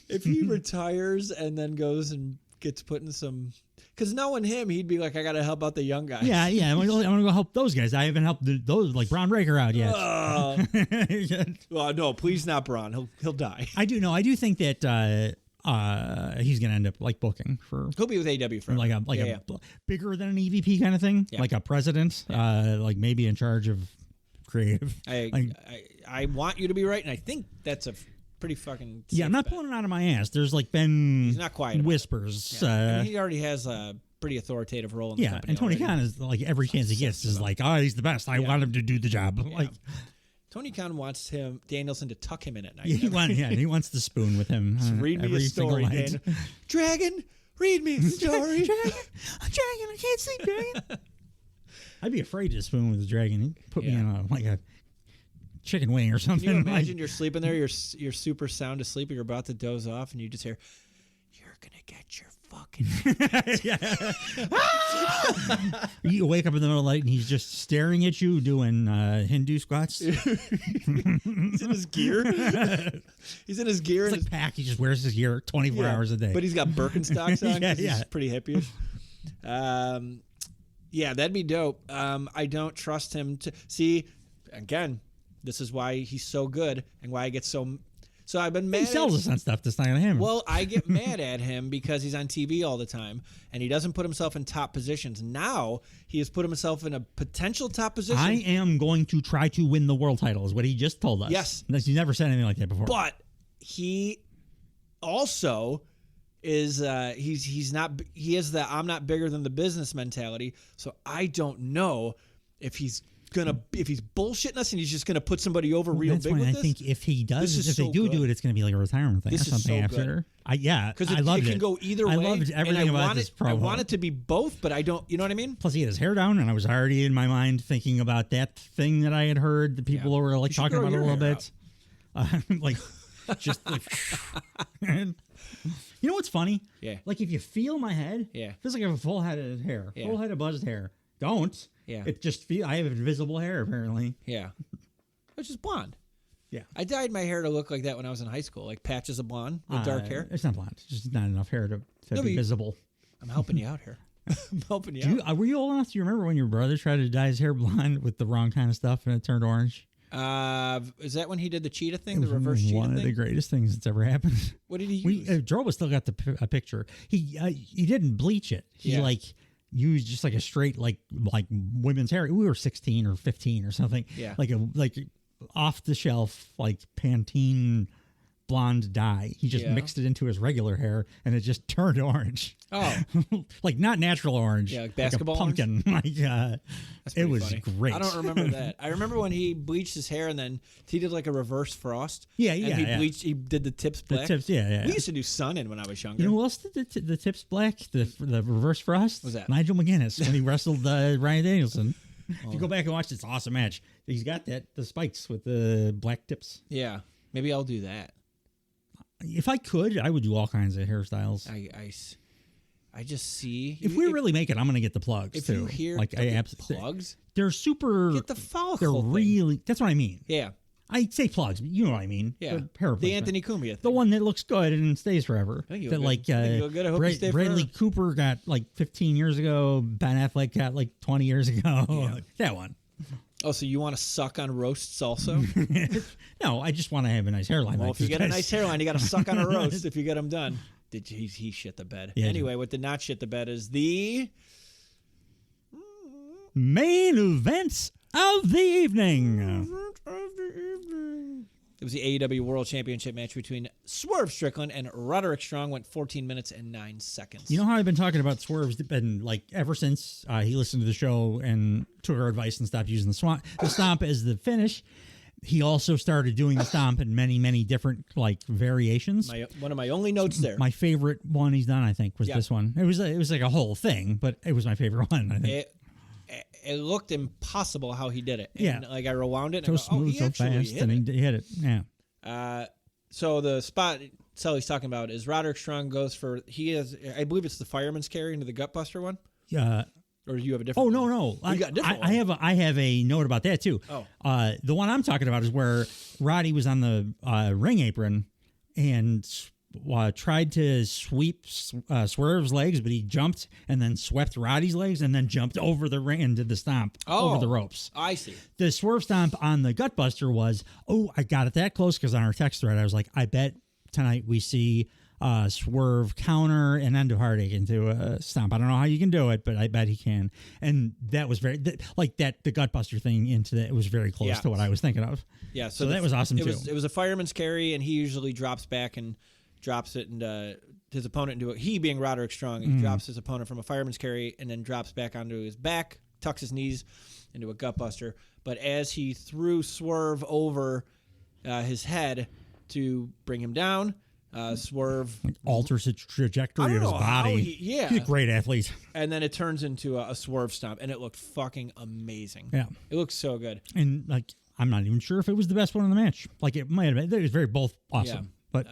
If he retires and then goes and gets put in some. Because knowing him, he'd be like, I got to help out the young guys. Yeah. I'm going to go help those guys. I haven't helped those, like Braun Breaker out yet. Well, no, please not Braun. He'll die. I do think that he's going to end up like booking for. He'll be with AEW for like a bigger than an EVP kind of thing, like a president, like maybe in charge of creative. I want you to be right, and I think that's a pretty fucking I'm not pulling it out of my ass. There's like been he's not quiet whispers. I mean, he already has a pretty authoritative role in the company. And Tony Khan is like every chance he gets is like, he's the best. I want him to do the job. Like Tony Khan wants Danielson to tuck him in at night. He wants the spoon with him. Read me a story, Dan. Dragon, read me a story. Dragon, I can't sleep, Dragon. I'd be afraid to spoon with the dragon. He'd put me in a chicken wing or something. Can you imagine you're sleeping there, you're super sound asleep, and you're about to doze off, and you just hear, "You're gonna get your fucking." You wake up in the middle of the night, and he's just staring at you doing Hindu squats. He's in his gear. He's in his gear. It's like Pac. He just wears his gear 24 hours a day. But he's got Birkenstocks on. He's pretty hippie-ish. Yeah, that'd be dope. I don't trust him to see. Again, this is why he's so good and why I get so. So I've been mad. He sells us on stuff that's not on him. Well, I get mad at him because he's on TV all the time and he doesn't put himself in top positions. Now he has put himself in a potential top position. I am going to try to win the world title, is what he just told us. Yes, he's never said anything like that before. But he also is he's not. He has the I'm not bigger than the business mentality. So I don't know if he's bullshitting us and he's just gonna put somebody over real big with this. I think if he does, if they do it, it's gonna be like a retirement thing or something after. Because I loved it. It can go either way. I loved everything about this promo. I want it to be both, but I don't. You know what I mean? Plus, he had his hair down, and I was already in my mind thinking about that thing that I had heard that people were like talking about a little bit. Like Just like, you know what's funny? Yeah. Like if you feel my head, Yeah. it feels like I have a full head of hair, full head of buzzed hair. Don't. Yeah. It just I have invisible hair apparently. Yeah. Which is blonde. Yeah. I dyed my hair to look like that when I was in high school, like patches of blonde with dark hair. It's not blonde. It's just not enough hair to be visible. I'm helping you out here. I'm helping you out. Were you old enough? Do you remember when your brother tried to dye his hair blonde with the wrong kind of stuff and it turned orange? Is that when he did the cheetah thing, the reverse cheetah thing? One of the greatest things that's ever happened. What did he use? Droba still got a picture. He didn't bleach it. He used just like a straight like women's hair. We were 16 or 15 or something. Yeah. Like off the shelf like Pantene blonde dye. He just mixed it into his regular hair and it just turned orange. Oh. Like not natural orange. Yeah, like basketball like a pumpkin. It was funny. great. I don't remember that. I remember when he bleached his hair and then he did like a reverse frost. Yeah. And he did the tips black. The tips, yeah. We used to do sun-in when I was younger. You know who else did the tips black? The reverse frost? What was that? Nigel McGuinness when he wrestled Ryan Danielson. If you go back and watch this awesome match, he's got the spikes with the black tips. Yeah. Maybe I'll do that. If I could, I would do all kinds of hairstyles. I just see. If we really make it, I'm going to get the plugs if too. You hear like plugs, they're super. Get the follicle. They're really. Thing. That's what I mean. Yeah. I say plugs, but you know what I mean. Yeah. The Anthony Cumia thing. The one that looks good and stays forever. I think you'll that good. like I think you'll good. I hope you stay Bradley forever. Cooper got like 15 years ago. Ben Affleck got like 20 years ago. Yeah. That one. Oh, so you want to suck on roasts also? No, I just want to have a nice hairline. Well, like if you get a guys. nice hairline, you got to suck on a roast if you get them done. He shit the bed. Yeah, anyway, what did not shit the bed is the main events of the evening. It was the AEW World Championship match between Swerve Strickland and Roderick Strong. Went 14 minutes and 9 seconds. You know how I've been talking about Swerve's been like ever since he listened to the show and took our advice and stopped using the stomp as the finish. He also started doing the stomp in many, many different like variations. One of my only notes there. My favorite one he's done, I think, was this one. It was like a whole thing, but it was my favorite one. I think it looked impossible how he did it. And yeah, like I rewound it. So and smooth, so fast, and he hit it. Yeah. So the spot Sully's talking about is Roderick Strong goes for I believe it's the fireman's carry into the gutbuster one. Yeah. Or do you have a different? Oh, one? no. You got a different one. I have a note about that too. Oh. The one I'm talking about is where Roddy was on the ring apron and tried to sweep Swerve's legs, but he jumped and then swept Roddy's legs and then jumped over the ring and did the stomp over the ropes. I see. The Swerve stomp on the gutbuster was, I got it that close because on our text thread I was like, I bet tonight we see Swerve counter and end of heartache into a stomp. I don't know how you can do it, but I bet he can. And that was very like that. The gutbuster thing into that, it was very close to what I was thinking of. Yeah, so that was awesome too. It was a fireman's carry, and he usually drops back and drops it and his opponent into it. He being Roderick Strong, he drops his opponent from a fireman's carry and then drops back onto his back, tucks his knees into a gutbuster. But as he threw Swerve over his head to bring him down. Swerve alters the trajectory of his body. He's a great athlete. And then it turns into a Swerve stomp, and it looked fucking amazing. Yeah, it looked so good. And like, I'm not even sure if it was the best one in the match. Like, it might have been. It was very both awesome. Yeah. But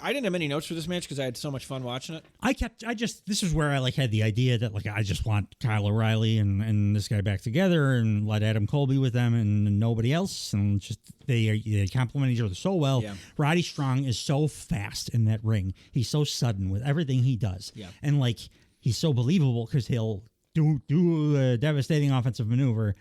I didn't have any notes for this match because I had so much fun watching it. This is where I like had the idea that like I just want Kyle O'Reilly and this guy back together and let Adam Cole be with them and nobody else, and just they complement each other so well. Yeah. Roddy Strong is so fast in that ring. He's so sudden with everything he does. Yeah. And like he's so believable because he'll do a devastating offensive maneuver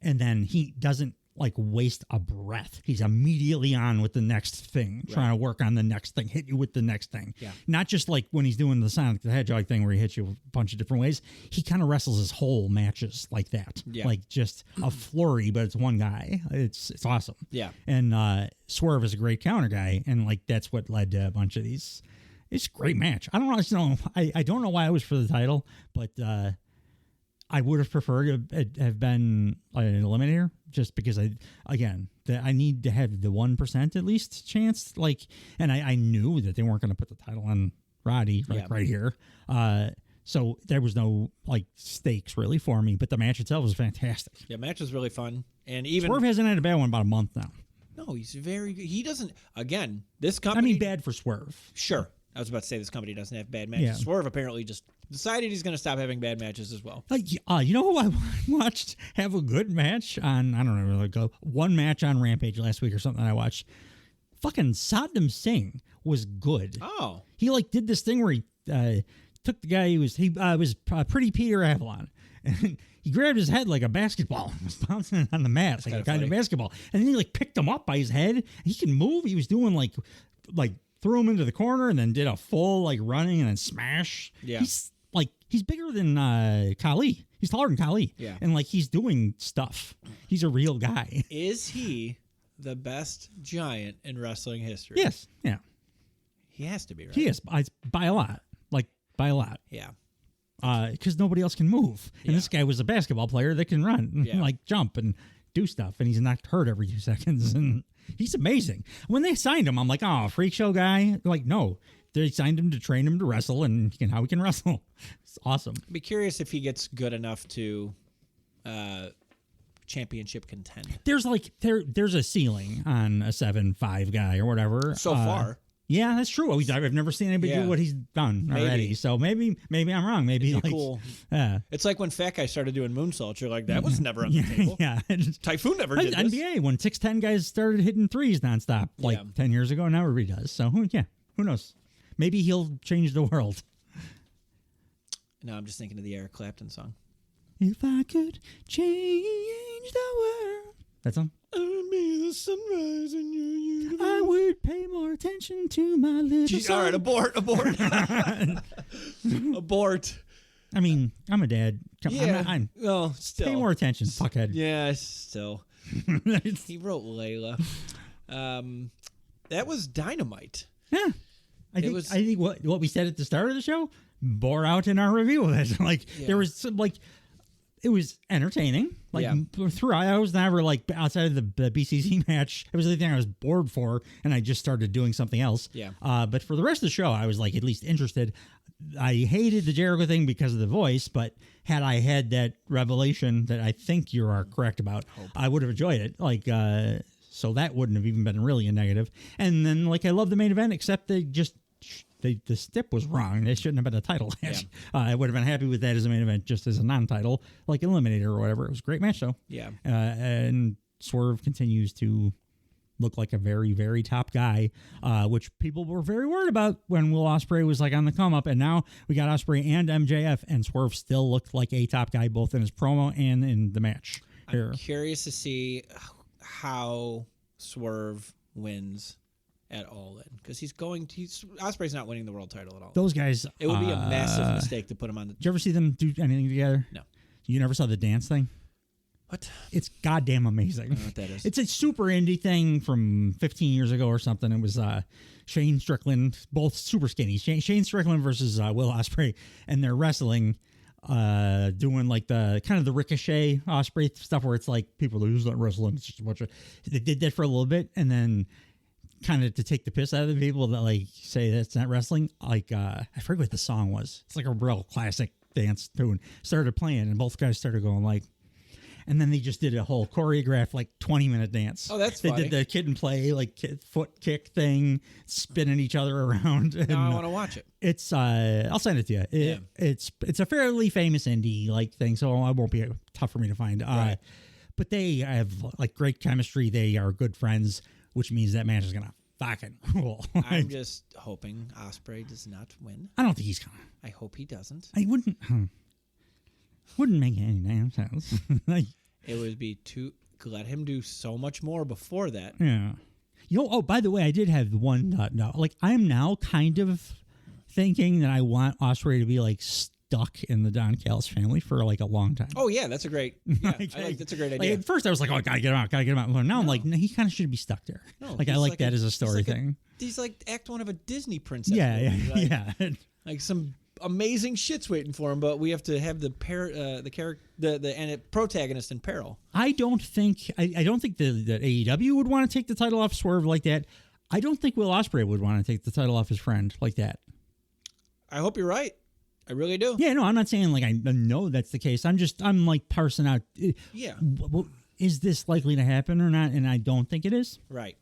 and then he doesn't like waste a breath. He's immediately on with the next thing, trying to work on the next thing, hit you with the next thing. Yeah. Not just like when he's doing the Sonic the Hedgehog thing where he hits you a bunch of different ways. He kind of wrestles his whole matches like that. Yeah. Like just a flurry, but it's one guy. It's awesome. Yeah. And Swerve is a great counter guy, and like that's what led to a bunch of these. It's a great match. I don't know why it was for the title, but I would have preferred to have been an eliminator just because I need to have the 1% at least chance. Like, and I knew that they weren't going to put the title on Roddy right here. So there was no like stakes really for me, but the match itself was fantastic. Yeah, match was really fun. And even Swerve hasn't had a bad one about a month now. No, he's very good. He doesn't. Again, this company. bad for Swerve. Sure. I was about to say this company doesn't have bad matches. Yeah. Swerve apparently just decided he's going to stop having bad matches as well. You know who I watched have a good match on, I don't know, like one match on Rampage last week or something I watched? Fucking Saddam Singh was good. Oh. He like did this thing where he took the guy he was Pretty Peter Avalon. And he grabbed his head like a basketball and was bouncing it on the mat. It's like a guy in a basketball. And then he like picked him up by his head. He can move. He was doing like threw him into the corner and then did a full like running and then smash. Yeah. He's bigger than Khali. He's taller than Khali. Yeah. And like he's doing stuff. He's a real guy. Is he the best giant in wrestling history? Yes. Yeah. He has to be, right? He is by a lot. Like by a lot. Yeah. Because nobody else can move. And this guy was a basketball player that can run, like jump and do stuff. And he's not hurt every 2 seconds. And he's amazing. When they signed him, I'm like, oh, freak show guy. Like, no. They signed him to train him to wrestle and how he can wrestle. It's awesome. I'd be curious if he gets good enough to championship contend. There's there's a ceiling on a 7'5" guy or whatever. So far. Yeah, that's true. I've never seen anybody do what he's done already. So maybe I'm wrong. Maybe like cool. Yeah. It's like when Fat Guy started doing moonsaults. You're like, that was never on the table. Yeah. Typhoon never did this. NBA when 6'10" guys started hitting threes nonstop 10 years ago. Now everybody does. So who knows? Maybe he'll change the world. No, I'm just thinking of the Eric Clapton song. If I could change the world. That song? I'd be the sunrise in your universe. I would pay more attention to my little son. All right, abort. Abort. I mean, I'm a dad. I'm still. Pay more attention, fuckhead. Yeah, still. He wrote Layla. That was Dynamite. Yeah. I think what we said at the start of the show bore out in our review of it. There was some, it was entertaining. Throughout, I was never outside of the BCC match. It was the thing I was bored for, and I just started doing something else. Yeah. But for the rest of the show, I was at least interested. I hated the Jericho thing because of the voice, but had I had that revelation that I think you are correct about, I would have enjoyed it. So that wouldn't have even been really a negative. And then I love the main event, except the stip was wrong. It shouldn't have been a title match. Yeah. I would have been happy with that as a main event, just as a non-title, like Eliminator or whatever. It was a great match, though. Yeah. And Swerve continues to look like a very, very top guy, which people were very worried about when Will Ospreay was on the come up. And now we got Ospreay and MJF, and Swerve still looked like a top guy, both in his promo and in the match. I'm curious to see how Swerve wins at All In, because Ospreay's not winning the world title at all. Those guys, it would be a massive mistake to put him on the. Did you ever see them do anything together? No. You never saw the dance thing? What? It's goddamn amazing. I don't know what that is. It's a super indie thing from 15 years ago or something. It was Shane Strickland, both super skinny. Shane Strickland versus Will Ospreay, and they're wrestling, doing the kind of the Ricochet Ospreay stuff where it's people who's not wrestling. It's just a bunch of. They did that for a little bit, and then kind of to take the piss out of the people that say that's not wrestling. I forget what the song was. It's a real classic dance tune. Started playing, and both guys started going and then they just did a whole choreographed 20-minute dance. Oh, that's funny. They did the kid and play foot kick thing, spinning each other around. And, now I want to watch it. It's I'll send it to you. It's a fairly famous indie thing, so it won't be tough for me to find. Right. But they have great chemistry. They are good friends, which means that match is gonna fucking rule. I'm just hoping Ospreay does not win. I don't think he's gonna. I hope he doesn't. I wouldn't. Wouldn't make any damn sense. It would be let him do so much more before that. Yeah. By the way, I did have one I'm now kind of thinking that I want Ospreay to be stuck in the Don Callis family for a long time. Oh yeah, that's a great. Yeah, that's a great idea. At first, I was like, "Oh, gotta get him out." Well, now I'm like, "No, he kind of should be stuck there." No, I like that as a story thing. He's Act 1 of a Disney princess. Yeah, movie. yeah. Some amazing shit's waiting for him, but we have to have the protagonist in peril. I don't think that AEW would want to take the title off Swerve like that. I don't think Will Ospreay would want to take the title off his friend like that. I hope you're right. I really do. Yeah, no, I'm not saying I know that's the case. I'm parsing out. Yeah. is this likely to happen or not? And I don't think it is. Right.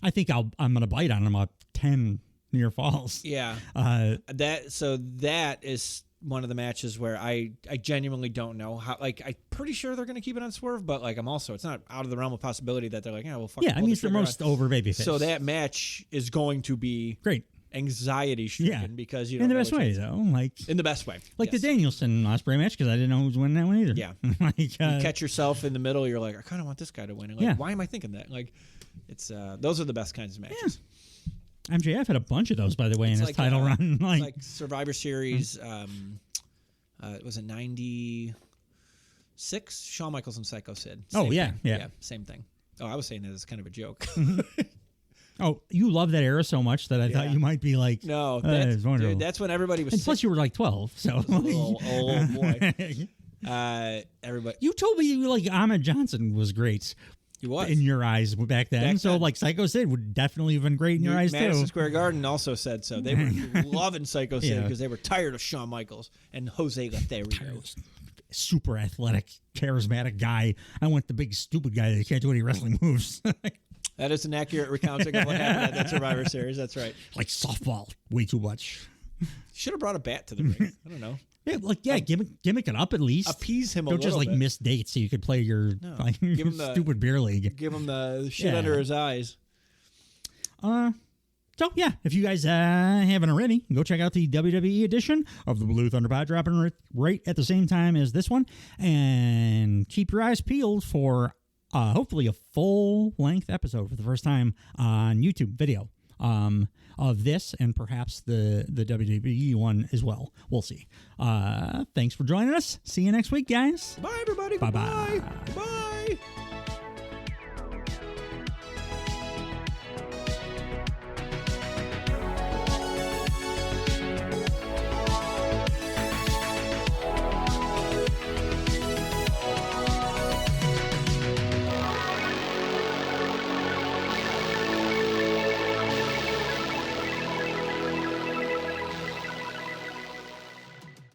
I think I'm going to bite on them up 10 near falls. Yeah. That is one of the matches where I genuinely don't know how. Like, I'm pretty sure they're going to keep it on Swerve, but like it's not out of the realm of possibility that they're like, yeah, well, fuck. Yeah, I mean, it's the most over babyface. So that match is going to be great. Anxiety stricken because you don't in the know best way though, like in the best way, like the Danielson Ospreay match because I didn't know who was winning that one either. Yeah, like, you catch yourself in the middle. You're like, I kind of want this guy to win. And like, why am I thinking that? Like, it's those are the best kinds of matches. Yeah. MJF had a bunch of those, by the way, in his title run. Like Survivor Series. Was it 96? Shawn Michaels and Psycho Sid. Same thing. Yeah, same thing. Oh, I was saying that as kind of a joke. Oh, you love that era so much that I thought you might be like, no, that's when everybody was. And plus, you were like 12, so old boy. Everybody. You told me you like Ahmed Johnson was great. He was in your eyes back then. Like Psycho Sid would definitely have been great in your eyes too. Madison Square Garden also said so. They were loving Psycho Sid because they were tired of Shawn Michaels and Jose Lothario. Super athletic, charismatic guy. I want the big stupid guy that can't do any wrestling moves. That is an accurate recounting of what happened at that Survivor Series. That's right. Like softball, way too much. Should have brought a bat to the ring. I don't know. Yeah, gimmick it up at least. Appease him a little bit. Don't just bit. miss dates so you could play your give him stupid beer league. Give him the shit under his eyes. So, yeah, if you guys haven't already, go check out the WWE edition of the Blue Thunder Pod, dropping right at the same time as this one. And keep your eyes peeled for hopefully a full-length episode for the first time on YouTube video of this and perhaps the WWE one as well. We'll see. Thanks for joining us. See you next week, guys. Bye, everybody. Bye-bye. Bye.